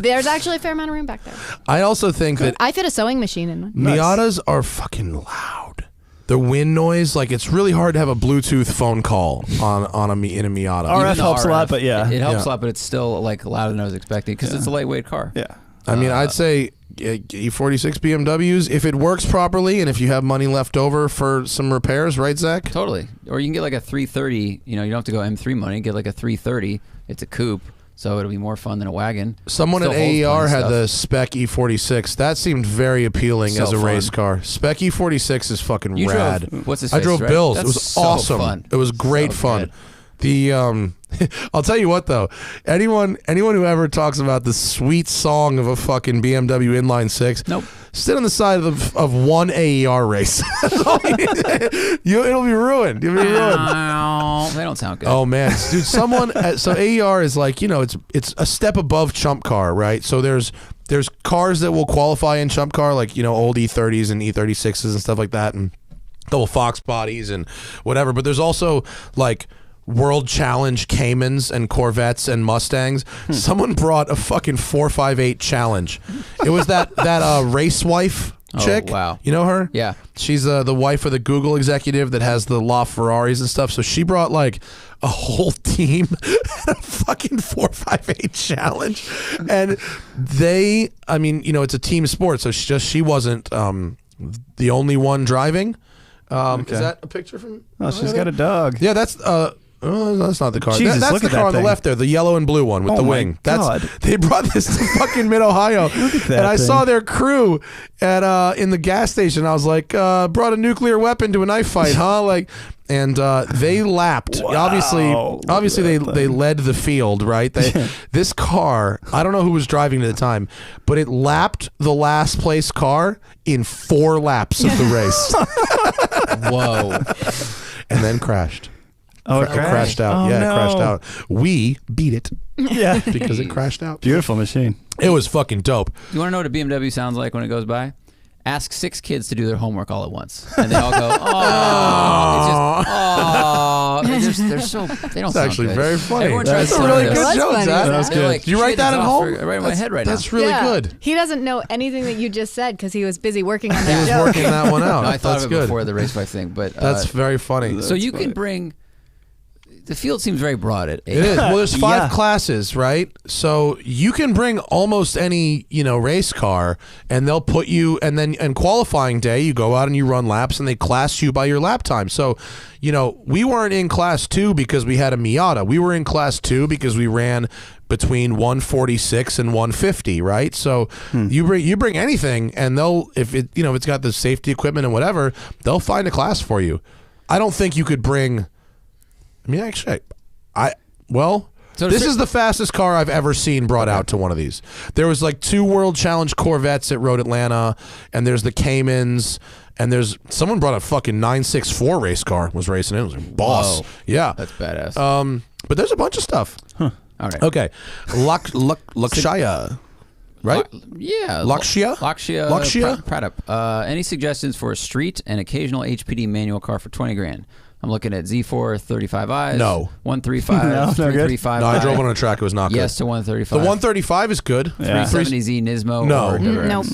There's actually a fair amount of room back there. I also think that I fit a sewing machine in mine. Miatas are fucking loud. The wind noise, like it's really hard to have a Bluetooth phone call in a Miata. RF Even the helps a lot, but yeah. It helps Yeah. a lot, but it's still like louder than I was expecting because it's a lightweight car. Yeah. I mean, I'd say E46 BMWs, if it works properly and if you have money left over for some repairs, right, Zach? Totally. Or you can get like a 330. You know, you don't have to go M3 money. Get like a 330. It's a coupe, so it'll be more fun than a wagon. Someone Still at holds AER plenty of had stuff. the Spec E46. That seemed very appealing So as a fun. race car. Spec E46 is fucking You rad. drove, what's his I face, drove right? Bills. That's It was so awesome. Fun. It was great So fun. good. The I'll tell you what though, anyone who ever talks about the sweet song of a fucking BMW inline six, Nope. sit on the side of one AER race. It'll be ruined. You'll be ruined. They don't sound good. Oh man, dude! So AER is like, you know, it's a step above Chump Car, right? So there's cars that will qualify in Chump Car, like, you know, old E30s and E36s and stuff like that, and double Foxbodies and whatever. But there's also like World Challenge Caymans and Corvettes and Mustangs. Someone brought a fucking 458 Challenge. It was that race wife chick. Oh, wow. You know her? Yeah. She's the wife of the Google executive that has the Loft Ferraris and stuff. So she brought like a whole team and a fucking 458 Challenge. And I mean, you know, it's a team sport. So she wasn't the only one driving. Is that a picture from? Oh, she's got a dog. Yeah, that's that's not the car. Jesus, That's look the at car that on the thing. left there, the yellow and blue one with Oh the my wing. God. They brought this to fucking Mid Ohio, that and I thing. saw their crew at in the gas station. I was like, brought a nuclear weapon to a knife fight, huh? Like, and they lapped. Wow. Obviously, they led the field, right? This car, I don't know who was driving at the time, but it lapped the last place car in 4 laps of the race, Whoa. and then crashed. Oh, It crashed out. Oh, Yeah, no. it crashed out. We beat it Yeah. because it crashed out. Beautiful machine. It was fucking dope. You want to know what a BMW sounds like when it goes by? Ask 6 kids to do their homework all at once, and they all go, "Oh, it's just, oh." They're so they don't. It's sound actually good. very funny. Everyone That's tries a to really sound good That's joke, funny. Zach. That's They're good. like, Did you write shit, that it's at off home? right in my head right now. That's really Yeah. good. He doesn't know anything that you just said because he was busy working on He that was joke. working that one out. No, I thought That's of it good. before the race bike thing, but That's very funny. so you can bring. The field seems very broad at It is. Well, there's 5 Yeah. classes, right? So you can bring almost any, you know, race car, and they'll put you, and then on qualifying day, you go out and you run laps, and they class you by your lap time. So, you know, we weren't in class 2 because we had a Miata. We were in class 2 because we ran between 146 and 150, right? So you bring anything, and they'll, if it, you know, if it's got the safety equipment and whatever, they'll find a class for you. I don't think you could bring. I mean, actually, So this is the fastest car I've ever seen brought out to one of these. There was like 2 World Challenge Corvettes at Road Atlanta, and there's the Caymans, and there's someone brought a fucking 964 race car, was racing it. It was like, boss. Whoa. Yeah. That's badass. But there's a bunch of stuff. all right. Okay. Lakshya. Right? Yeah. Lakshya? Lakshya. Pradap. Any suggestions for a street and occasional HPD manual car for 20 grand? I'm looking at Z4 35i. No. 135. No, no good. 335. No, I drove one on a track. It was not good. Yes to 135. The 135 is good. Yeah. 370Z Nismo. No. Or Nope.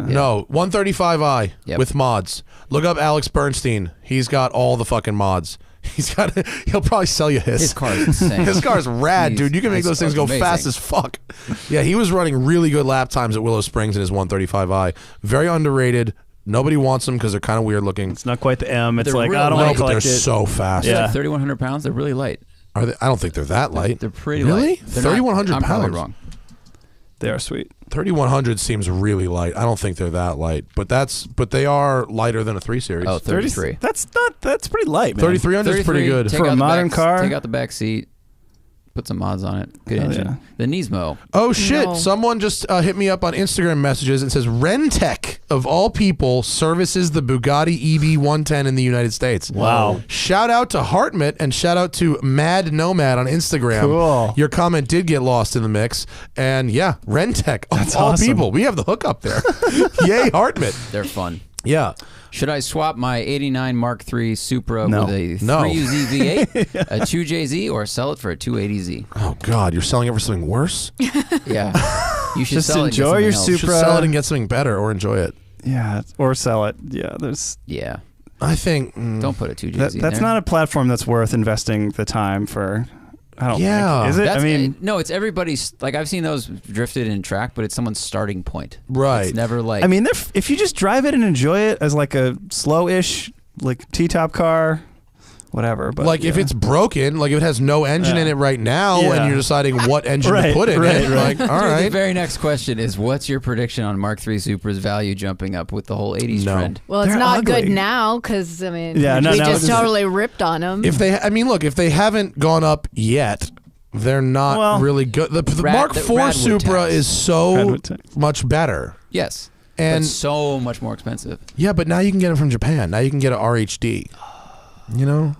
No, 135i Yep. with mods. Look up Alex Bernstein. He's got all the fucking mods. He'll probably sell you his. His car is insane. His car's rad, dude. You can make His those things go car's fast amazing. as fuck. Yeah, he was running really good lap times at Willow Springs in his 135i. Very underrated. Nobody wants them because they're kind of weird looking. It's not quite the M. It's They're like, real I don't light. want No, to but they're collect it. so fast. Yeah. They're like 3,100 pounds. They're really light. Are they? I don't think they're that light. They're pretty really? light. They're not- 3,100 I'm probably pounds. wrong. They are sweet. 3,100 seems really light. I don't think they're that light, but they are lighter than a 3 Series. Oh, 33. That's pretty light, man. 3,300 is pretty good. Take For a out the modern back- car? Take out the back seat. Put some mods on it. Good Oh, engine. yeah. The Nismo. Oh shit! No. Someone just hit me up on Instagram messages and says Rentec of all people services the Bugatti EB110 in the United States. Wow. Shout out to Hartmut and shout out to Mad Nomad on Instagram. Cool. Your comment did get lost in the mix, and yeah, Rentec of That's all awesome. people. We have the hookup there. Yay, Hartmut. They're fun. Yeah. Should I swap my 89 Mark III Supra No. with a No. 3UZ V8, a 2JZ, or sell it for a 280Z? Oh God, you're selling it for something worse. Yeah. You should Just sell it and get enjoy your something else. You should sell it and get something better, or enjoy it. Yeah, or sell it. Yeah, there's Yeah. I think. Don't put a 2JZ that's there. not a platform that's worth investing the time for. I don't Yeah. think. Is it? That's, I mean, no, it's everybody's. Like I've seen those drifted in track, but it's someone's starting point. Right. It's never like. I mean, if you just drive it and enjoy it as like a slow-ish, like T-top car, whatever. But Like if it's broken, like if it has no engine in it right now, Yeah. and you're deciding what engine Right, to put in right, it, right. like all The right. very next question is, what's your prediction on Mark III Supra's value jumping up with the whole 80s No. trend? Well, it's They're not ugly. good now because I mean, Yeah, no, we now just it's- totally ripped on them. If they, I mean, look, if they haven't gone up yet, they're not Well, really good. The Mark IV Radwood Supra tax. is so Radwood tax. much better. Yes, And but so much more expensive. yeah, but now you can get it from Japan. Now you can get an RHD. You know,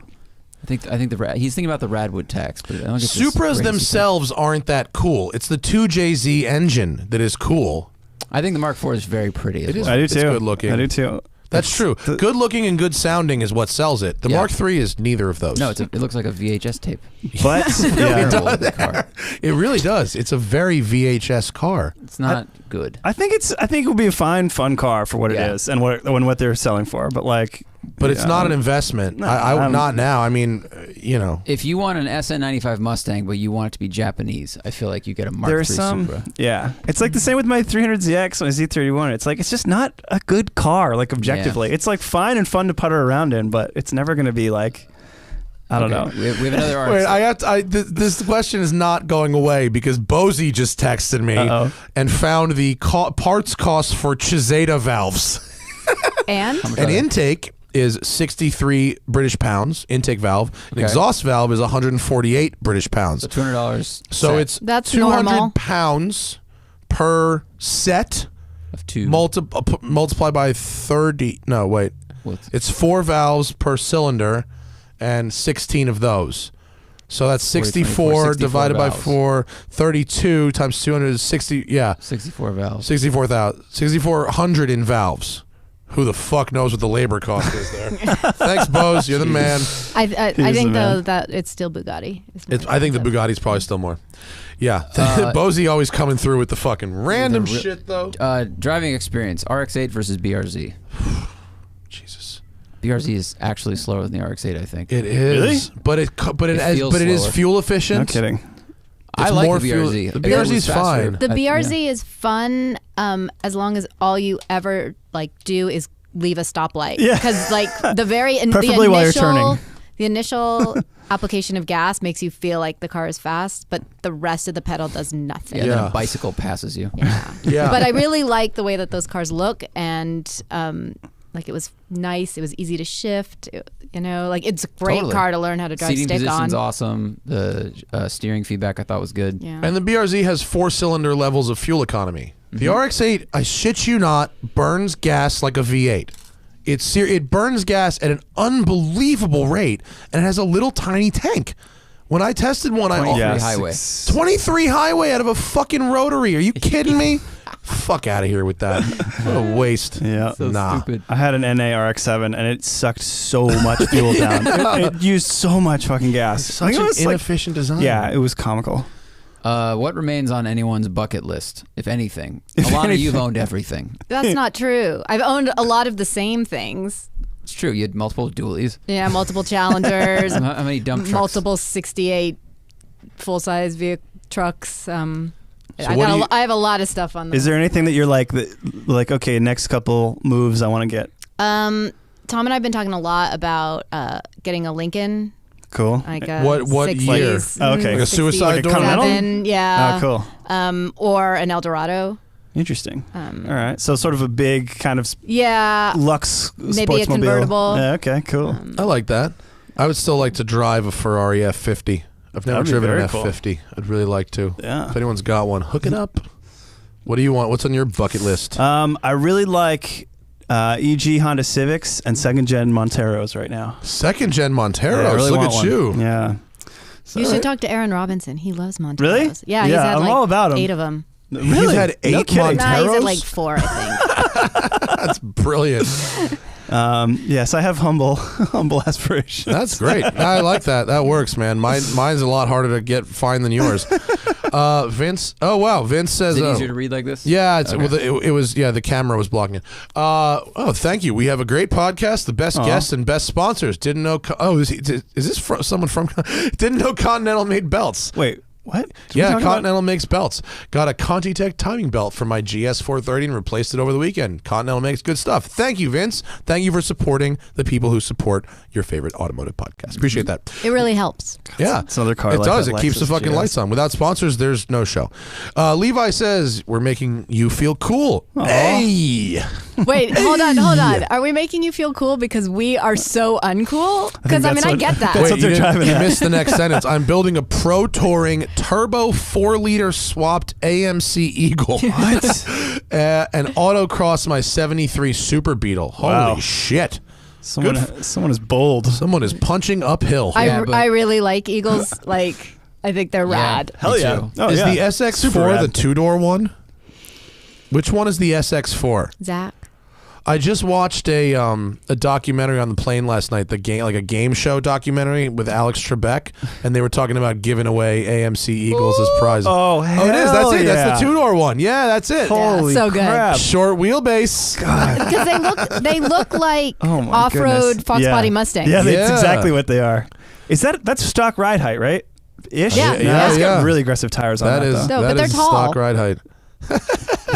I think he's thinking about the Radwood tax, but I don't get this Supras crazy themselves aren't that cool. It's the 2JZ engine that is cool. thing. I think the Mark IV is very pretty. As It is. well. I do It's too. good looking. I do too. That's true. Good looking and good sounding is what sells it. The Yeah. Mark III is neither of those. No, it looks like a VHS tape. But yeah, Terrible car. It really does. It's a very VHS car. It's not good. I think it would be a fine, fun car for what it Yeah. is and what they're selling for. But like, But it's not an investment. No, I I'm- not now. I mean, you know. If you want an SN95 Mustang, but you want it to be Japanese, I feel like you get a Mark There's III some, Supra. yeah. It's like the same with my 300ZX and my Z31. It's like it's just not a good car, like objectively. Yeah. It's like fine and fun to putter around in, but it's never going to be like, I don't know. We have another RX. Wait, I have to. This question is not going away because Bozy just texted me Uh-oh. and found the parts cost for Chiseda valves. and An intake is 63 British pounds, intake valve. An Okay. exhaust valve is 148 British pounds. So $200. So set it's That's 200 normal. pounds per set. of two. Multiply by 30. No, wait. What's- It's 4 valves per cylinder and 16 of those. So that's 64 divided by valves. 4. 32 times 200 is 60. Yeah. 64 valves. 6,400 in valves. Who the fuck knows what the labor cost is there? Thanks, Bose. You're the man. I the think though man. that it's still Bugatti. It's more I think the expensive. Bugatti's probably still more. Yeah. Bozy always coming through with the fucking random shit, though. Driving experience: RX-8 versus BRZ. Jesus. BRZ is actually slower than the RX-8, I think. It is. But it feels is slower. fuel efficient. No kidding. I It's like more the fuel- BRZ. the If it BRZ was is faster, fine. The I- BRZ yeah. is fun as long as all you ever like do is leave a stoplight. Yeah. Because like Preferably while you're turning. The initial application of gas makes you feel like the car is fast, but the rest of the pedal does nothing. Yeah, then Yeah. a bicycle passes you. Yeah. Yeah. But I really like the way that those cars look, and like it was nice. It was easy to shift. Like it's a great Totally. car to learn how to drive Seating stick position's on. awesome. The steering feedback I thought was good. Yeah. And the BRZ has 4-cylinder levels of fuel economy. The RX-8, I shit you not, burns gas like a V8. It burns gas at an unbelievable rate, and it has a little tiny tank. When I tested one, Yeah, highway. 23 highway out of a fucking rotary. Are you kidding me? Fuck out of here with that. What a waste. Yeah. So Nah. stupid. I had an NA RX-7 and it sucked so much fuel down. It used so much fucking gas. I Such think it an was like- inefficient design. yeah, it was comical. What remains on anyone's bucket list, if anything? If Alana, anything. you've owned everything. That's not true. I've owned a lot of the same things. It's true. You had multiple dualies. Yeah, multiple Challengers, How many dump trucks? multiple 68 full-size vehicle trucks. what I have a lot of stuff on. Is there anything that you're like, okay, next couple moves I want to get? Tom and I have been talking a lot about getting a Lincoln. Cool. Like a What 60s, year? Oh, okay. Like a suicide Like a Continental? 67, yeah. Oh, cool. Or an Eldorado. Interesting. All right. So sort of a big kind of Yeah. luxe Maybe a sportsmobile. convertible. Yeah, okay, cool. I like that. I would still like to drive a Ferrari F50. I've never That'd be driven an very cool. F50. I'd really like to. Yeah. If anyone's got one, hook it up. What do you want? What's on your bucket list? I really like EG Honda Civics and second gen Monteros right now. Second gen Monteros. Yeah, I really Look want at one. you. Yeah. You should talk to Aaron Robinson. He loves Monteros. Really? Yeah, he's Yeah, had I'm like all about 'em. 8 of them. Really? He's had 8 No kidding. Monteros? Nah, he's had like 4, I think. That's brilliant. Yes, I have humble aspirations. That's great. I like that. That works, man. Mine's a lot harder to find than yours. Vince. Oh wow, Vince says. Is it easier to read like this? Yeah, Okay. it was. Yeah, the camera was blocking it. Thank you. We have a great podcast, the best guests and best sponsors. Didn't know. Is this someone from? Didn't know Continental made belts. Wait, what? Yeah, Continental makes belts. Got a ContiTech timing belt for my GS 430 and replaced it over the weekend. Continental makes good stuff. Thank you, Vince. Thank you for supporting the people who support your favorite automotive podcast. Appreciate that. It really helps. Yeah, It's another car. it like does. that It keeps the Lexus fucking GS. lights on. Without sponsors, there's no show. Levi says we're making you feel cool. Hey, Wait, hold on. Are we making you feel cool because we are so uncool? Because I that's get that. That's what you they're driving you at. missed the next sentence. I'm building a Pro Touring turbo 4-liter swapped AMC Eagle. What? And autocross my 73 Super Beetle. Holy Wow. shit. Someone is bold. Someone is punching uphill. Yeah, but- I really like Eagles. I think they're rad. Hell Me yeah. too. Oh, is yeah. the SX4 Super the rad. 2-door one? Which one is the SX4? Zach. I just watched a documentary on the plane last night, a game show documentary with Alex Trebek, and they were talking about giving away AMC Eagles as prizes. Oh, hell it is. That's it. yeah. That's the 2-door one. Yeah, that's it. Holy so good. crap. Short wheelbase. Because they look like Oh my off-road goodness. Foxbody Yeah. Mustangs. Yeah, that's Yeah. exactly what they are. That's stock ride height, right? Ish. Yeah. Yeah, He's got yeah. really aggressive tires on That that. is No, though. but they're tall. stock ride height.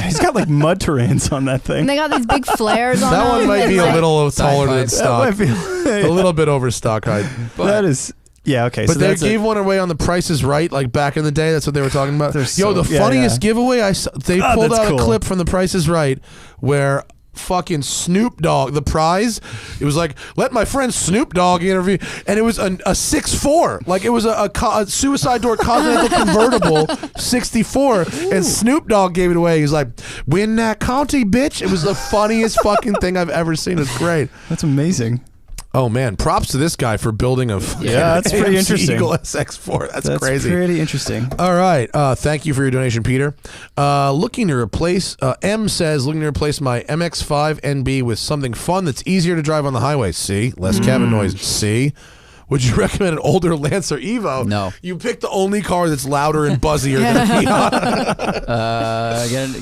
He's got like mud terrains on that thing. And they got these big flares on That them. one might be a little taller than Sci-fi. stock. That might A little bit over stock height. But that is. Yeah. Okay. But so they that's gave one away on The Price is Right, like back in the day. That's what they were talking about. They're Yo, so- the yeah, funniest yeah. giveaway they pulled that's out cool. a clip from The Price is Right where fucking Snoop Dogg, the prize, it was like, let my friend Snoop Dogg interview, and it was a 6'4", like it was a suicide door Continental convertible 64, and Snoop Dogg gave it away. He's like, win that Conti, bitch. It was the funniest fucking thing I've ever seen. It's great. That's amazing. Oh man, props to this guy for building a fucking that's pretty AMC interesting. Eagle SX4. That's crazy. Pretty interesting. All right. Thank you for your donation, Peter. Looking to replace, M says, looking to replace my MX-5 NB with something fun that's easier to drive on the highway. See? Less cabin noise. See? Would you recommend an older Lancer Evo? No. You picked the only car that's louder and buzzier than a Fiat.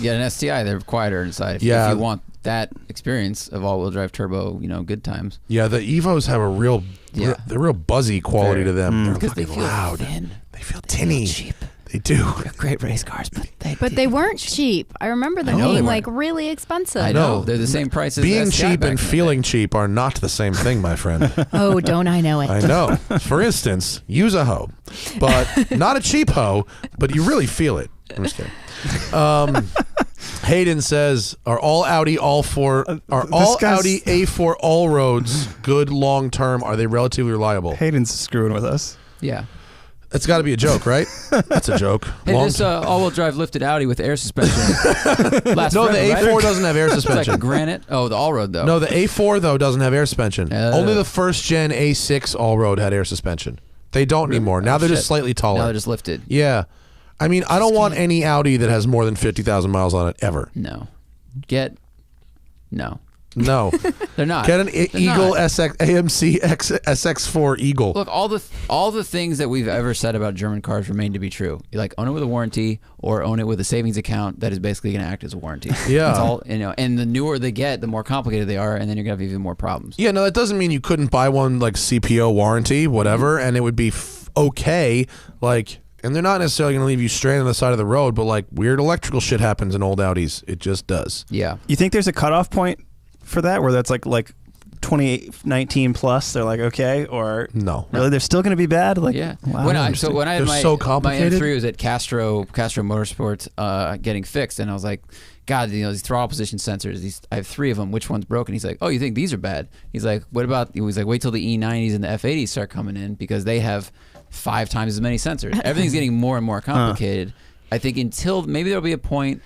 get an STI. They're quieter inside. If Yeah. you want that experience of all-wheel drive turbo, good times. Yeah, the Evos have a real, Yeah. they're real buzzy quality to them. They're Because they fucking feel loud. thin. They feel tinny. cheap. They do. They're great race cars, but They weren't cheap. I remember them know they being weren't. really expensive. I know No. they're the same price as Being the STI cheap back and in the feeling day. cheap are not the same thing, my friend. Oh, don't I know it? I know. For instance, use a hoe, but not a cheap hoe, but you really feel it. I'm just kidding. Hayden says, "Are all Audi A4 all roads good long term? Are they relatively reliable?" Hayden's screwing with us. Yeah. That's got to be a joke, right? That's a joke. Hey, Long this all-wheel drive lifted Audi with air suspension. Lasts no, forever, the A4 right? doesn't have air It's like a suspension. Granite. Oh, the all-road though. No, the A4 though doesn't have air suspension. Only the first gen A6 all road had air suspension. They don't anymore. Now they're just shit. slightly taller. Now they're just lifted. Yeah. I mean, I don't want any Audi that has more than 50,000 miles on it ever. No. No. No. They're not. Get an They're Eagle not. AMC SX4 Eagle. Look, all the things that we've ever said about German cars remain to be true. You own it with a warranty or own it with a savings account that is basically going to act as a warranty. Yeah. It's all, and the newer they get, the more complicated they are, and then you're going to have even more problems. Yeah, no, that doesn't mean you couldn't buy one like CPO warranty, whatever, and it would be okay. And they're not necessarily going to leave you stranded on the side of the road, but weird electrical shit happens in old Audis. It just does. Yeah. You think there's a cutoff point for that where that's like 2019 plus? They're like, okay, or No. really they're still going to be bad? Yeah. Wow, When I interesting. had They're my so my complicated. M3 was at Castro Motorsports getting fixed, and I was like, God, these throttle position sensors. I have 3 of them. Which one's broken? He's like, oh, you think these are bad? He's like, what about? He was like, wait till the E90s and the F80s start coming in because they have 5 times as many sensors. Everything's getting more and more complicated. I think until maybe there'll be a point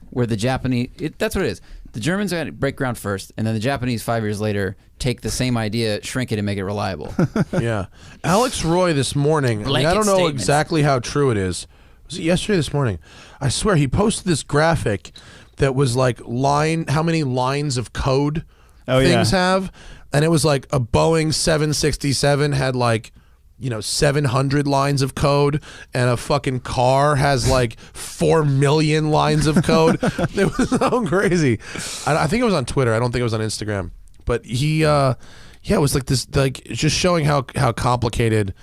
where the Japanese. That's what it is. The Germans are going to break ground first, and then the Japanese 5 years later take the same idea, shrink it, and make it reliable. Yeah. Alex Roy this morning, I Blanket don't know statements. exactly how true it is. Was it yesterday or this morning? I swear he posted this graphic that was how many lines of code things have. And it was like a Boeing 767 had 700 lines of code, and a fucking car has like 4 million lines of code. It was so crazy. I think it was on Twitter. I don't think it was on Instagram. But he, it was like this, like just showing how complicated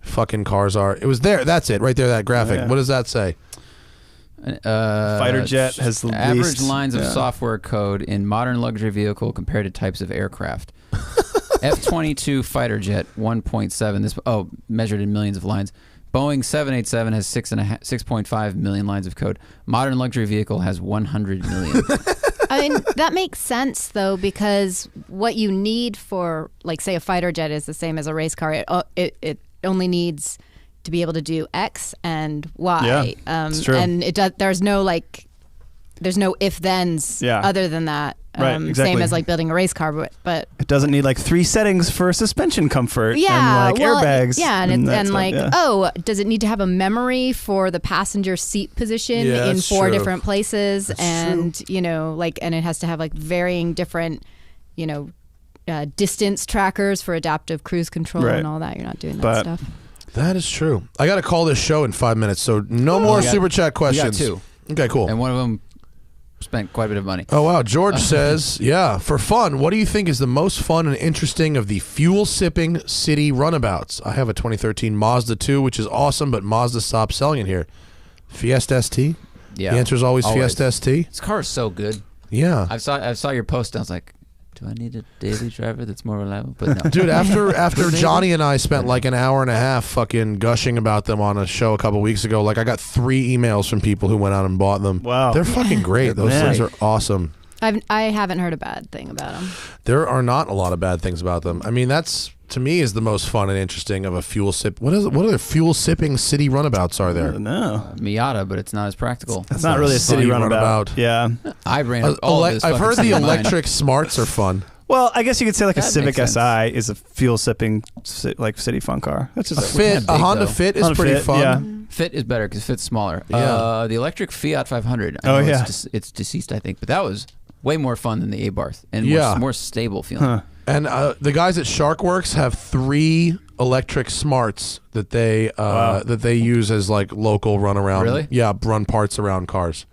fucking cars are. It was there. That's it, right there. That graphic. What does that say? Fighter jet has the average least, lines of software code in modern luxury vehicle compared to types of aircraft. F-22 fighter jet 1.7. This measured in millions of lines. Boeing 787 has 6.5 million lines of code. Modern luxury vehicle has 100 million. I mean, that makes sense though, because what you need for, like, say, a fighter jet is the same as a race car. It only needs to be able to do X and Y. Yeah, it's true. And there's no if-thens other than that. Right, exactly. Same as like building a race car, but it doesn't need like 3 settings for suspension comfort and like airbags. Yeah, does it need to have a memory for the passenger seat position in 4 different places? That's and true. And it has to have like varying different, distance trackers for adaptive cruise control and all that. You're not doing that stuff. That is true. I got to call this show in 5 minutes, so no more super chat questions. We got 2. Okay, cool. And one of them spent quite a bit of money. Oh, wow. George says, for fun, what do you think is the most fun and interesting of the fuel-sipping city runabouts? I have a 2013 Mazda 2, which is awesome, but Mazda stopped selling it here. Fiesta ST? Yeah. The answer is always Fiesta ST? This car is so good. Yeah. I saw your post, and I was like, do I need a daily driver that's more reliable? But no. Dude, after Johnny and I spent like an hour and a half fucking gushing about them on a show a couple weeks ago, like I got 3 emails from people who went out and bought them. Wow. They're fucking great. Those things are awesome. I haven't heard a bad thing about them. There are not a lot of bad things about them. I mean, that's, to me, is the most fun and interesting of a fuel sip. What other fuel sipping city runabouts are there? No. Miata, but it's not as practical. It's not really a city runabout. Yeah. I ran all of this. I've heard the electric smarts are fun. Well, I guess you could say like a Civic makes Si is a fuel-sipping like city fun car. That's just a Honda Fit is pretty fun. Yeah. Fit is better because Fit's smaller. Yeah. The electric Fiat 500. It's deceased, I think, but that was way more fun than the Abarth and more stable feeling. Huh. And the guys at Sharkworks have 3 electric smarts that they use as like local run around. Really? Yeah, run parts around cars.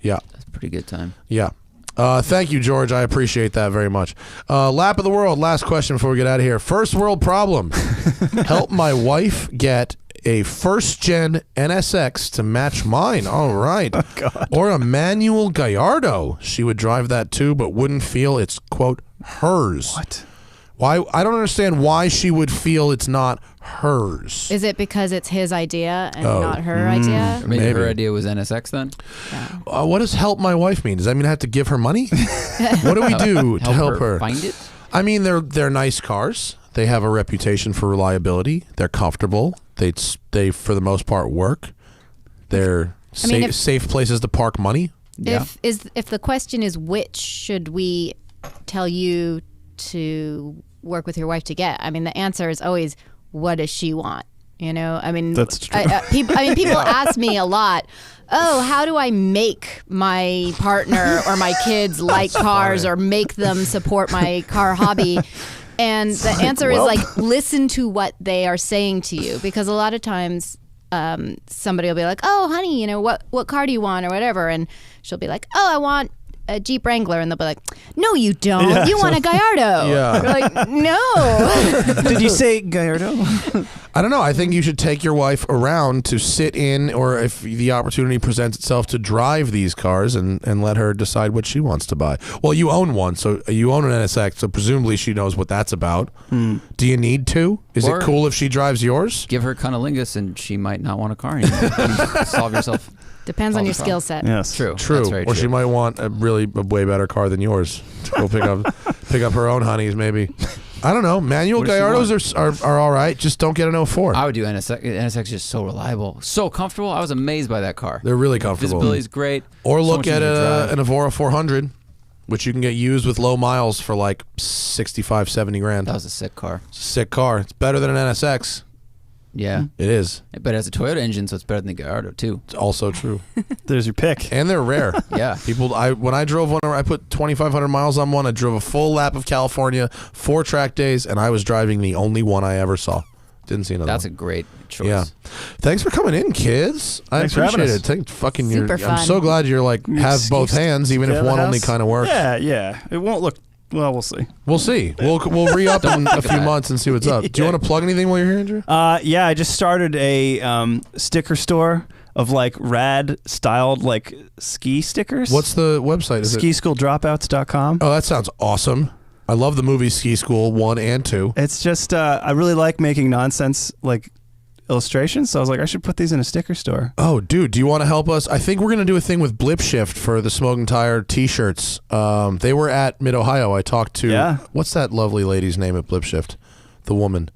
Yeah, that's a pretty good time. Yeah. Thank you, George. I appreciate that very much. Lap of the world. Last question before we get out of here. First world problem. Help my wife get a first-gen NSX to match mine. All right. Oh, God. Or a manual Gallardo. She would drive that too, but wouldn't feel it's, quote, hers. What? Why? I don't understand why she would feel it's not hers. Is it because it's his idea and not her idea? Or maybe her idea was NSX then? Yeah. What does help my wife mean? Does that mean I have to give her money? What do we do to help her? Find it? I mean, they're nice cars. They have a reputation for reliability. They're comfortable. They for the most part work. They're safe places to park money. Yeah. If the question is which should we tell you to work with your wife to get, I mean, the answer is always, what does she want? I mean, that's true. People ask me a lot, how do I make my partner or my kids like cars or make them support my car hobby? And the answer is like, listen to what they are saying to you, because a lot of times somebody will be like, oh, honey, what car do you want or whatever, and she'll be like, oh, I want a Jeep Wrangler, and they'll be like, no, you don't. Yeah, you want a Gallardo. Yeah. You're like, no. Did you say Gallardo? I don't know. I think you should take your wife around to sit in, or if the opportunity presents itself, to drive these cars and let her decide what she wants to buy. Well, you own one, so you own an NSX, so presumably she knows what that's about. Do you need to? Is it cool if she drives yours? Give her cunnilingus and she might not want a car anymore. You solve yourself. Depends on your skill set. Yes. True. True. Very Or she might want a way better car than yours to go pick up her own honeys, maybe. I don't know. Manual What does she Gallardos are all right. Just don't get an 04. I would do NSX. NSX is just so reliable, so comfortable. I was amazed by that car. They're really comfortable. Visibility's great. Or So look much at easier to drive. an Evora 400, which you can get used with low miles for like 65, 70 grand. That was a sick car. It's a sick car. It's better than an NSX. Yeah. It is. But it has a Toyota engine, so it's better than the Gallardo too. It's also true. There's your pick. And they're rare. Yeah. When I drove one, I put 2,500 miles on one. I drove a full lap of California, 4 track days, and I was driving the only one I ever saw. Didn't see another That's one. a great choice. Yeah. Thanks for coming in, kids. Thanks for having appreciate us. it. Thank fucking Super I'm fun. so glad you're like have both hands, even if Together one only house? kind of works. Yeah. It won't look. Well, we'll see. We'll see. We'll re-up in a few months and see what's up. Do you want to plug anything while you're here, Andrew? Yeah, I just started a sticker store of like rad styled like ski stickers. What's the website? Is it? skisschooldropouts.com. Oh, that sounds awesome. I love the movie Ski School 1 and 2. It's just I really like making nonsense like illustrations, so I was like I should put these in a sticker store. Oh, dude, do you want to help us? I think we're going to do a thing with Blip Shift for the Smoking Tire t-shirts. They were at Mid-Ohio. I talked to, what's that lovely lady's name at Blip Shift? The woman.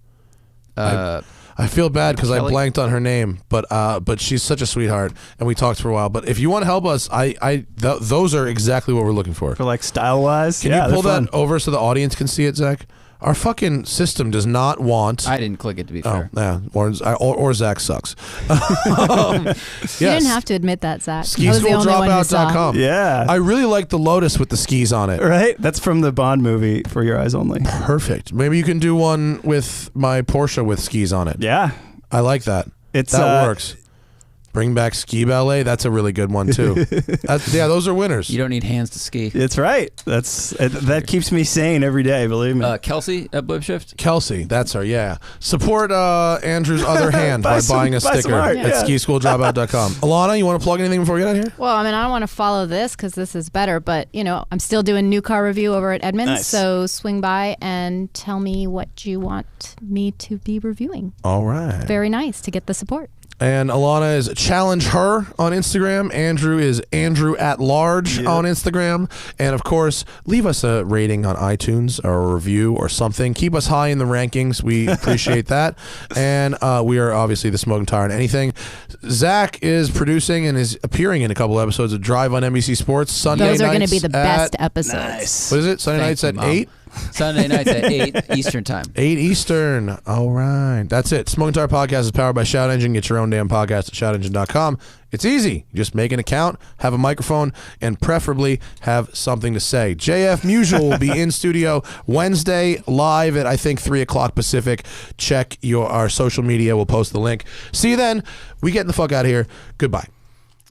I feel bad because I blanked on her name, but she's such a sweetheart, and we talked for a while. But if you want to help us, those are exactly what we're looking for. For like style-wise? Can you pull that over so the audience can see it, Zach? Our fucking system does not want... I didn't click it, to be fair. Yeah, or Zach sucks. You didn't have to admit that, Zach. SkiSchoolDropout.com. Yeah. I really like the Lotus with the skis on it. Right? That's from the Bond movie, For Your Eyes Only. Perfect. Maybe you can do one with my Porsche with skis on it. Yeah. I like that. That works. Bring back ski ballet. That's a really good one too. Those are winners. You don't need hands to ski. It's right. That keeps me sane every day, believe me. Kelsey at Blip Shift? Kelsey, that's her, yeah. Support Andrew's other hand by buying a sticker at SkiSchoolDropout.com. Alana, you want to plug anything before we get out of here? Well, I mean, I don't want to follow this because this is better, but, I'm still doing new car review over at Edmunds, Nice. so swing by and tell me what you want me to be reviewing. All right. Very nice to get the support. And Alana is Challenge Her on Instagram. Andrew is Andrew at Large on Instagram. And of course, leave us a rating on iTunes or a review or something. Keep us high in the rankings. We appreciate that. And we are obviously the Smoking Tire and Anything. Zach is producing and is appearing in a couple episodes of Drive on NBC Sports. Sunday Those are going to nights be the best at- episodes. Nice. What is it? Sunday nights at 8? Sunday nights at 8 Eastern time. 8 Eastern. All right. That's it. Smoking Tire Podcast is powered by Shout Engine. Get your own damn podcast at shoutengine.com. It's easy. You just make an account, have a microphone, and preferably have something to say. JF Musial will be in studio Wednesday live at, I think, 3 o'clock Pacific. Check our social media. We'll post the link. See you then. We getting the fuck out of here. Goodbye.